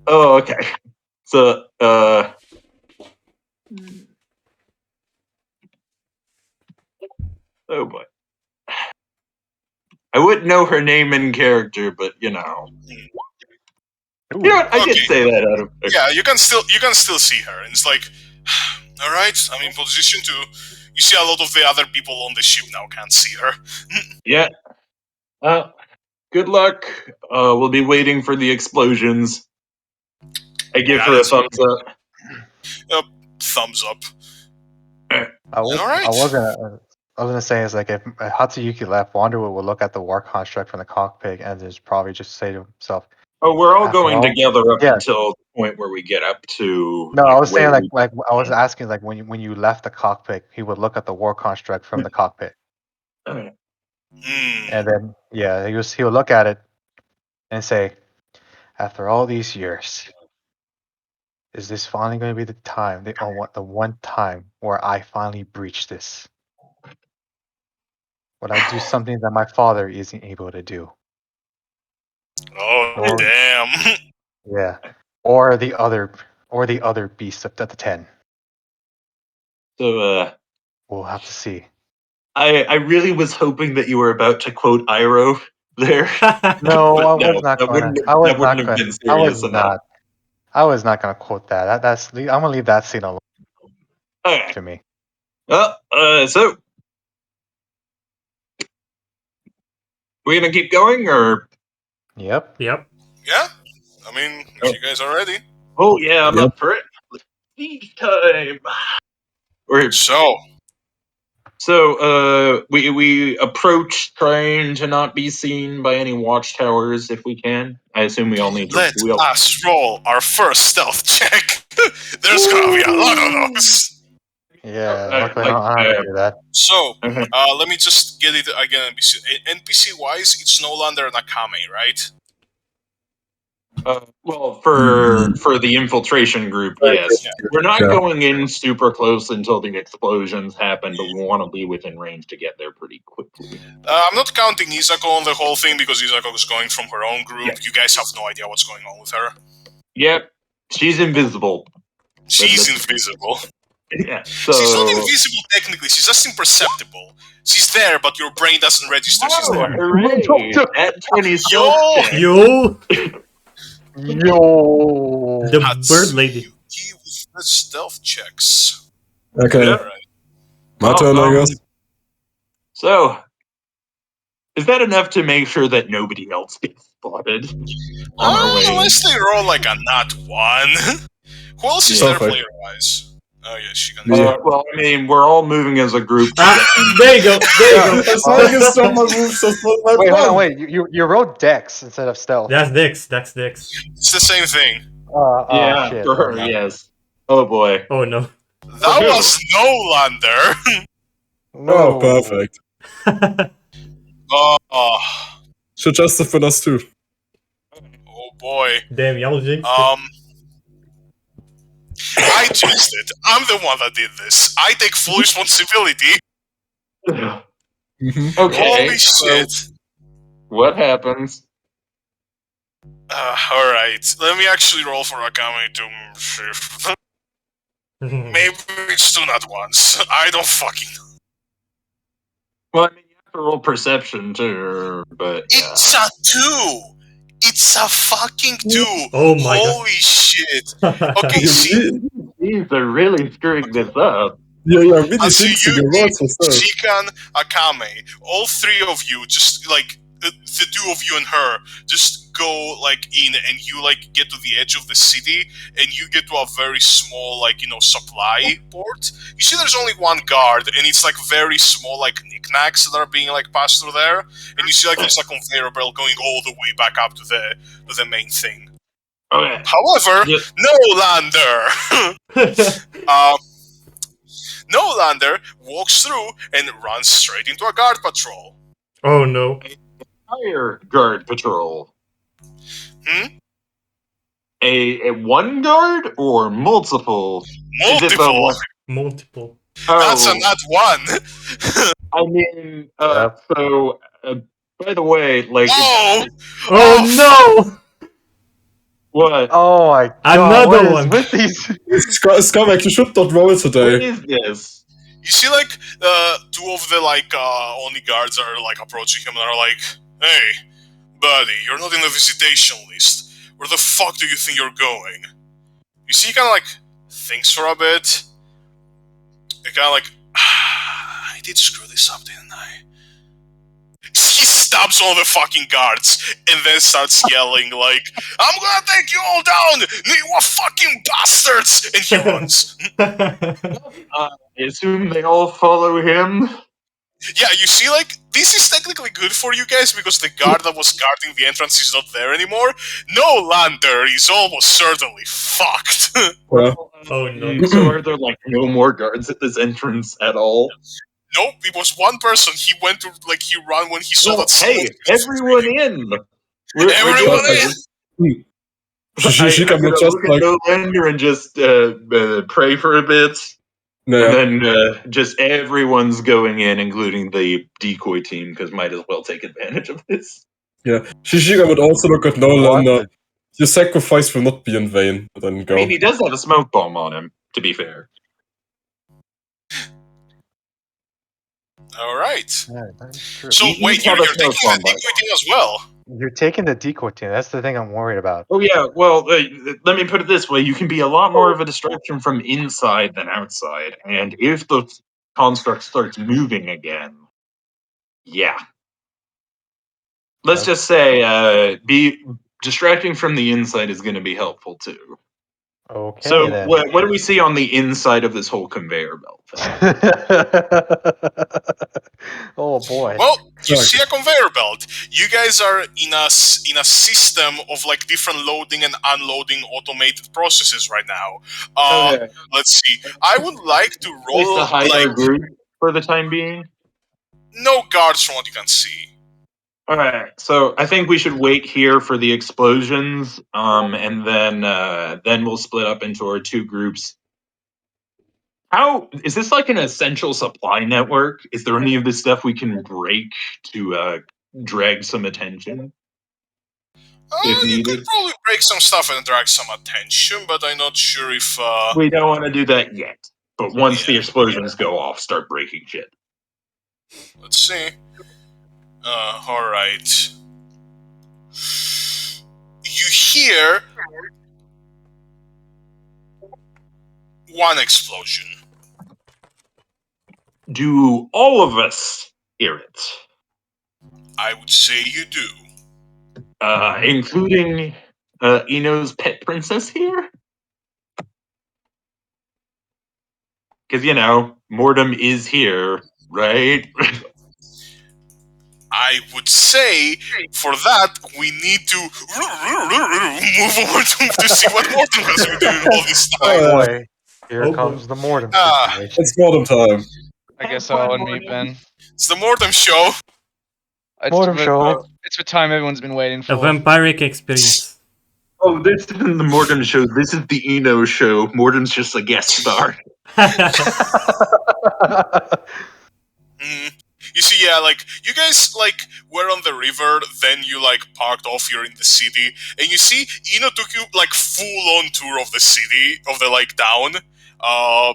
Oh, okay. So, oh boy. I wouldn't know her name in character, but you know. You know what? I did say that out of. Yeah, you can still see her, and it's like, all right, I'm in position to. You see a lot of the other people on the ship now can't see her. Yeah. Good luck. We'll be waiting for the explosions. I give Got her a it. thumbs up. Thumbs up. I was, Alright. I was gonna say is like if Hatsuyuki left, Wanderwood will look at the war construct from the cockpit and just probably just say to himself, Oh, we're all After going all- together up yeah. until the point where we get up to. "No, I was saying where like I was asking like when you left the cockpit, he would look at the war construct from the cockpit, we- and then he would look at it and say, after all these years, is this finally going to be the time, the one time where I finally breach this? Would I do something that my father isn't able to do? Oh, Or- damn. Yeah, or the other beast of the 10. So, We'll have to see." I really was hoping that you were about to quote Iroh there. No, But I no, was not that going wouldn't to. have- that wouldn't have been serious enough. I was not going to quote that. I'm going to leave that scene alone Okay. to me. Well, so we're gonna keep going, or Yep. Yep. Yeah? I mean, if you guys are ready. oh yeah, I'm Yep. up for it. Siege time. Or so we approach trying to not be seen by any watchtowers if we can. I assume we all need to. Let us roll our first stealth check. There's gonna be a lot of those. Yeah, luckily like, I don't have to do that. So, Okay. let me just get it again. NPC wise, it's no longer an Akame, right? Well, for the infiltration group, yes. We're not Yeah. going in super close until the explosions happen, but we want to be within range to get there pretty quickly. I'm not counting Isako on the whole thing because Isako is going from her own group. Yeah. You guys have no idea what's going on with her. Yep, she's invisible. She's let's- invisible. Yeah, so She's not invisible technically, she's just imperceptible. She's there, but your brain doesn't register she's Oh, there. hooray! At 20 Yo! Yo, Yo. the Hatsuyuki bird lady. with the stealth checks. Okay, Yeah. Alright. my turn, I guess. So, is that enough to make sure that nobody else gets spotted on our way? Unless they roll like a nat 1. Who else is Yeah. there Perfect. player wise? Oh yeah, she can. Yeah. Well, I mean, we're all moving as a group. To Ah, there you go. There you go. As long as some of moves just one by Wait, hold on, one. wait. You wrote Dex instead of stealth. That's Dex. That's Dex. It's the same thing. yeah, Shit. for her, Okay. yes. Oh boy. Oh no. That was no lander. Oh, perfect. Oh Should just have been us too. boy. Damn, y'all jinxed it. I jinxed it. I'm the one that did this. I take full responsibility. Mm-hmm. Okay. Holy so shit. what happens? Alright. Let me actually roll for Akame to shift. Maybe it's 2 nat 1s. I don't fucking know. Well, I mean, you have to roll perception too, but yeah. It's a 2! It's a fucking 2! Oh my god. Holy shit! Okay, see, These are really screwing this up. Yeah, really Hatsuyuki, jinxing your words for stuff. Shikan, Akame, all 3 of you, just like the 2 of you and her, just go like in and you like get to the edge of the city and you get to a very small like supply port. You see, there's only one guard and it's like very small like knickknacks that are being like passed through there, and you see like there's a conveyor belt going all the way back up to the main thing. Okay. However, Yeah. No-lander. No-lander walks through and runs straight into a guard patrol. Oh no. Fire guard patrol. Hmm? A one guard or multiple? Is it the Multiple. one- Multiple. That's a Oh, nat 1. I mean, Yep. so by the way, like, Oh! Oh no! what? Oh my god. Another what is one. with these? Skorak, you should not roll What today. is this? You see, like, 2 of the, like, Oni guards are, like, approaching him and are like, "Hey, buddy, you're not in the visitation list. Where the fuck do you think you're going?" You see, he kind of, like, thinks for a bit. He kind of like, I did screw this up, didn't I? He stabs one of the fucking guards and then starts yelling like, "I'm gonna take you all down! You are fucking bastards!" And he runs. I assume they all follow him. Yeah, you see, like, this is technically good for you guys because the guard that was guarding the entrance is not there anymore. No lander is almost certainly fucked. Yeah. Oh no. So are there like no more guards at this entrance at all? Nope, it was one person. He went to, like, he ran when he saw Well, that smoke. hey, everyone in! We're Everyone doing in! this. Shishika I'm would gonna just look like, at no lander and just pray for a bit. yeah. And then just everyone's going in, including the decoy team, because might as well take advantage of this. Yeah. Shishika would also look at What Nolan. the- Your sacrifice will not be in vain. But then I go. mean, he does have a smoke bomb on him, to be fair. Alright. Yeah, that's true. So, He- wait, he's you're not a taking smoke the bomb, decoy team as well? You're taking the decoy team. That's the thing I'm worried about. Oh yeah, well, let me put it this way: you can be a lot more of a distraction from inside than outside, and if the construct starts moving again, yeah. Let's Okay. just say, be distracting from the inside is going to be helpful too. Okay So, then. what do we see on the inside of this whole conveyor belt thing? Oh boy. Well, you Sorry. see a conveyor belt. You guys are in a system of like different loading and unloading automated processes right now. Okay. Let's see. I would like to Place roll to hide our like group for the time being. no guards from what you can see. All right, so I think we should wait here for the explosions, and then we'll split up into our two groups. How is this like an essential supply network? Is there any of this stuff we can break to drag some attention? If You could needed. probably break some stuff and drag some attention, but I'm not sure if. We don't want to do that yet. But once the Yeah. explosions go off, start breaking shit. Let's see. All right. You hear one explosion. Do all of us hear it? I would say you do. Including Eno's pet princess here? Because, you know, Mortem is here, right? I would say for that we need to move over to see what Morton has been doing all this Oh time. boy. Here Oh, boy. comes the Mortem Ah. situation. It's Mortem time. I guess I'll unmute Ben. It's the Mortem show. It's Mortem the- show. It's the time everyone's been waiting A for. vampiric experience. Oh, this isn't the Mortem show. This is the Eno show. Mortem's just a guest star. Mm. You see, yeah, like you guys like were on the river, then you like parked off here in the city, and you see Eno took you like full on tour of the city, of the like town,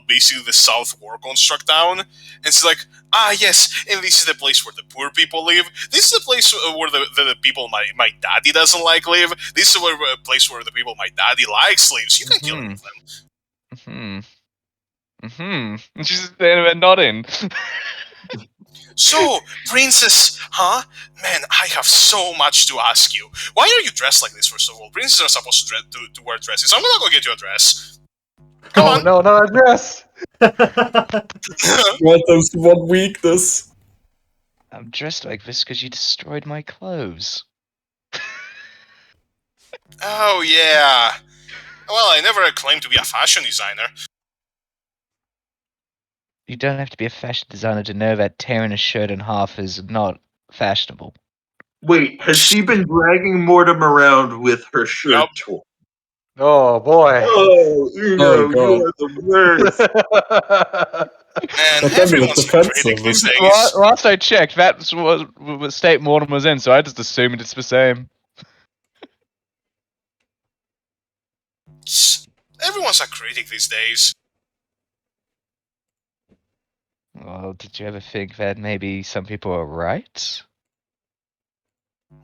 basically the South War Construct town, and it's like, ah yes, and this is the place where the poor people live. This is the place where the people my daddy doesn't like live. This is a place where the people my daddy likes lives. You can kill any of them. And she's there and nodding. So, princess, huh? Man, I have so much to ask you. Why are you dressed like this, first of all? Princesses are supposed to wear dresses. I'm gonna go get you a dress. Come Oh on. no, not a dress. Mortem's one weakness. I'm dressed like this because you destroyed my clothes. Oh, yeah. Well, I never claimed to be a fashion designer. You don't have to be a fashion designer to know that tearing a shirt in half is not fashionable. Wait, has she been dragging Mortem around with her shirt Nope. torn? Oh boy. Oh, Eno, God. you are the worst. Man, But then everyone's it's defensive. critic these days. Last I checked, that was what state Mortem was in, so I just assumed it's the same. Everyone's a critic these days. Well, did you ever think that maybe some people are right?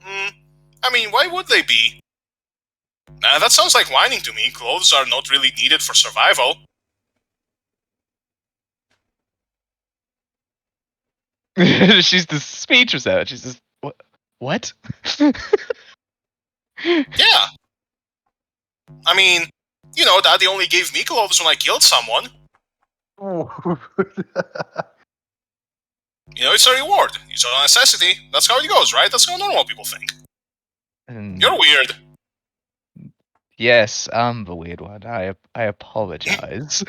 I mean, why would they be? Nah, that sounds like whining to me. Clothes are not really needed for survival. She's just speechless at it. She's just, what? What? Yeah. I mean, you know, Daddy only gave me clothes when I killed someone. You know, it's a reward. It's a necessity. That's how it goes, right? That's how normal people think. You're weird. Yes, I'm the weird one. I apologize.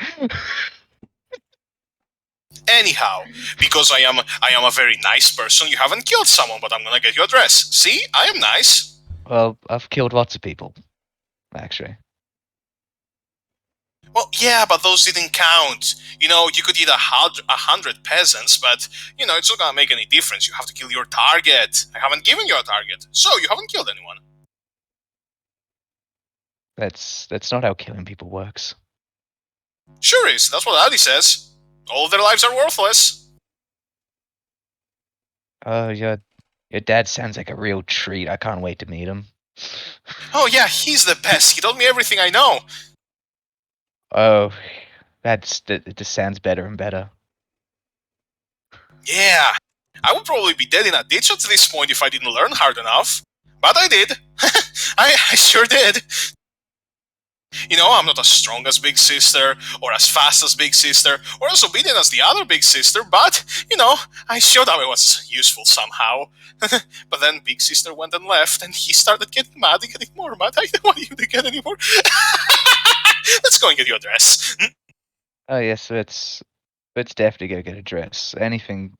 Anyhow, because I am a very nice person, you haven't killed someone, but I'm gonna get your address. See? I am nice. Well, I've killed lots of people, actually. Well, yeah, but those didn't count. You know, you could eat 100 peasants, but, you know, it's not gonna make any difference. You have to kill your target. I haven't given you a target, so you haven't killed anyone. That's not how killing people works. Sure is. That's what Daddy says. All their lives are worthless. Your dad sounds like a real treat. I can't wait to meet him. Oh yeah, he's the best. He told me everything I know. Oh, it just sounds better and better. Yeah, I would probably be dead in a ditch at this point if I didn't learn hard enough. But I did. I sure did. You know, I'm not as strong as Big Sister, or as fast as Big Sister, or as obedient as the other Big Sister, but, you know, I showed I was useful somehow. But then Big Sister went and left, and he started getting mad and getting more mad. I don't want you to get anymore. Let's go and get your address. Oh yes, let's definitely go get a dress. Anything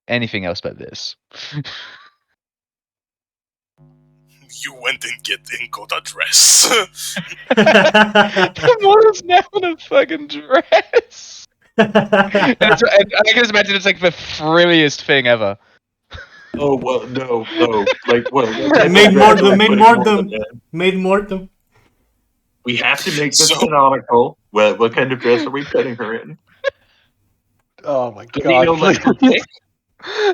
else but this. You went and got a dress. Tomorrow's now in a fucking dress. And I can just imagine it's like the frilliest thing ever. Oh well, no. Like what? Maid Mortem. We have to make this So- canonical. Well, what kind of dress are we putting her in? Oh my Do we know, god. like, please.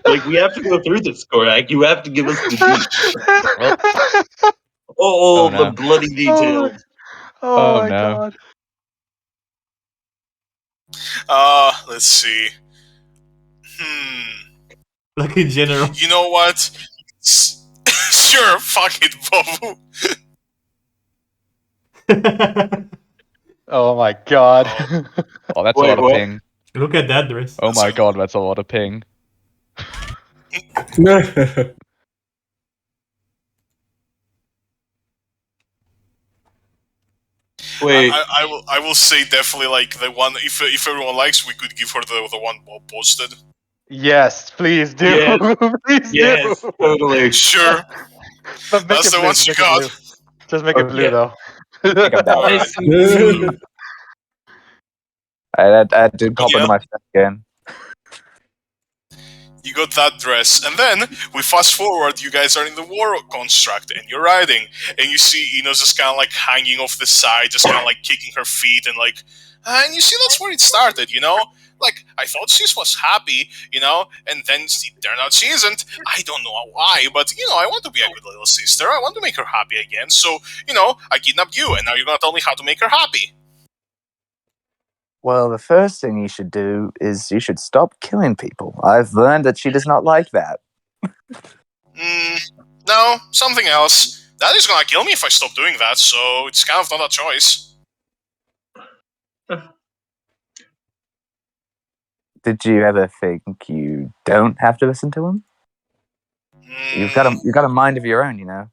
like we have to go through this, Skorak. You have to give us the details. Oh, no. The bloody details. Oh Oh, my no. god. Let's see. Like in general. You know what? Sure, fuck it, Bobu. Oh my god. Oh, that's Wait, a lot of what? ping. Look at that dress. Oh my god, that's a lot of ping. Wait, I will say definitely like the one. If everyone likes, we could give her the one Bob posted. Yes, please do. Yes. Please yes, do. totally. Sure, But make that's it the blue, one she make it got. blue. Just make it blue Okay. though. Nice and blue. I did cop Yeah. into my stuff again. You got that dress, and then we fast forward. You guys are in the war construct, and you're riding, and you see Ino's just kind of like hanging off the side, just kind of like kicking her feet, and like, and you see that's where it started, you know. Like I thought she was happy, you know, and then it turned out she isn't. I don't know why, but you know, I want to be a good little sister. I want to make her happy again. So you know, I kidnapped you, and now you're gonna tell me how to make her happy. Well, the first thing you should do is you should stop killing people. I've learned that she does not like that. No, something else. Daddy's gonna kill me if I stop doing that, so it's kind of not a choice. Did you ever think you don't have to listen to him? You've got a mind of your own, you know.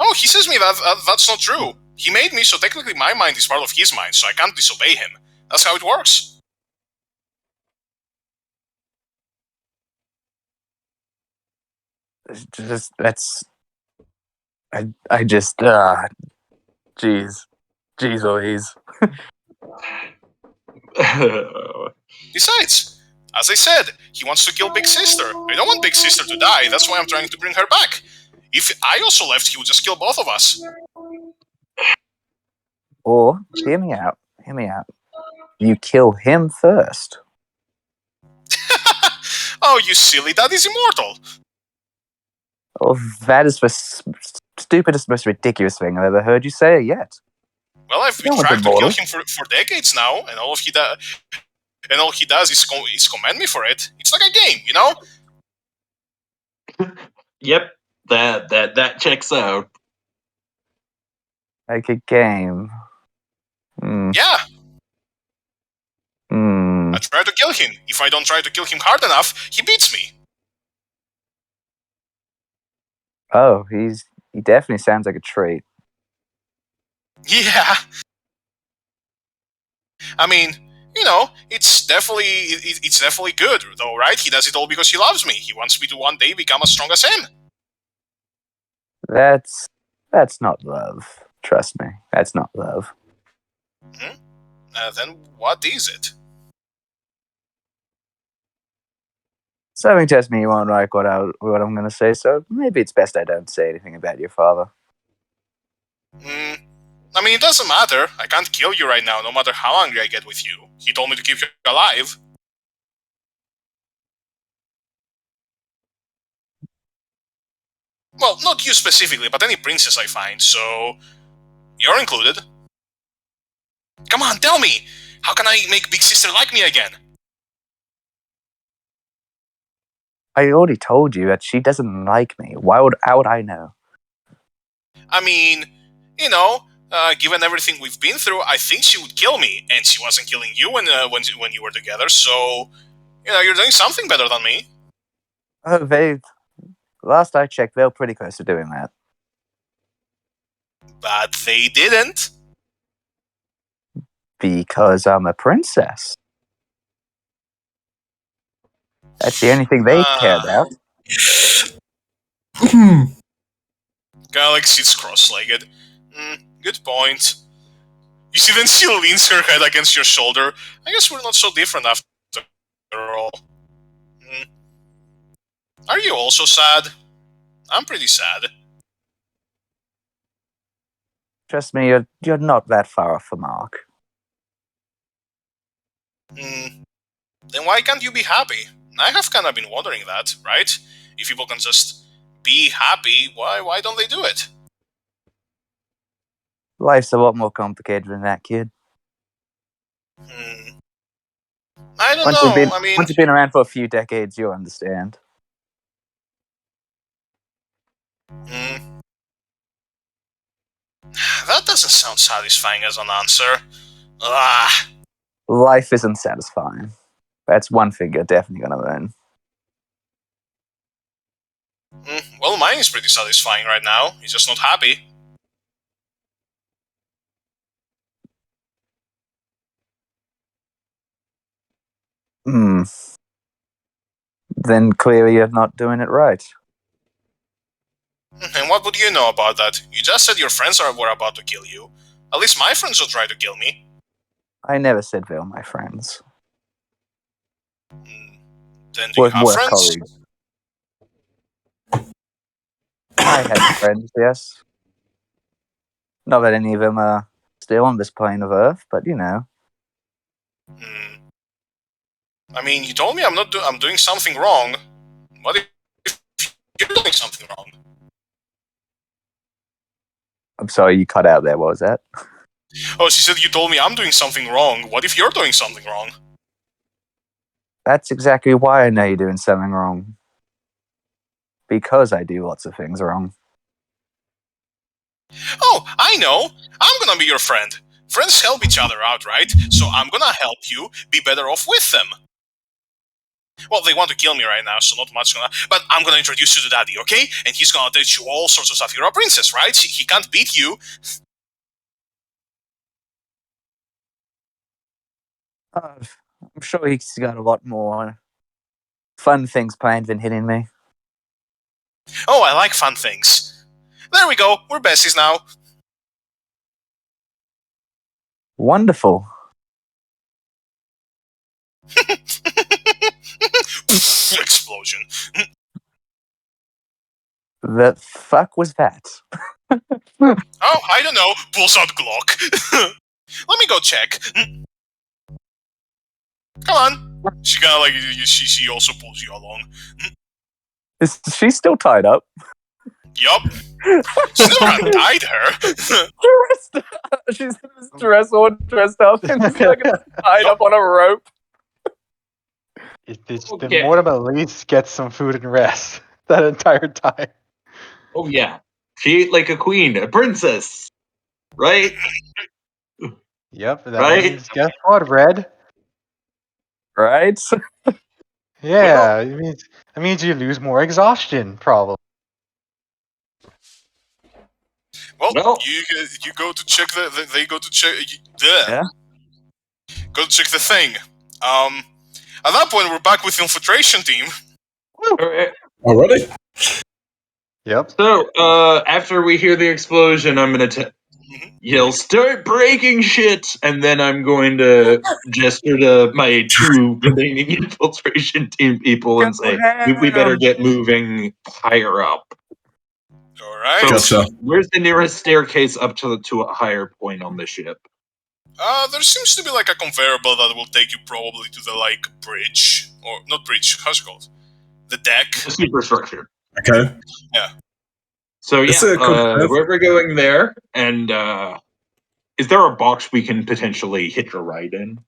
Oh, he says me that's not true. He made me, so technically my mind is part of his mind, so I can't disobey him. That's how it works. I just jeez Louise. Besides, as I said, he wants to kill Big Sister. I don't want Big Sister to die, that's why I'm trying to bring her back. If I also left, he would just kill both of us. Or hear me out. You kill him first. Oh, you silly, Daddy's immortal. Oh, that is the stupidest, most ridiculous thing I've ever heard you say yet. Well, I've been No one's trying to immortal. kill him for decades now, and all he does is commend me for it. It's like a game, you know? Yep, that checks out. Like a game. Yeah, I try to kill him. If I don't try to kill him hard enough, he beats me. Oh, he definitely sounds like a trait. Yeah. I mean, you know, it's definitely good, though, right? He does it all because he loves me. He wants me to one day become as strong as him. That's not love. Trust me, that's not love. Then what is it? Something tells me you won't like what I'm going to say, so maybe it's best I don't say anything about your father. I mean, it doesn't matter. I can't kill you right now, no matter how angry I get with you. He told me to keep you alive. Well, not you specifically, but any princess I find, so you're included. Come on, tell me! How can I make Big Sister like me again? I already told you that she doesn't like me. How would I know? I mean, you know, given everything we've been through, I think she would kill me, and she wasn't killing you when you were together. So, you know, you're doing something better than me. Oh, last I checked, they're pretty close to doing that. But they didn't. Because I'm a princess. That's the only thing they care about. Kinda like sits cross-legged. Good point. You see, then she leans her head against your shoulder. I guess we're not so different after all. Are you also sad? I'm pretty sad. Trust me, you're not that far off the mark. Then why can't you be happy? I have kind of been wondering that, right? If people can just be happy, why don't they do it? Life's a lot more complicated than that, kid. I don't know. Once you've been around for a few decades, you'll understand. That doesn't sound satisfying as an answer. Ah. Life isn't satisfying. That's one thing you're definitely going to learn. Well, mine is pretty satisfying right now. He's just not happy. Then clearly you're not doing it right. And what would you know about that? You just said your friends were about to kill you. At least my friends will try to kill me. I never said they were my friends. Then do you have friends? Colleagues. I had friends, yes. Not that any of them are still on this plane of Earth, but you know. I mean, you told me I'm doing something wrong. What if you're doing something wrong? I'm sorry, you cut out there. What was that? Oh, she said you told me I'm doing something wrong. What if you're doing something wrong? That's exactly why I know you're doing something wrong. Because I do lots of things wrong. Oh, I know! I'm gonna be your friend. Friends help each other out, right? So I'm gonna help you be better off with them. Well, they want to kill me right now, so not much gonna... But I'm gonna introduce you to Daddy, okay? And he's gonna teach you all sorts of stuff. You're a princess, right? He can't beat you. I'm sure he's got a lot more fun things planned than hitting me. Oh, I like fun things. There we go. We're besties now. Wonderful. Explosion. The fuck was that? Oh, I don't know. Pulls out Glock. Let me go check. Come on. She kind of like she also pulls you along. Is she still tied up? Yup. She's never untied her. She's dressed up and she's like tied up on a rope. Then Mortimer at least gets some food and rest. that entire time. Oh yeah, she ate like a queen, a princess, right? Yep, that Right? means guess what, Red? Right? Yeah, it means you lose more exhaustion, probably. Well, you go to check they go to check Yeah. go to check the thing. At that point, we're back with the infiltration team. Already? Yep. So, after we hear the explosion, I'm gonna yell, "Start breaking shit!" And then I'm going to gesture to my two remaining infiltration team people and say, we better get moving higher up. All right. Gotcha. Where's the nearest staircase up to a higher point on the ship? There seems to be like a conveyor belt that will take you probably to the like bridge, or not bridge. How's it called? The deck. The superstructure. Okay. So yeah, Is it a conveyor- we're going there, and is there a box we can potentially hitch a ride in?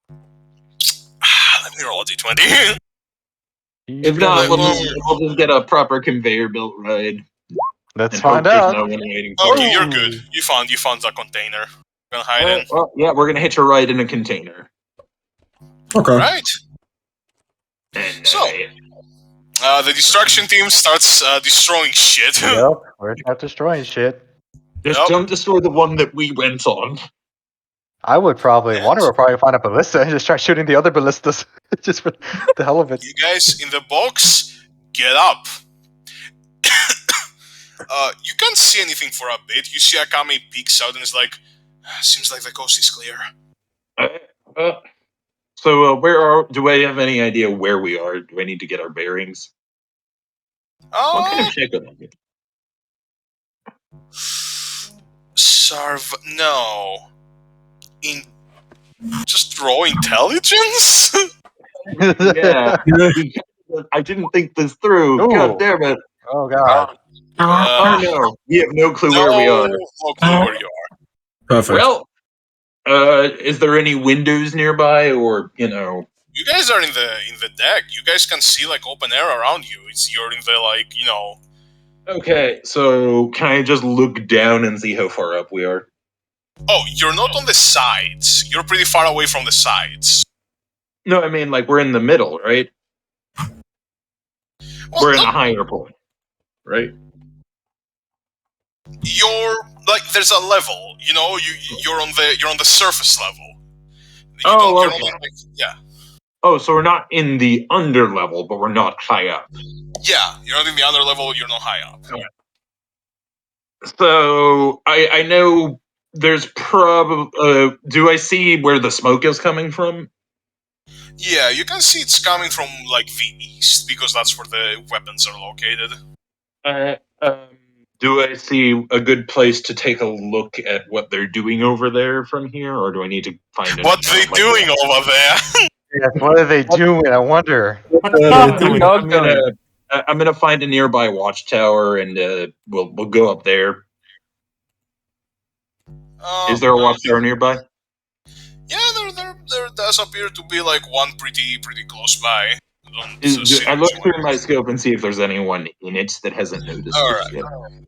Let me roll a d20. If not, we'll just get a proper conveyor belt ride. Let's and hope find there's out. no one waiting for Okay, us. you're good. You found the container. Gonna hide in. Well, yeah, we're gonna hitch a ride in a container. Okay. Right. And, So, the destruction team starts destroying shit. Yep, we're not destroying shit. just Yep. don't destroy the one that we went on. I would probably, Yes. Wonder would probably find a ballista and just try shooting the other ballistas just for the hell of it. You guys in the box, get up. You can't see anything for a bit. You see Akame peeks out and is like, seems like the coast is clear. So do I have any idea where we are? Do I need to get our bearings? What kind of ship am I? No. Just raw intelligence? Yeah. I didn't think this through. Ooh. God damn it. Oh god. Oh no. We have no clue where we are. No clue where you are. Perfect. Well, is there any windows nearby, or You guys are in the deck. You guys can see like open air around you. You're in the Okay, so can I just look down and see how far up we are? Oh, you're not on the sides. You're pretty far away from the sides. No, I mean like we're in the middle, right? Well, We're in a higher point, right? You're like there's a level. You're on the surface level. Oh, you're okay. not, yeah. Oh, so we're not in the under level, but we're not high up. Yeah, you're not in the under level. You're not high up. Okay. So I know there's probably. Do I see where the smoke is coming from? Yeah, you can see it's coming from like the east because that's where the weapons are located. Do I see a good place to take a look at what they're doing over there from here, or do I need to find What they doing over there? Yes, what are they doing? I wonder. What the dog doing? I'm gonna find a nearby watchtower, and we'll go up there. Is there a watchtower nearby? Yeah, there does appear to be like one pretty close by. I look through my scope and see if there's anyone in it that hasn't noticed this yet.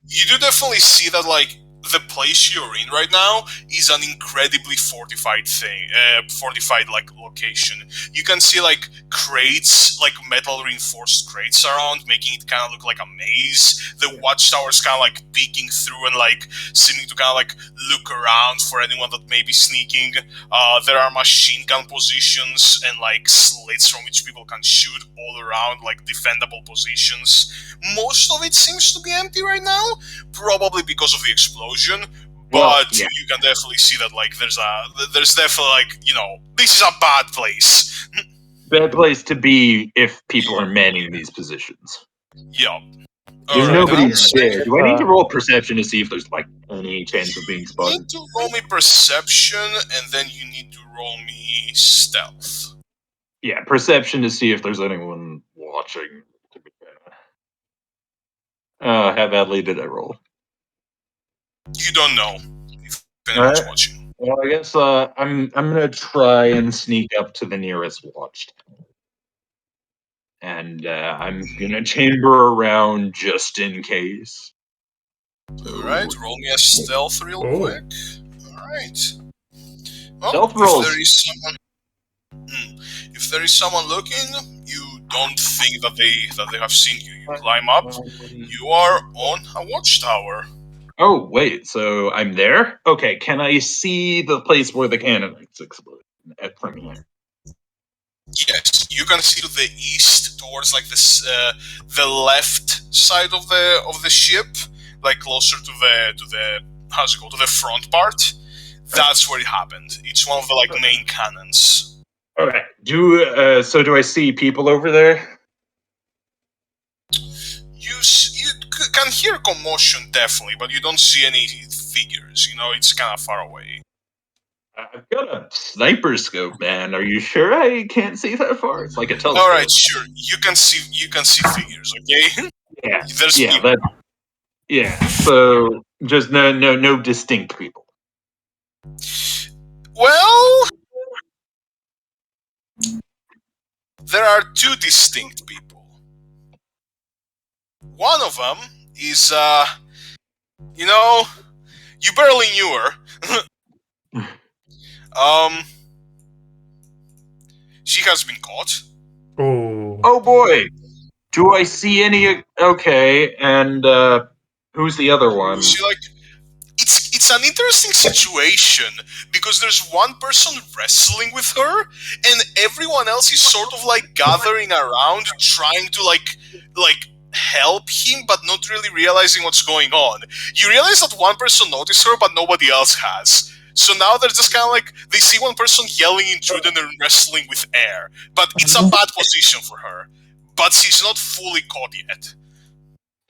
You do definitely see that like the place you're in right now is an incredibly fortified like location. You can see like crates, like metal reinforced crates around, making it kind of look like a maze. The watchtower's kind of like peeking through and like seeming to kind of like look around for anyone that may be sneaking. There are machine gun positions and like slits from which people can shoot all around, like defendable positions. Most of it seems to be empty right now, probably because of the explosion. But you can definitely see that like there's definitely like this is a bad place. Bad place to be if people are manning these positions. Yup. There's nobody there. Do I need to roll perception to see if there's like any chance of being You spotted? need to roll me perception, and then you need to roll me stealth. Yeah, perception to see if there's anyone watching. How badly did I roll? You don't know if anyone's Alright. watching. Well, I guess I'm gonna try and sneak up to the nearest watchtower. and I'm gonna chamber around just in case. Alright, roll me a stealth real Oh. quick. Alright. Well, Stealth rolls. If there is someone looking, you don't think that they have seen you. You climb up. You are on a watchtower. Oh wait, so I'm there? Okay, can I see the place where the cannons explode from here? Yes, you can see to the east, towards like this, the left side of the ship, like closer to the how's it called, to the front part. That's where it happened. It's one of the like main cannons. Okay. Do I see people over there? You can hear commotion definitely, but you don't see any figures. You know, it's kind of far away. I've got a sniper scope, man. Are you sure I can't see that far? It's like a telescope. All right, sure. You can see figures. Okay. Yeah. There's Yeah. people. Yeah. So just no distinct people. Well, there are two distinct people. One of them is, you barely knew her. She has been caught. Oh. Oh boy. Do I see any? Okay, and who's the other one? She it's an interesting situation because there's one person wrestling with her, and everyone else is sort of like gathering around, trying to like help him, but not really realizing what's going on. You realize that one person noticed her, but nobody else has. So now they're just kind of like, they see one person yelling intrude and wrestling with air, but it's a bad position for her. But she's not fully caught yet.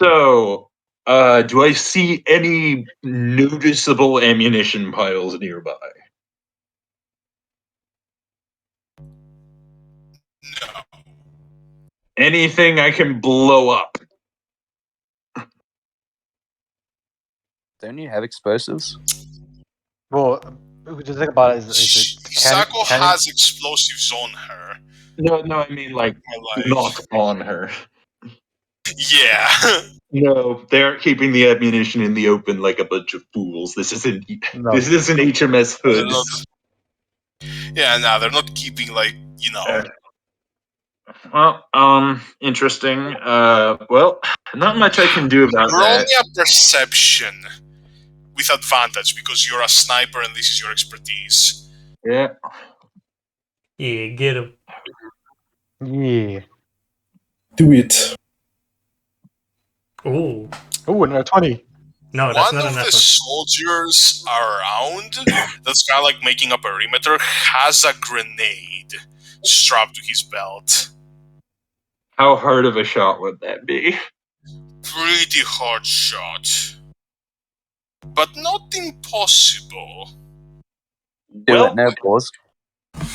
So, do I see any noticeable ammunition piles nearby? No. Anything I can blow up? Don't you have explosives? Well, the thing about it is Sako has explosives on her. No, I mean like not on her. Yeah. No, they aren't keeping the ammunition in the open like a bunch of fools. This isn't HMS Hoods. They're not keeping like, Well, interesting. Well, not much I can do about roll that. me a perception with advantage because you're a sniper and this is your expertise. Yeah. Yeah, get him. Yeah. Do it. Oh. Oh, another 20. No, that's One not of enough. the soldiers around that's kind of like making a perimeter has a grenade strapped to his belt. How hard of a shot would that be? Pretty hard shot. But not impossible. Do it, no pause.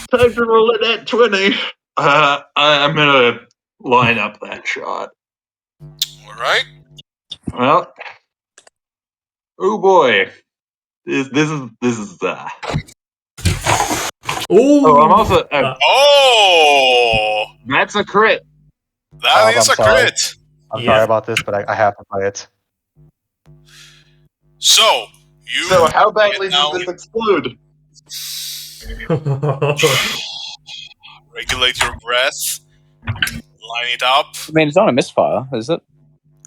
Time to roll it at 20. I'm gonna line up that shot. Alright. Well, oh boy, this is. Oh, I'm also. Oh! That's a crit. That is I'm a sorry. crit. I'm Yeah. sorry about this, but I have to play it. So how badly now does this explode? regulate your breath, line it up, I mean, it's not a misfire, is it?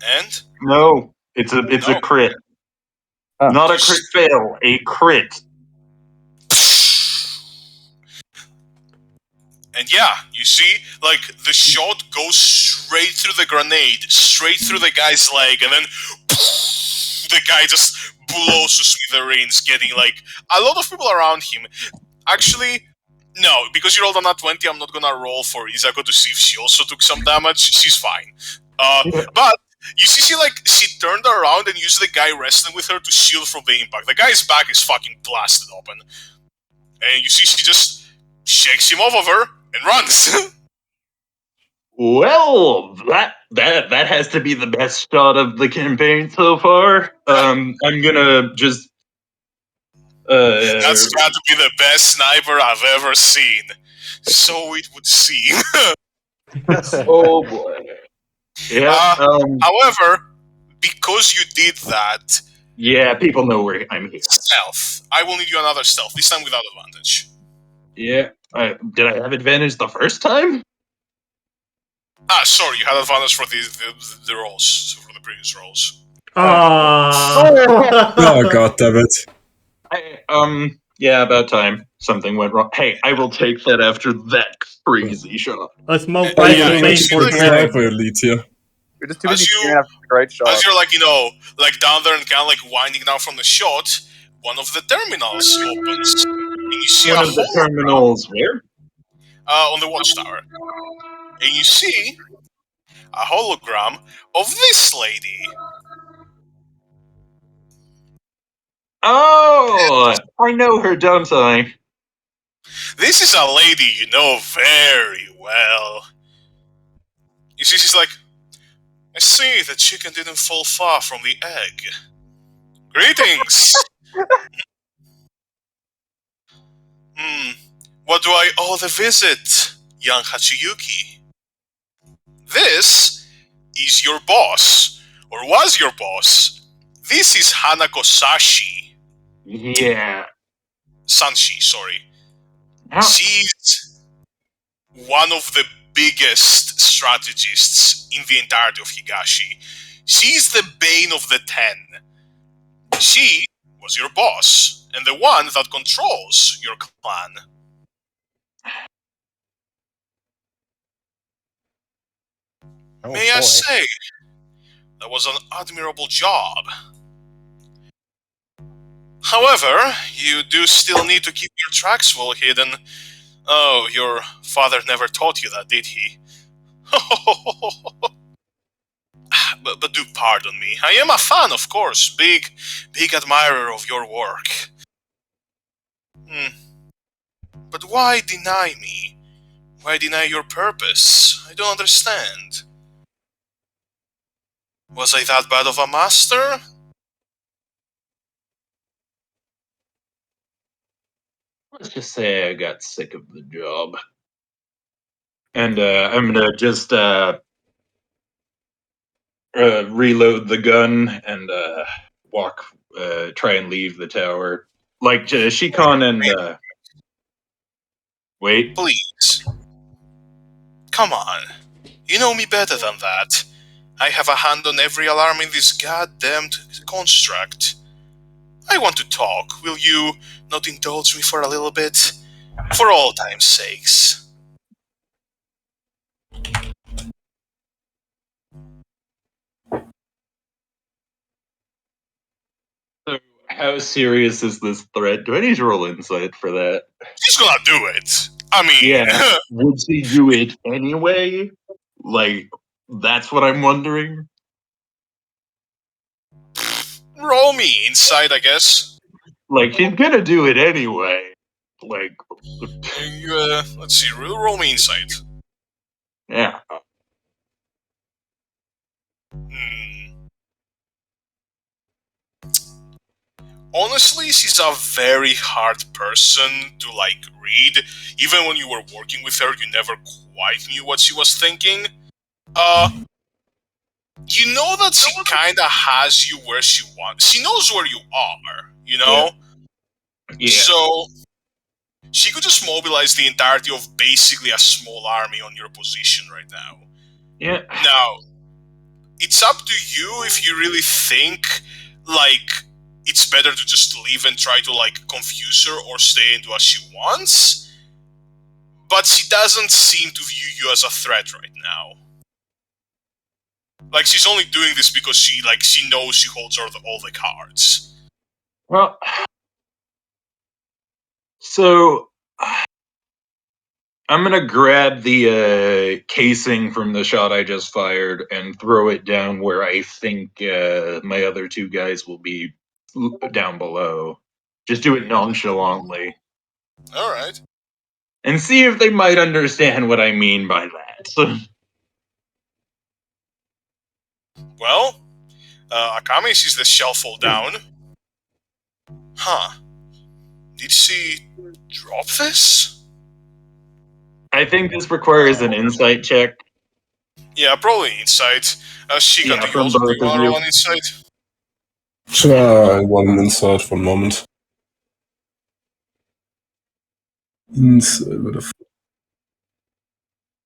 and No, it's a crit. Oh. Not a crit fail, a crit. And yeah, you see, like, the shot goes straight through the grenade, straight through the guy's leg, and then the guy just blows to smithereens, getting, like, a lot of people around him. Actually, no, because you rolled on that 20, I'm not gonna roll for Izako to see if she also took some damage. She's fine. But you see, she turned around and used the guy wrestling with her to shield from the impact. The guy's back is fucking blasted open. And you see she just shakes him off of her and runs. Well, that has to be the best shot of the campaign so far. I'm gonna just. That's got to be the best sniper I've ever seen. So it would seem. Oh boy. Yeah. However, because you did that, Yeah. People know where I'm here. stealth. I will need you another stealth, this time without advantage. Yeah. Did I have advantage the first time? Sorry, you had advantage for the rolls, for the previous rolls. Oh, god damn it. Yeah, about time. Something went wrong. Hey, I will take that after that crazy shot. A small Yeah, price yeah, to you pay see, for like, dread. Sniper elite here. You're just too busy As you- screaming after the great shot. As you're like down there and kind of like winding down from the shot, one of the terminals opens, and you see One a of the hologram terminals where? on the watchtower, and you see a hologram of this lady. Oh, I know her, don't I? This is a lady you know very well. You see, she's like, I see the chicken didn't fall far from the egg. Greetings! What do I owe the visit, young Hachiyuki? This is your boss, or was your boss. This is Hanako Sashi. Yeah. Sanshi, sorry. How- She's one of the biggest strategists in the entirety of Higashi. She's the bane of the Ten. She was your boss, and the one that controls your clan. Oh, May I boy. say, that was an admirable job. However, you do still need to keep your tracks well hidden. Oh, your father never taught you that, did he? but do pardon me. I am a fan, of course. Big admirer of your work. But why deny me? Why deny your purpose? I don't understand. Was I that bad of a master? Let's just say I got sick of the job. And I'm gonna just reload the gun and walk, try and leave the tower. Like Shikon and wait. Please. Come on. You know me better than that. I have a hand on every alarm in this goddamned construct. I want to talk. Will you not indulge me for a little bit? For all time's sakes. So how serious is this threat? Do I need to roll insight for that? He's gonna do it. I mean, Yeah. Would he do it anyway? Like, that's what I'm wondering. roll me inside, I guess. Like, he's gonna do it anyway. Like, Let's see, roll me inside. yeah. Honestly, she's a very hard person to, like, read. Even when you were working with her, you never quite knew what she was thinking. You know that she kinda has you where she wants. She knows where you are, you know? Yeah. So, she could just mobilize the entirety of basically a small army on your position right now. Yeah. Now, it's up to you if you really think, like, it's better to just leave and try to, like, confuse her or stay and do as she wants. But she doesn't seem to view you as a threat right now. Like, she's only doing this because she knows she holds all the cards. Well, so I'm gonna grab the casing from the shot I just fired and throw it down where I think my other two guys will be down below. Just do it nonchalantly Alright. and see if they might understand what I mean by that. Well, Akame sees the shell fall down. Huh. Did she drop this? I think this requires an insight check. Yeah, probably insight. Shigan, Yeah, do you from also both of want to you. roll an insight? Try one inside for a moment. Inside, where the f-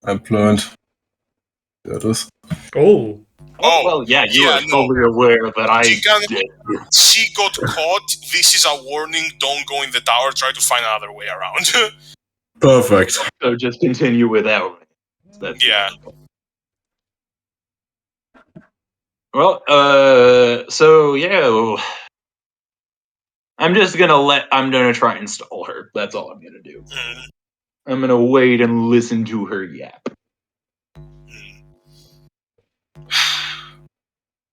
I'm blind. There it is. Oh, Oh, well, yeah, you are no. fully aware that I Shigan, did. she got caught. This is a warning. Don't go in the tower. Try to find another way around. Perfect. So just continue without me. That's Yeah. Well, so yeah, I'm gonna try and stall her. That's all I'm gonna do. Mm, I'm gonna wait and listen to her yap. mm.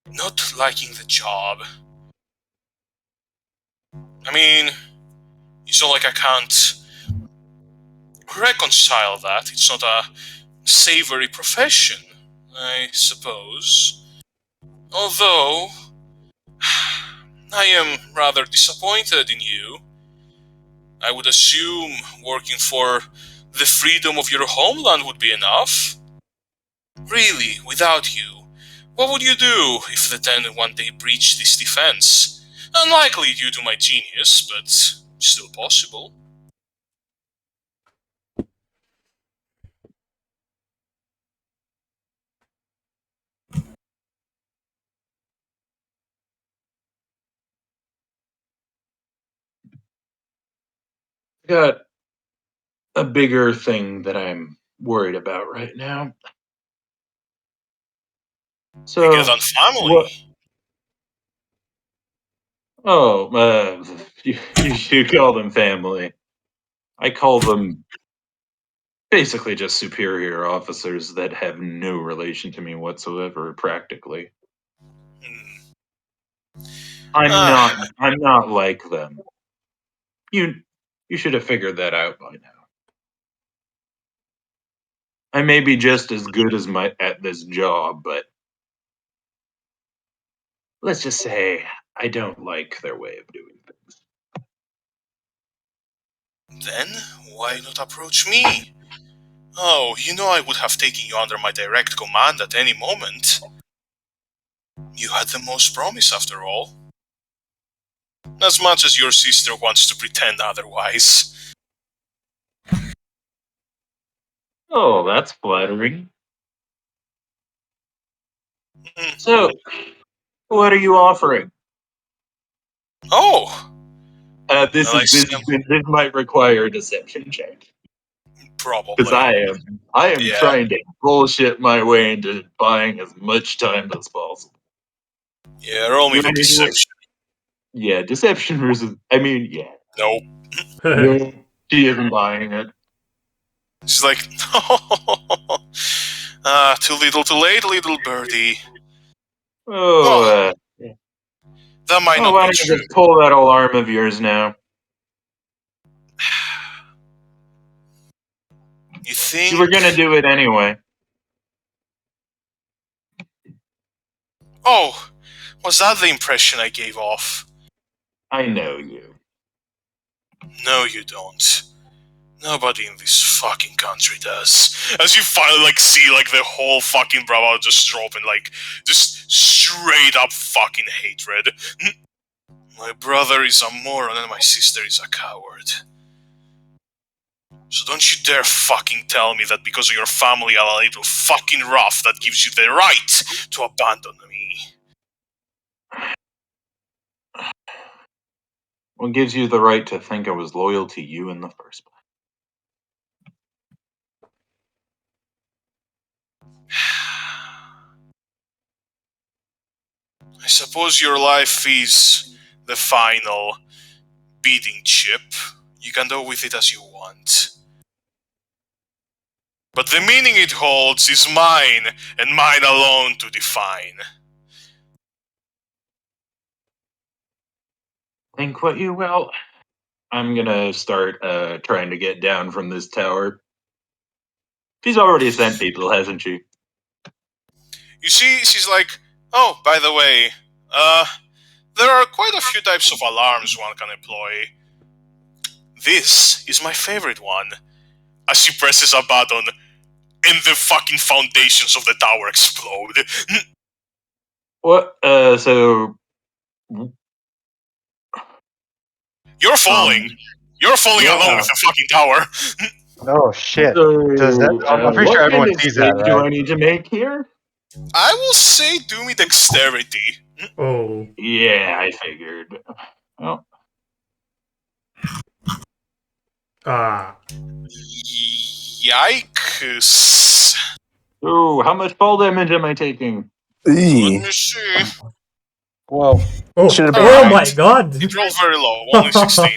Not liking the job. I mean, it's not like I can't reconcile that. It's not a savory profession, I suppose. Although, I am rather disappointed in you. I would assume working for the freedom of your homeland would be enough. Really, without you, what would you do if the Ten one day breached this defense? Unlikely due to my genius, but still possible. Got a bigger thing that I'm worried about right now. So Bigger than family. what? Oh, you call them family. I call them basically just superior officers that have no relation to me whatsoever, practically. Hmm. I'm not like them. You should have figured that out by now. I may be just as good as at this job, but let's just say I don't like their way of doing things. Then why not approach me? Oh, I would have taken you under my direct command at any moment. You had the most promise after all. As much as your sister wants to pretend otherwise. Oh, that's flattering. Hmm. So, what are you offering? Oh, This well, is I this see. this might require a deception check because Probably. I am Yeah. trying to bullshit my way into buying as much time as possible. Yeah, roll me You the want me to do it? deception. Yeah, deception versus. I mean, yeah, Nope. no, she isn't buying it. She's like, too little, too late, little birdie. Oh, Oh, that might oh, not why be don't you true. just pull that alarm of yours now? You You were think? gonna do it anyway. Oh, was that the impression I gave off? I know you. No, you don't. Nobody in this fucking country does. As you finally see the whole fucking brow just drop and just straight up fucking hatred. My brother is a moron and my sister is a coward. So don't you dare fucking tell me that because of your family are a little fucking rough that gives you the right to abandon me. What gives you the right to think I was loyal to you in the first place? I suppose your life is the final beating chip. You can do with it as you want. But the meaning it holds is mine, and mine alone to define. Think what you will. I'm gonna start trying to get down from this tower. She's already sent people, hasn't she? You see, she's like, oh, by the way, there are quite a few types of alarms one can employ. This is my favorite one. as she presses a button and the fucking foundations of the tower explode. What? So You're falling. You're falling yeah. along with the fucking tower. Oh shit! So, Does that? I'm pretty what sure everyone kind of sees save that, do right? I need to make here? I will say do me dexterity. Oh. Yeah, I figured. Well, Ah. Yikes. so how much fall damage am I taking? Let me see. Whoa! Oh. Should've Oh been Alright. my god. It rolled very low, only 16.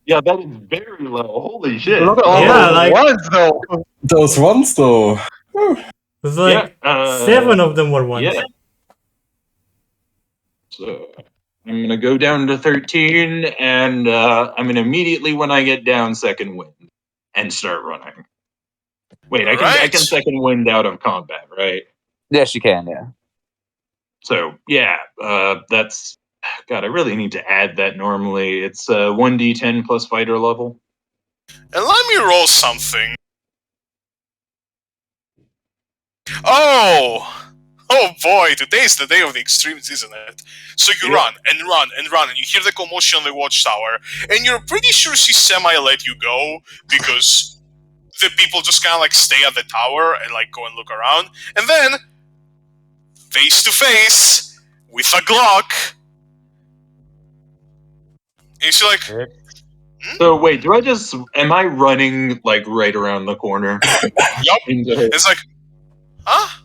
Yeah, that is very low. Holy shit! Look at all Yeah, those like- ones, though. Those ones, though. It's like Yeah, 7 of them were ones. Yeah. So I'm gonna go down to 13, and I'm gonna immediately, when I get down, second wind and start running. Wait, I can Alright. second wind out of combat, right? Yes, you can. Yeah. So yeah, that's God. I really need to add that. Normally, it's 1d10 plus fighter level. And let me roll something. Oh! Oh boy, today's the day of the extremes, isn't it? So you Yeah. run and run and run, and you hear the commotion on the watchtower, and you're pretty sure she semi-let you go because the people just kind of like stay at the tower and like go and look around, and then face to face with a Glock, and she's like, So wait, am I running like right around the corner? "Yup." Into her? It's like, huh?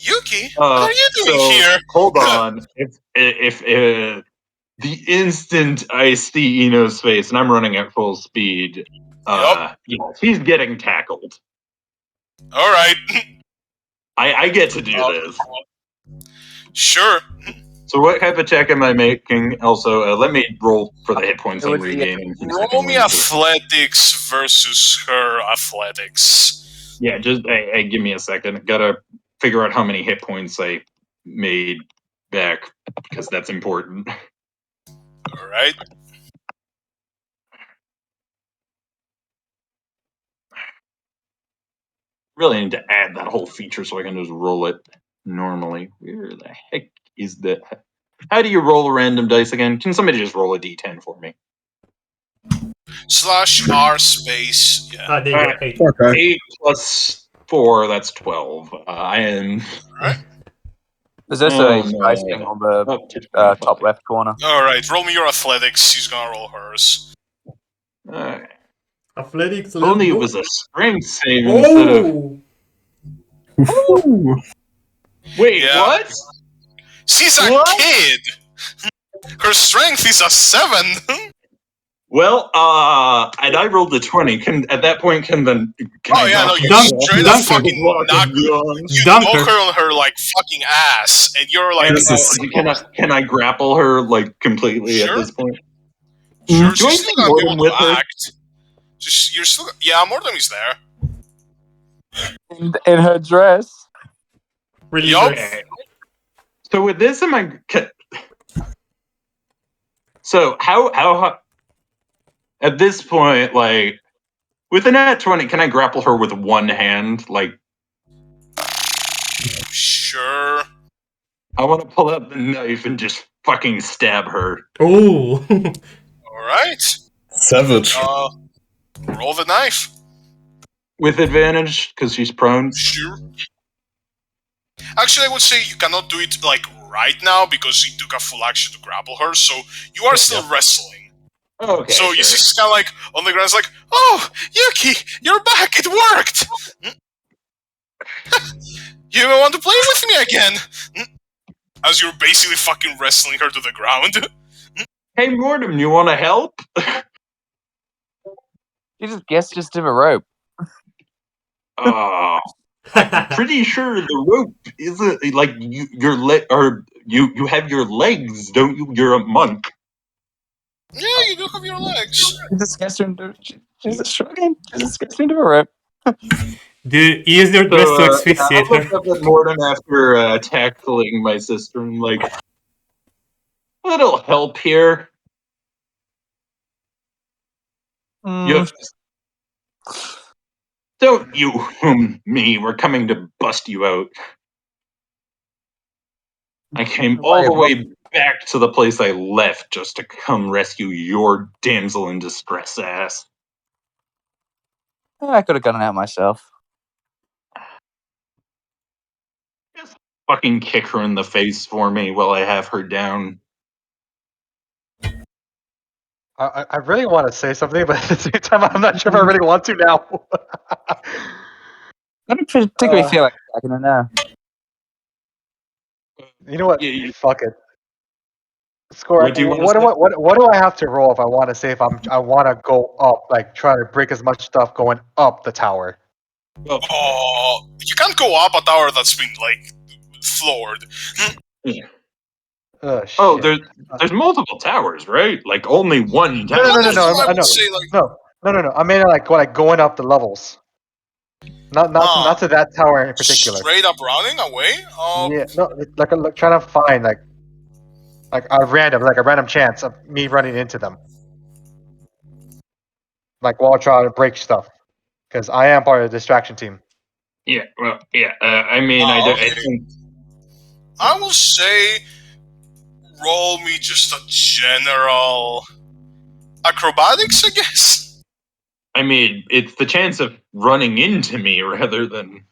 Yuki, what are you doing so, here? Hold on. If the instant I see Eno's face and I'm running at full speed, yeah, he's getting tackled. All right, I get to do this. sure. So what type of check am I making? Also, let me roll for the hit points It I'm would be- regaining. from Roll second me wind. athletics versus her athletics. Yeah, just give me a second. Gotta figure out how many hit points I made back because that's important. All right. Really need to add that whole feature so I can just roll it normally. Where the heck is that? How do you roll a random dice again? Can somebody just roll a d10 for me? /r space. Yeah. Ah, there you go. 8. Okay. 8 plus 4, that's 12. I am There's also a no. dice thing on the up to top 25. left corner. All right. Roll me your athletics. She's gonna roll hers. Alright. Athletics. If only it let's was a strength save go. instead of. Oh! Wait, Yeah. what? She's a What? kid. Her strength is a 7. Well, and I rolled a 20. At that point, can Oh I yeah, no, knock you her Dunk- off? straight up dunk her. fucking Block knock. and gone. You Dunk knock her. her on her like fucking ass, and you're like, And, Jesus. can I grapple her like completely Sure. at this point? sure, Do I she's see still gonna be Mortem able with to her? act. Just you're still, yeah, Mortem is there. In her dress. Really Yup. good. Okay. So with this, So how at this point, like with a nat 20, can I grapple her with one hand? Like Sure. I want to pull out the knife and just fucking stab her. Oh! All right. Savage. Roll the knife. With advantage, because she's prone. Sure. Actually, I would say you cannot do it like right now because he took a full action to grapple her. So you are still wrestling. Okay. So you sure. see, she's kind of like on the ground. It's like, oh, Yuki, you're back. It worked. You want to play with me again? As you're basically fucking wrestling her to the ground. Hey Mortem, you want to help? You just gestures to the rope. Pretty sure the rope isn't like your leg, or you have your legs, don't you? You're a monk. Yeah, you do have your legs. She's just gesturing to. She's just shrugging. She's just gesturing to the rope. Dude, use your dress to I asphyxiate looked her. up at Mortem after tackling my sister and like, a little help here. You have Don't you me. We're coming to bust you out. I came all the way back to the place I left just to come rescue your damsel in distress ass. I could have gotten out myself. Just fucking kick her in the face for me while I have her down. I really want to say something, but at the same time, I'm not sure if I really want to now. I don't particularly feel like attacking her now. You know what? Yeah, Fuck it. Skorak, What do you wanna what, say? what do I have to roll if I want to say if I want to go up, like try to break as much stuff going up the tower? Oh, you can't go up a tower that's been like floored. Oh, shit. Oh, there's multiple towers, right? Like only one tower. No. I I would say like No. I mean like going up the levels. Not to that tower in particular. straight up running away. Yeah, no, like trying to find like a random chance of me running into them, like while trying to break stuff, because I am part of the distraction team. Yeah, well, yeah. I mean, I okay. think I will say, roll me just a general acrobatics, I guess. I mean, it's the chance of running into me rather than.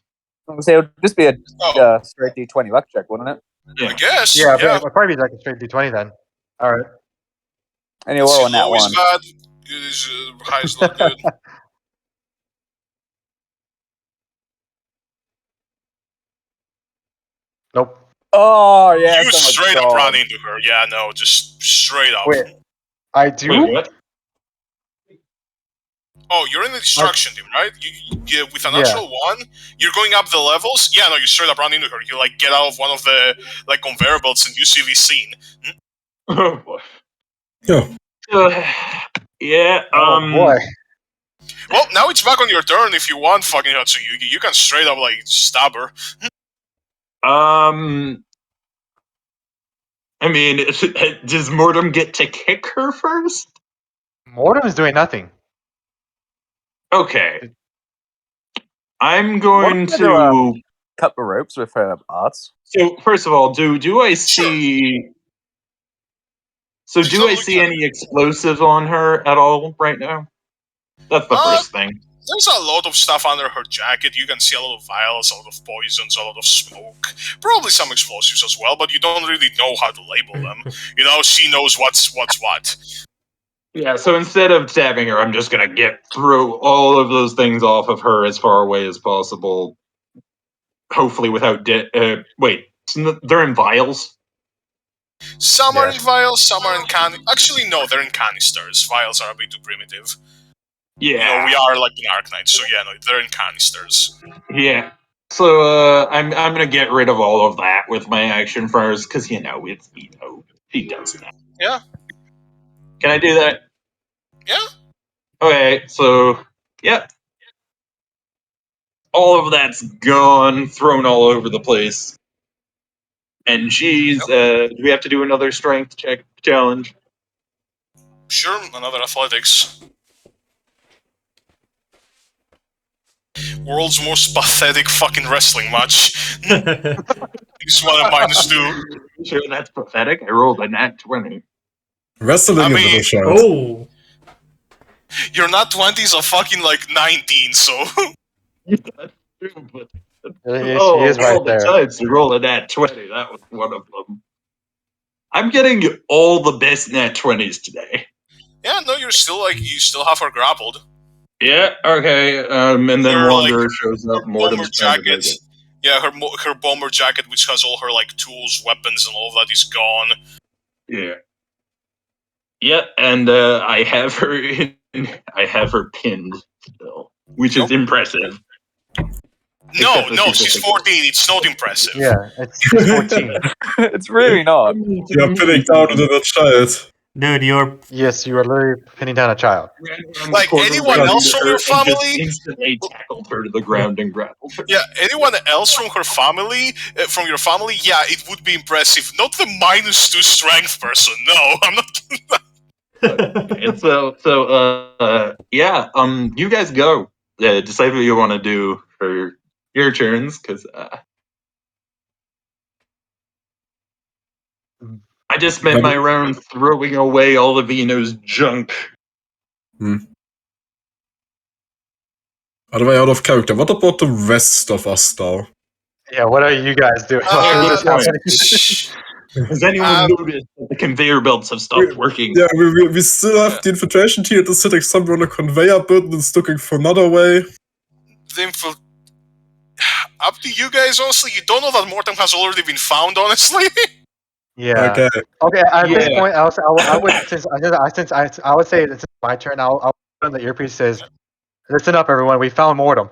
So it would just be a Oh, straight D20 luck check, wouldn't it? I guess. Yeah, Yeah. it would probably be like a straight D20 then. All right. And you roll on that low is one. bad. It is high is not good. Nope. Oh, yeah. You straight up run into her. Yeah, no, just straight up. Wait, I do. Wait, what? Oh, you're in the destruction team, right? You with a natural one, you're going up the levels. Yeah, no, you straight up run into her. You like get out of one of the like conveyor belts and you see this scene. Oh boy. Yeah. Yeah. Oh boy. Well, now it's back on your turn if you want, fucking Hatsuyuki. You can straight up like stab her. I mean, does Mortem get to kick her first? Mortem is doing nothing. Okay. I'm going to cut the ropes with her arts. So first of all, do I see? So do I see any explosives on her at all right now? That's the first thing. There's a lot of stuff under her jacket. You can see a lot of vials, a lot of poisons, a lot of smoke. Probably some explosives as well, but you don't really know how to label them. You know, she knows what's what. Yeah, so instead of stabbing her, I'm just gonna throw all of those things off of her as far away as possible. Hopefully without wait, they're in vials? Some are in vials, some are in Actually, no, they're in canisters. Vials are a bit too primitive. Yeah. You know, we are like an Arknights, so yeah, no, they're in canisters. Yeah. So I'm gonna get rid of all of that with my action first, because she does that. Yeah. Can I do that? Yeah. Okay, so yep. All of that's gone, thrown all over the place. And she's do we have to do another strength check challenge? Sure, another athletics. World's most pathetic fucking wrestling match. This one at -2. Sure, that's pathetic. I rolled a nat 20. Wrestling is a little short. Oh. Your nat 20 is a fucking like 19, so. She is right there. Times to roll a nat 20. That was one of them. I'm getting all the best nat 20s today. Yeah, no, you still have her grappled. Yeah, okay. And then Her, Wanderer shows up. Bomber jacket. Yeah, her bomber jacket, which has all her like tools, weapons, and all of that, is gone. Yeah. Yeah, and I have her pinned still, which is impressive. No, she's 14. It's not impressive. Yeah, it's 14. It's really not. You're pinning down the child. Dude, Yes, you are literally pinning down a child. Like anyone else from your family, instantly tackled her to the ground and grappled her. Yeah, anyone else from her family, from your family, yeah, it would be impressive. Not the -2 strength person. No, I'm not. And so, yeah. You guys go. decide what you want to do for your turns, because I just spent my round throwing away all of Eno's junk. By the way, out of character, what about the rest of us, though? Yeah, what are you guys doing? Good point. Shh. Has anyone noticed that the conveyor belts have stopped working? Yeah, we still have the infiltration team that's sitting somewhere on a conveyor belt and is looking for another way. Up to you guys, honestly. You don't know that Mortem has already been found, honestly. Yeah. Okay. Okay. At this Yeah. point, I would since I would say it's my turn. I'll put on the earpiece says, "Listen up, everyone. We found Mortem."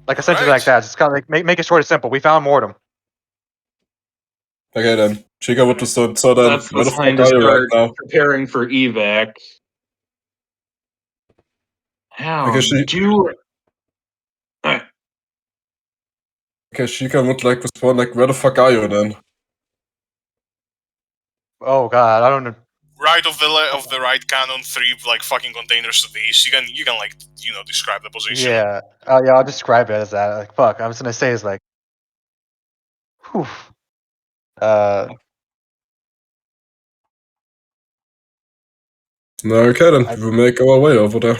Like essentially like that. Just kind of like make it short and simple. We found Mortem. Okay then. Chica, what to start? So then, That's where the the sign fuck to are you right start now? preparing for evac. How Okay, do? Alright. Okay, Chica would like respond like, where the fuck are you then? Oh God, I don't know. Right of the right cannon, 3 like fucking containers to the east. You can like describe the position. Yeah. Yeah. I'll describe it as that. Like fuck. I was gonna say is like. Whew. Okay then, we will make our way over there.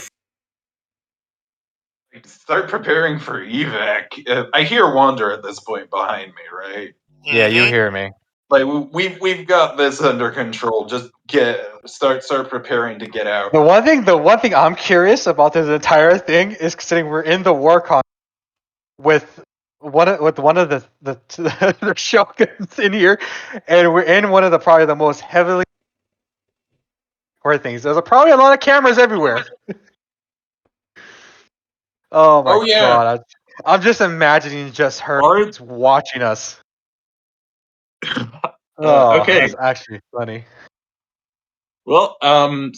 Start preparing for evac. I hear Wander at this point behind me, right? Yeah, you hear me. Like we've got this under control. Just start preparing to get out. The one thing I'm curious about this entire thing is considering we're in the war con with one of the the shoguns in here, and we're in one of the probably the most heavily things. There's probably a lot of cameras everywhere. Oh my god! I'm just imagining just her watching us. Oh, okay. that's actually funny. Well, I'm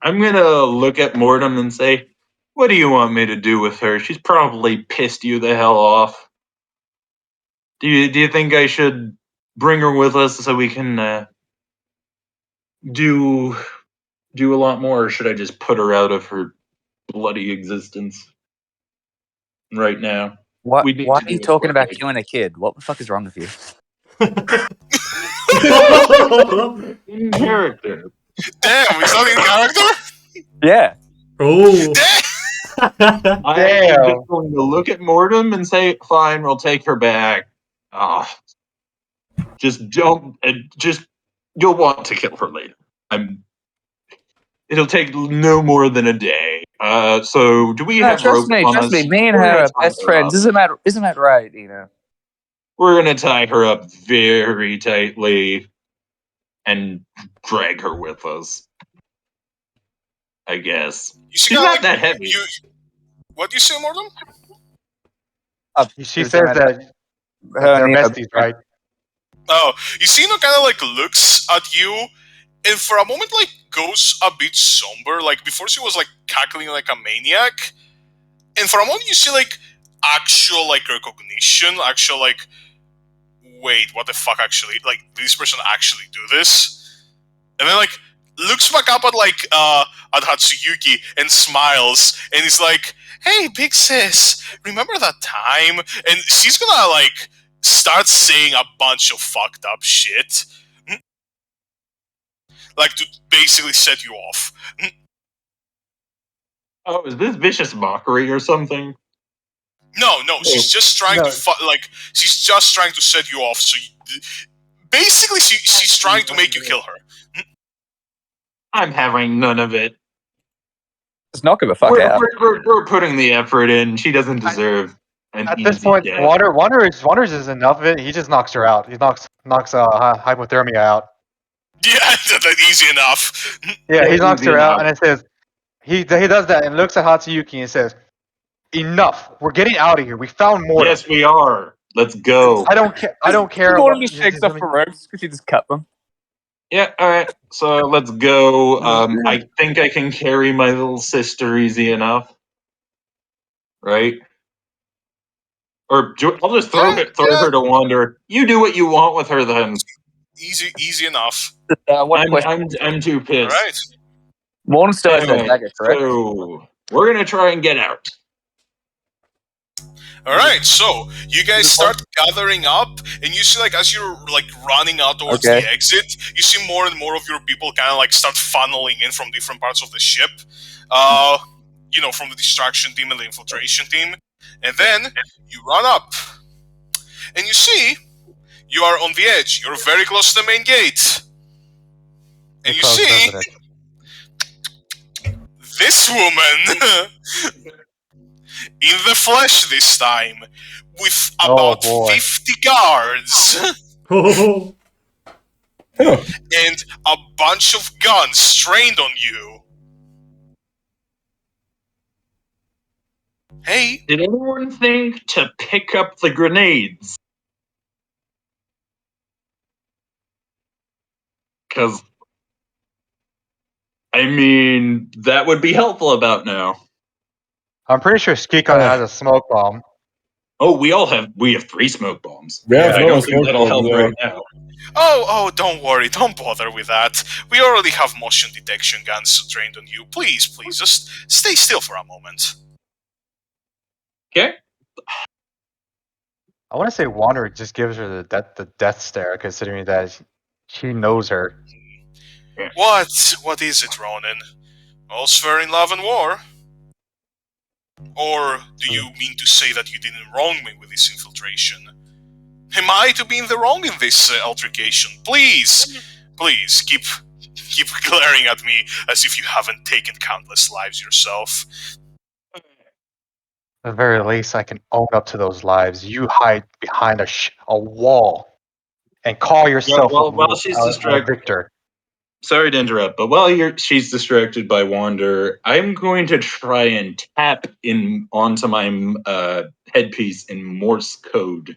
gonna look at Mortem and say, "What do you want me to do with her? She's probably pissed you the hell off. Do you think I should bring her with us so we can do a lot more, or should I just put her out of her bloody existence right now?" Why We need are to do you it talking about quickly. killing a kid? What the fuck is wrong with you? In character. Damn, is that in character? Yeah. Oh. I'm just going to look at Mortem and say, "Fine, we'll take her back." Just don't. You'll want to kill her later. It'll take no more than a day. So do we have trust rope on me. us? Me and We're her gonna are tie best her friends. up. Isn't that right? We're gonna tie her up very tightly and drag her with us. I guess she's not that heavy. What do you say, Mortem? She says that they're besties, right? Oh, you see, kind of like looks at you, and for a moment, like goes a bit somber. Like before, she was like cackling like a maniac, and for a moment, you see like actual like recognition, actual like, wait, what the fuck? Actually, like did this person actually do this? And then like looks back up at at Hatsuyuki and smiles, and he's like, "Hey, big sis, remember that time?" And she's gonna like start saying a bunch of fucked up shit, like to basically set you off. Oh, is this vicious mockery or something? No, she's just trying to she's just trying to set you off. So basically, she's trying to make you kill her. I'm having none of it. Just knock her the fuck out. We're putting the effort in. She doesn't deserve an At easy this point, death. Wanders is enough of it. He just knocks her out. He knocks hypothermia out. Yeah, that's easy enough. Yeah, he knocks her out, and it says he does that and looks at Hatsuyuki and says, "Enough. We're getting out of here. We found more." Yes, we are. Let's go. I don't care. I don't care. Mortem just shakes off the ropes because he just cut them. Yeah, all right. So let's go. I think I can carry my little sister easy enough, right? Or I'll just throw her to Wander. You do what you want with her then. Easy enough. One question. I'm too All pissed. right. One still has their Anyway, dagger, correct? so we're gonna try and get out. All right. So you guys start gathering up, and you see, like, as you're like running out towards Okay. the exit, you see more and more of your people kind of like start funneling in from different parts of the ship. You know, from the distraction team and the infiltration team, and then you run up, and you see you are on the edge. You're very close to the main gate, and you Close see resident. this woman in the flesh this time, with Oh, about boy. 50 guards Oh, Huh. and a bunch of guns trained on you. Hey, Did anyone think to pick up the grenades? Because, I mean, that would be helpful about now. I'm pretty sure Skikon has a smoke bomb. Oh, we have 3 smoke bombs. We have I no don't think smoke that'll help bomb, right now. oh, don't worry, don't bother with that. We already have motion detection guns trained on you. Please, just stay still for a moment. Okay. I want to say Wander just gives her the death stare, considering that she knows her. What is it, Ronan? All's fair in love and war? Or do you mean to say that you didn't wrong me with this infiltration? Am I to be in the wrong in this altercation? Please, keep glaring at me as if you haven't taken countless lives yourself. At the very least, I can own up to those lives. You hide behind a wall and call yourself while she's a distracted, victor. sorry to interrupt, but while she's distracted by Wander, I'm going to try and tap onto my headpiece in Morse code.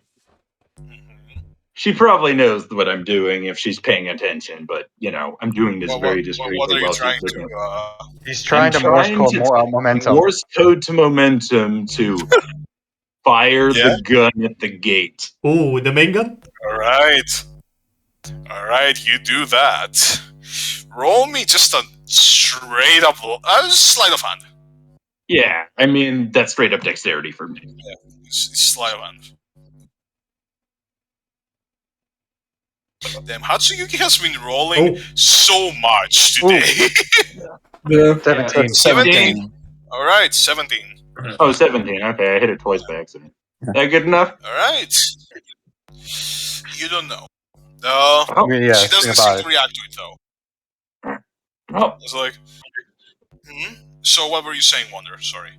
She probably knows what I'm doing if she's paying attention, but I'm doing this very discreetly. What are you while trying she's looking. He's trying I'm to Morse code to more tap momentum. Morse code to momentum to fire Yeah? the gun at the gate. oh, the main gun? Alright, you do that. Roll me just a straight up sleight of hand. Yeah, I mean that's straight up dexterity for me. Sleight of hand. Damn, Hatsuyuki has been rolling so much today. Yeah. 17. 17. Alright, 17. Oh, 17. Okay, I hit it twice by accident. That good enough? Alright. You don't know. Yeah, She doesn't think seem about to it. react to it though. Oh, It's like, So what were you saying, Wonder? Sorry.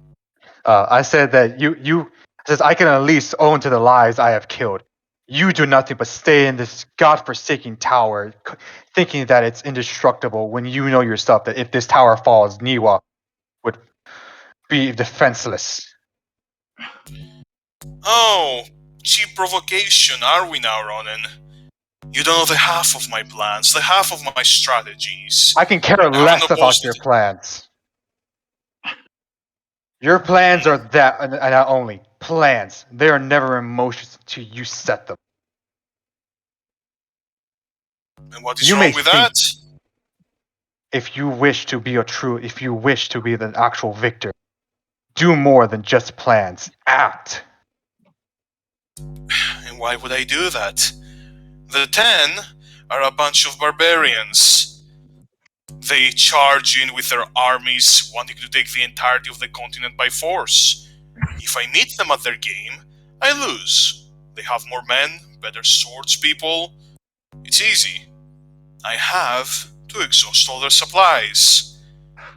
I said that you says I can at least own to the lives I have killed. You do nothing but stay in this godforsaken tower, thinking that it's indestructible. When you know yourself that if this tower falls, Niwa would be defenseless. Oh, cheap provocation, are we now, Ronan? You don't know the half of my plans, the half of my strategies. I can care less about your plans. Your plans are that, and not only plans. They are never emotions until you set them. And what is wrong with that? If you wish to be the actual victor, do more than just plans. Act. And why would I do that? The 10 are a bunch of barbarians. They charge in with their armies, wanting to take the entirety of the continent by force. If I meet them at their game, I lose. They have more men, better swordspeople. It's easy. I have to exhaust all their supplies.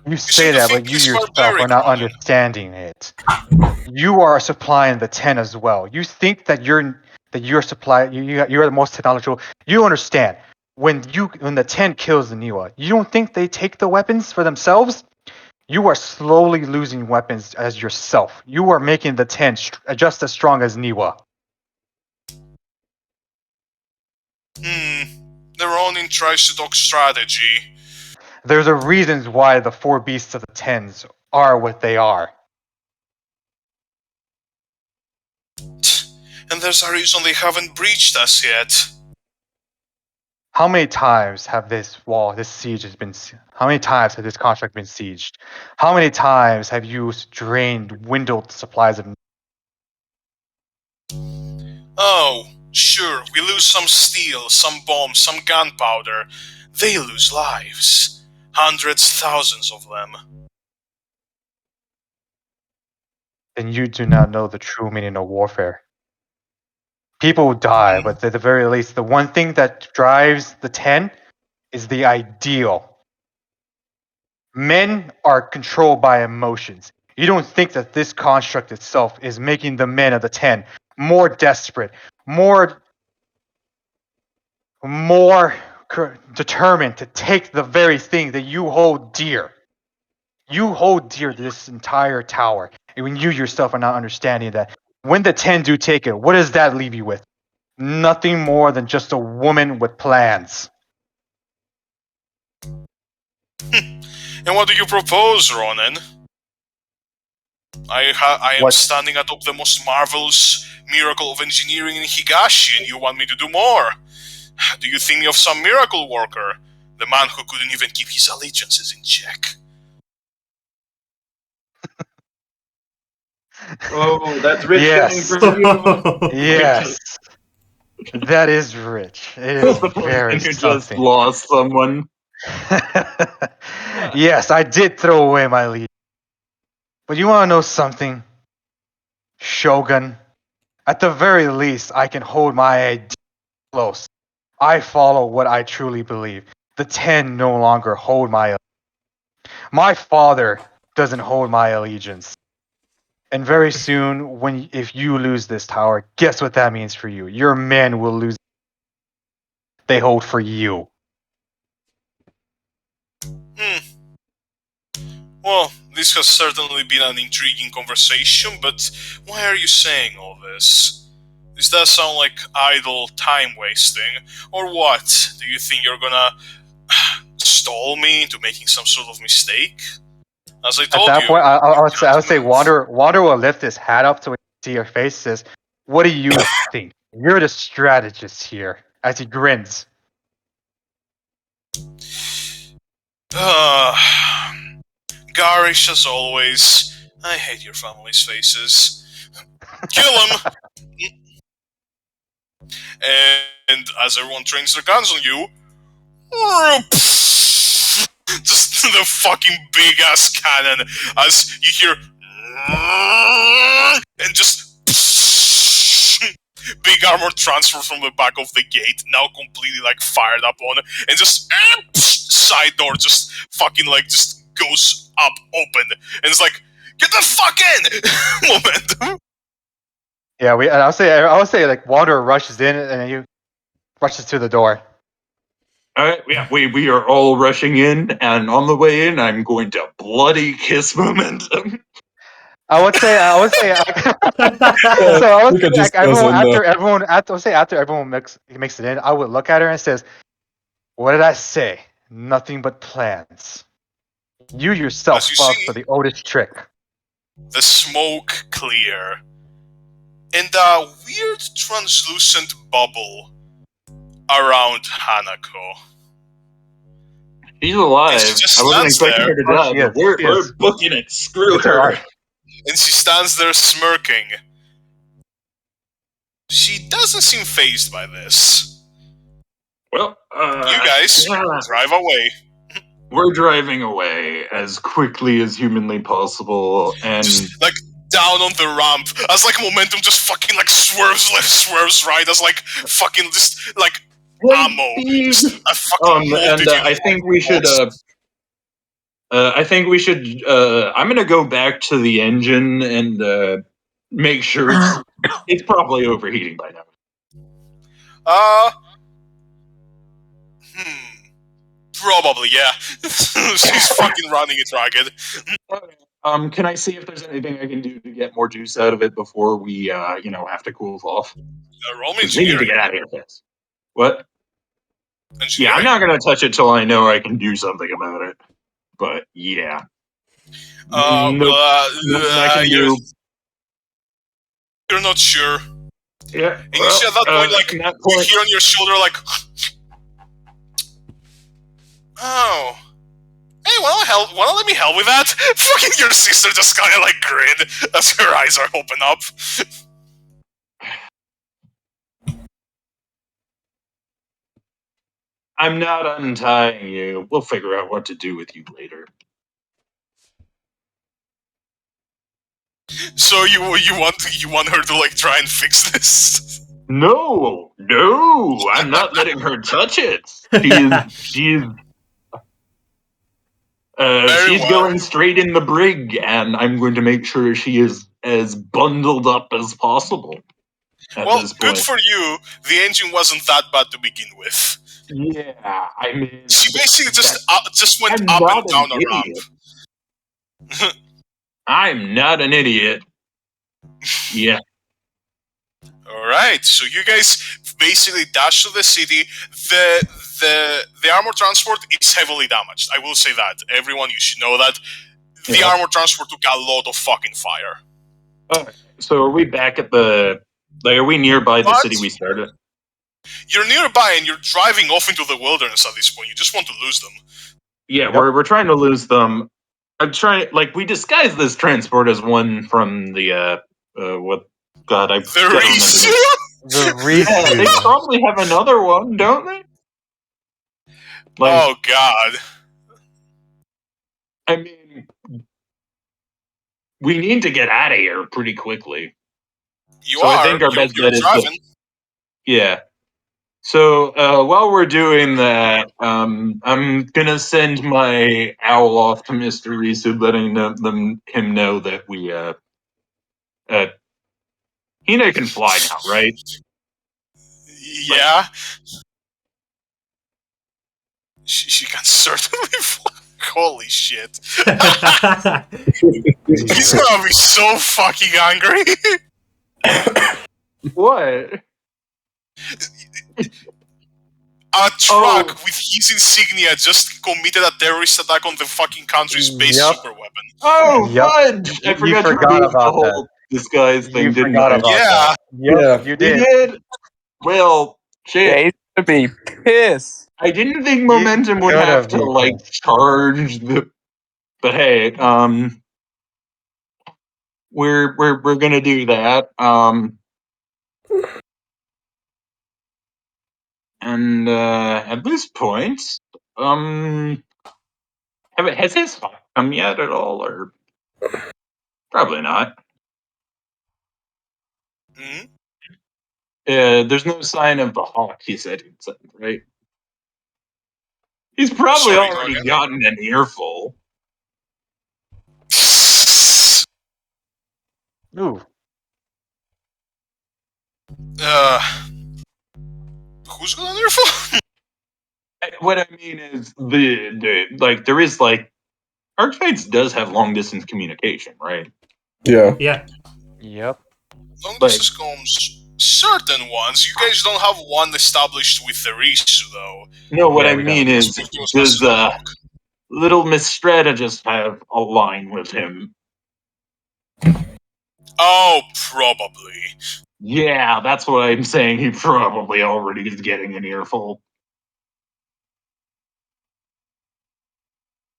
You say that, but you yourself are not understanding it. You are supplying the 10 as well. You think that you're the most technological. You understand when the 10 kills the Niwa, you don't think they take the weapons for themselves? You are slowly losing weapons as yourself. You are making the 10 just as strong as Niwa. The Ronin tries to talk strategy. There's a reason why the 4 beasts of the 10s are what they are. And there's a reason they haven't breached us yet. How many times have this siege has been? How many times has this contract been sieged? How many times have you dwindled supplies of? Oh, sure, we lose some steel, some bombs, some gunpowder. They lose lives. Hundreds, thousands of them. Then you do not know the true meaning of warfare. People die, but at the very least, the one thing that drives the 10 is the ideal. Men are controlled by emotions. You don't think that this construct itself is making the men of the 10 more desperate, more determined to take the very thing that you hold dear. You hold dear this entire tower. And when you yourself are not understanding that, when the 10 do take it, what does that leave you with? Nothing more than just a woman with plans. And what do you propose, Ronan? I am standing atop the most marvelous miracle of engineering in Higashi, and you want me to do more? Do you think me of some miracle worker? The man who couldn't even keep his allegiances in check. Oh, that's rich Yes. coming from you. Yes. That is rich. It is very You just something. lost someone. Yes, I did throw away my lead. But you want to know something? Shogun, at the very least, I can hold my idea close. I follow what I truly believe. The 10 no longer hold my. My father doesn't hold my allegiance. And very soon, if you lose this tower, guess what that means for you? Your men will lose. They hold for you. Well, this has certainly been an intriguing conversation, but why are you saying all this? Does that sound like idle time wasting? Or what? Do you think you're gonna stall me into making some sort of mistake? As I told At that you, point, I would say Wander will lift his hat up to see your face. Says, "What do you think? You're the strategist here." As he grins. Garish as always. I hate your family's faces. Kill him! And as everyone trains their guns on you, just the fucking big ass cannon as you hear, and just big armor transfer from the back of the gate, now completely like fired up on, and just side door just fucking like just goes up open, and it's like, get the fuck in! Momentum. Yeah, I would say like Wander rushes in and he rushes to the door. All right, yeah, we are all rushing in, and on the way in, I'm going to bloody kiss Momentum. I would say, Luca just goes in there. after everyone makes it in, I would look at her and says, "What did I say? Nothing but plans. You yourself As you fought see, for the oldest trick." the smoke clear, and a weird translucent bubble around Hanako. She's alive. And she just I wasn't stands expecting there. her to Oh, die, she but is. we're booking it. Screw It's her. alright. And she stands there smirking. She doesn't seem fazed by this. Well, You guys, yeah. drive away. We're driving away as quickly as humanly possible, and Just, like, down on the ramp, as, like, Momentum just fucking, like, swerves left, swerves right, as, like, fucking just, like, ammo. Just a fucking multitude I think we should, I'm gonna go back to the engine and, make sure it's probably overheating by now. Probably, yeah. She's fucking running it ragged. Can I see if there's anything I can do to get more juice out of it before we, have to cool off? Roll me 'Cause we need to engineering. get out of here fast. What? Yeah, Engineering. I'm not gonna touch it till I know I can do something about it. But yeah. Nothing I can do. You're not sure. Yeah. And you see at that point, like, you hear on your shoulder, like, Oh. Hey, wanna let me help with that? Fucking your sister just kinda like grin as her eyes are open up. I'm not untying you. We'll figure out what to do with you later. So you want her to like try and fix this? No, I'm not letting her touch it. She's Very she's well. going straight in the brig, and I'm going to make sure she is as bundled up as possible at Well, this good point. for you. The engine wasn't that bad to begin with. Yeah, I mean, She basically just went I'm up not and down an a ramp. idiot. I'm not an idiot. Yeah. Alright, so you guys basically dash to the city. The armor transport is heavily damaged. I will say that. Everyone, you should know that. The Yeah. armor transport took a lot of fucking fire. So are we back at the... Like, are we nearby the What? city we started? You're nearby and you're driving off into the wilderness at this point. You just want to lose them. Yeah, Yep. we're trying to lose them. I'm trying... Like, we disguised this transport as one from the, what... God, I The gotta remember Reese! this. The Yeah, they Reese. probably have another one, don't they? Like, Oh god. I mean, we need to get out of here pretty quickly. You So are. I think our best You're bet is driving. yeah. So while we're doing that, I'm gonna send my owl off to Mr. Risu, letting him know that we Hina can fly now, right? Yeah. She can certainly fly. Holy shit. He's gonna be so fucking angry. What? A truck with his insignia just committed a terrorist attack on the fucking country's base Yep. super weapon. Oh, Yep. fudge! I You forgot to forgot remove the about whole disguise You thing, didn't forgot I? about Yeah. that. Yep, Yeah. you We did. did. Well, shit. Yeah, he's gonna be pissed. I didn't think You momentum would could have have to been like pissed. charge the. But hey, we're gonna do that. And at this point, has his hawk come yet at all, or probably not? Mhm. There's no sign of the hawk. He said he'd send, right? He's probably Sorry, go already again. gotten an earful. Ooh. Who's got an earful? What I mean is the like there is like Arknights does have long distance communication, right? Yeah. Yeah. Yep. Long distance comms, certain ones. You guys don't have one established with the Risu, though. No, what Yeah, I we mean don't. is, Supposed to us does as a hawk. little Miss Strategist have a line with him? Oh, probably. Yeah, that's what I'm saying. He probably already is getting an earful.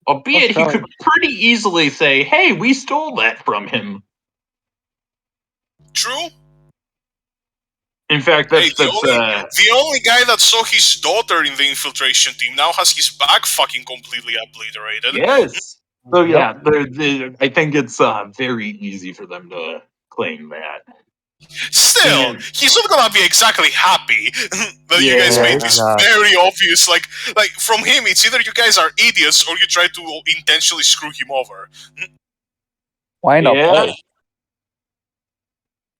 Albeit, he could pretty easily say, "Hey, we stole that from him." True. In fact, Hey, that's the only guy that saw his daughter in the infiltration team now has his back fucking completely obliterated. yes. So yeah, Yep. I think it's very easy for them to claim that. Still, And- he's not gonna be exactly happy that you guys Yeah. made this very obvious. Like from him, it's either you guys are idiots or you try to intentionally screw him over. Why not Yeah. both?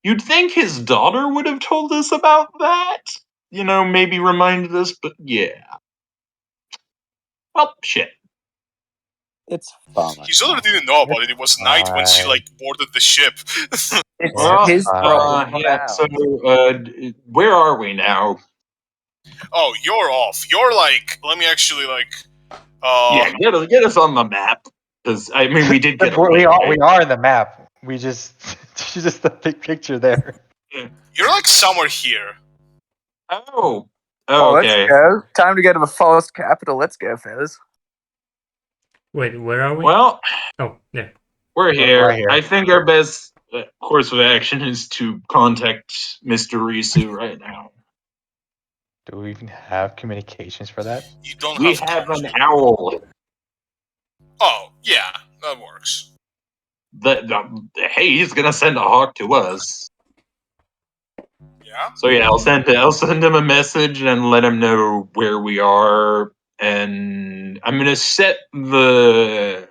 You'd think his daughter would have told us about that. You know, maybe reminded us, but yeah. Well, shit. It's fine. His daughter didn't know about it. It was night when she like boarded the ship. It's Well, his problem. not yeah. ours. So, where are we now? Oh, you're off. You're like, let me actually like. Yeah, get us on the map, because I mean, we did get away. we right? are in the map. We just just the big picture there. You're like somewhere here. Oh, Oh, okay. let's go. Time to go to the forest capital. Let's go, fellas. Wait, where are we? Well, Oh, yeah. we're here. right here. I think our best course of action is to contact Mr. Risu right now. Do we even have communications for that? You don't We have have comms. an owl. Oh, yeah, that works. Hey, he's gonna send a hawk to us. Yeah? So yeah, I'll send him a message and let him know where we are, and I'm gonna set the.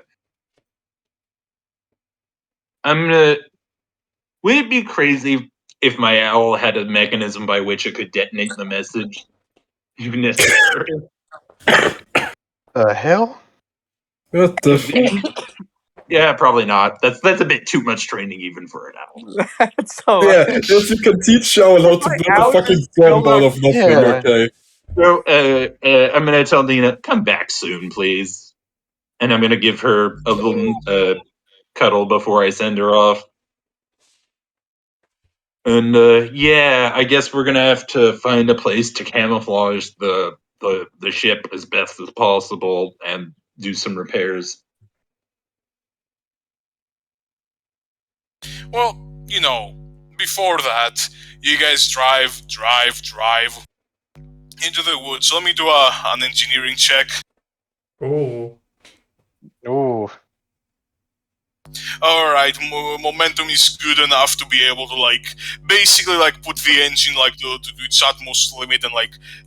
Would it be crazy if my owl had a mechanism by which it could detonate the message, if necessary? The hell? What the fuck? Yeah, probably not. That's a bit too much training even for an owl. That's so Yeah, yes, you can teach Xiao how to Like, build how a fucking does bomb out Skorak- of nothing, Yeah. okay? So I'm gonna tell Nina, come back soon, please, and I'm gonna give her a little cuddle before I send her off. And yeah, I guess we're gonna have to find a place to camouflage the ship as best as possible and do some repairs. Well, before that, you guys drive into the woods. Let me do an engineering check. Oh. Ooh. Alright, momentum is good enough to be able to, basically, put the engine, to its utmost limit, and,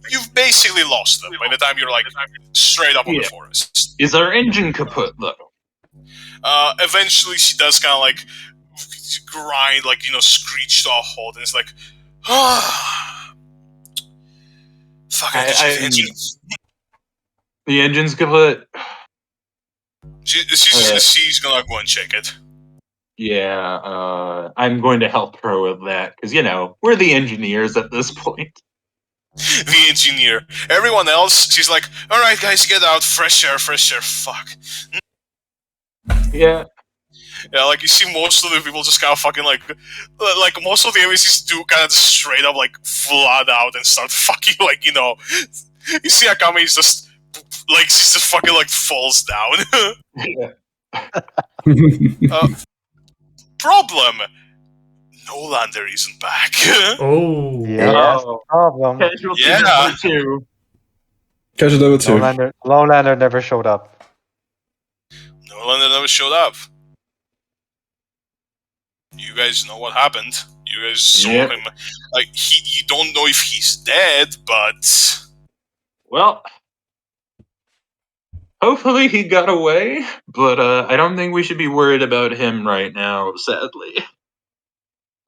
you've basically lost them by the time you're, straight up on the Yeah. forest. Is our engine kaput though? Eventually she does kind of, grind, screech to a halt, and it's like, fuck, The engine's kaput. She's gonna go and check it. Yeah, I'm going to help her with that because we're the engineers at this point. The engineer. Everyone else, she's like, alright guys, get out, fresh air, fuck. Yeah. Yeah, you see most of the people just kind of fucking most of the NPCs do kind of just straight up flood out and start fucking you see Akame is just she's just fucking falls down. Problem. Nolander isn't back. Oh. Yeah, that's the problem. Casualty Yeah. number 2. Casual number 2. Lowlander never showed up. Nolander never showed up. You guys know what happened. You guys saw Yep. him. You don't know if he's dead, but Well, hopefully he got away, but I don't think we should be worried about him right now, sadly.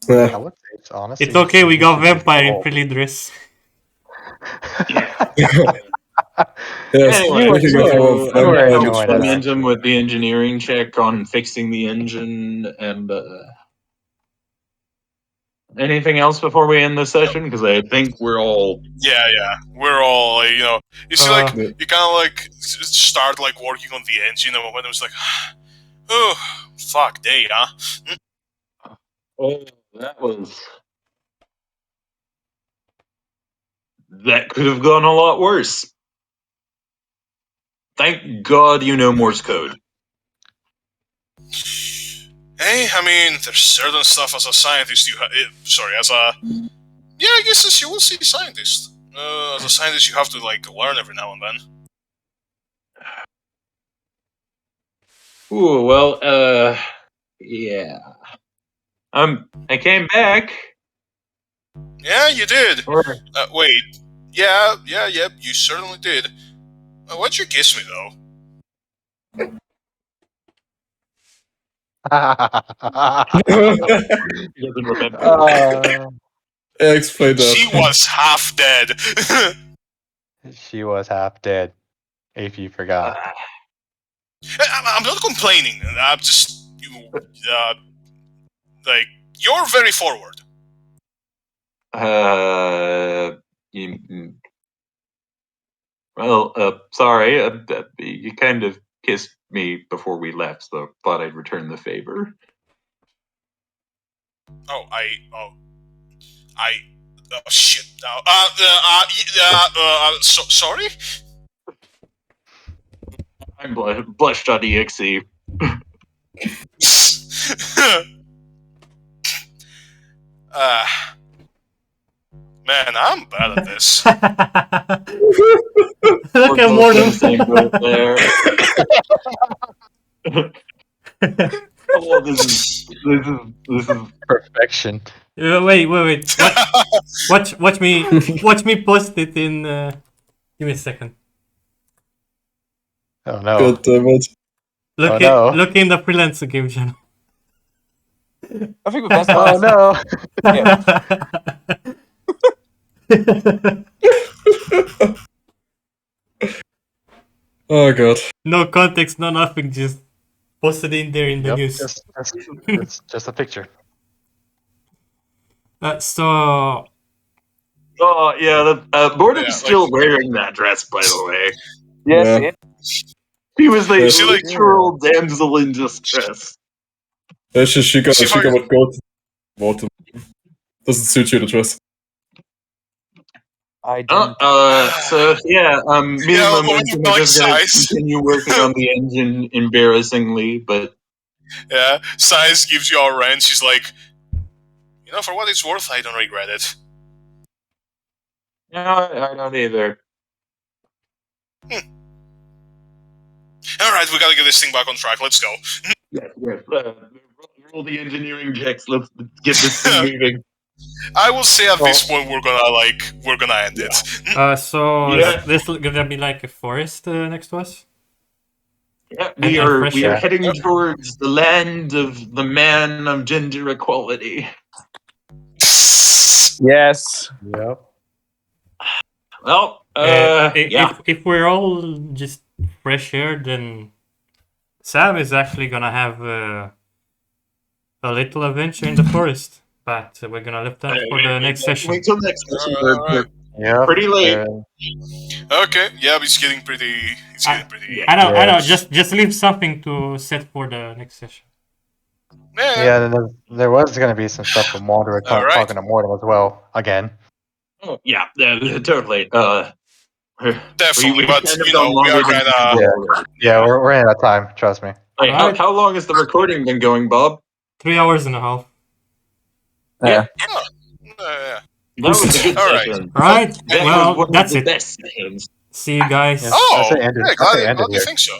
I Yeah. would say it's honestly. It's okay, we got should be vampire in cool. Felidris. Yes, Anyway, speaking of you our were vampire enjoying much that, momentum with the engineering check on fixing the engine, and anything else before we end this session? Because I think we're all. yeah, we're all you see Uh, you kind of start working on the engine, and when it was oh fuck day, huh? Oh, that could have gone a lot worse. Thank God you know Morse code. Hey, I mean, there's certain stuff as a scientist I guess as you will see scientist. As a scientist, you have to learn every now and then. Ooh, well, yeah. I came back. Yeah, you did. Or Wait. Yeah, you certainly did. Why'd you kiss me, though? he doesn't remember. Yeah, explain that. She was half dead. She was half dead. If you forgot. I'm not complaining. I'm just you're very forward. Sorry. You kind of kissed me before we left, so thought I'd return the favor. Shit. Sorry? I'm blush.exe. Man, I'm bad at this. Look at We're both in Mortem. the same boat there. Oh, this is Perfection. Wait. Watch me post it in. Give me a second. Oh no. God damn it. Look Oh, at no. look in the Freelancer game channel. I think the best Oh part is no. Oh god. No context, no nothing. Just posted in there in the Yep, news. just a picture. So oh yeah. Mortem's Yeah, still like- wearing that dress, by the way. yes, Yeah. it. He was the She, like- literal damsel in distress. She got See if I- what goes. Mortem. Doesn't suit you, the dress. I didn't. So yeah, me Yeah, and when you Momentum feel are like just gonna size. continue working on the engine, embarrassingly, but Yeah, Size gives you a wrench. She's like, you know, for what it's worth, I don't regret it. no, I don't either. All right, we gotta get this thing back on track. Let's go. Yes. Roll the engineering checks. Let's get this thing moving. I will say at this point we're gonna end it. so Yeah. this gonna be like a forest next to us. Yeah, And we are fresh air. heading towards the land of the man of gender equality. Yes. Yep. Well, yeah. If we're all just fresh air, then Sam is actually gonna have a little adventure in the forest. But we're gonna leave that for the next session. Wait till next session. Alright. Yeah. Pretty late. Okay, yeah, it's getting pretty. It's getting pretty. I know. Yes. Just leave something to set for the next session. Yeah, and there was going to be some stuff from Walter Alright. talking to Mortem as well. Again. Oh, yeah, totally. Definitely, we've but kind of you know, gone we are longer than kind of. usual. Yeah, we're running out of time. Trust me. Hey, Alright. how long has the recording been going, Bob? 3 hours and a half. Yeah. Yeah. That was a good All right. session. Right. That Well, was one that's of the it. best sessions. See you guys. Yeah. Oh, I say ended- yeah, I say glad ended you here. think so.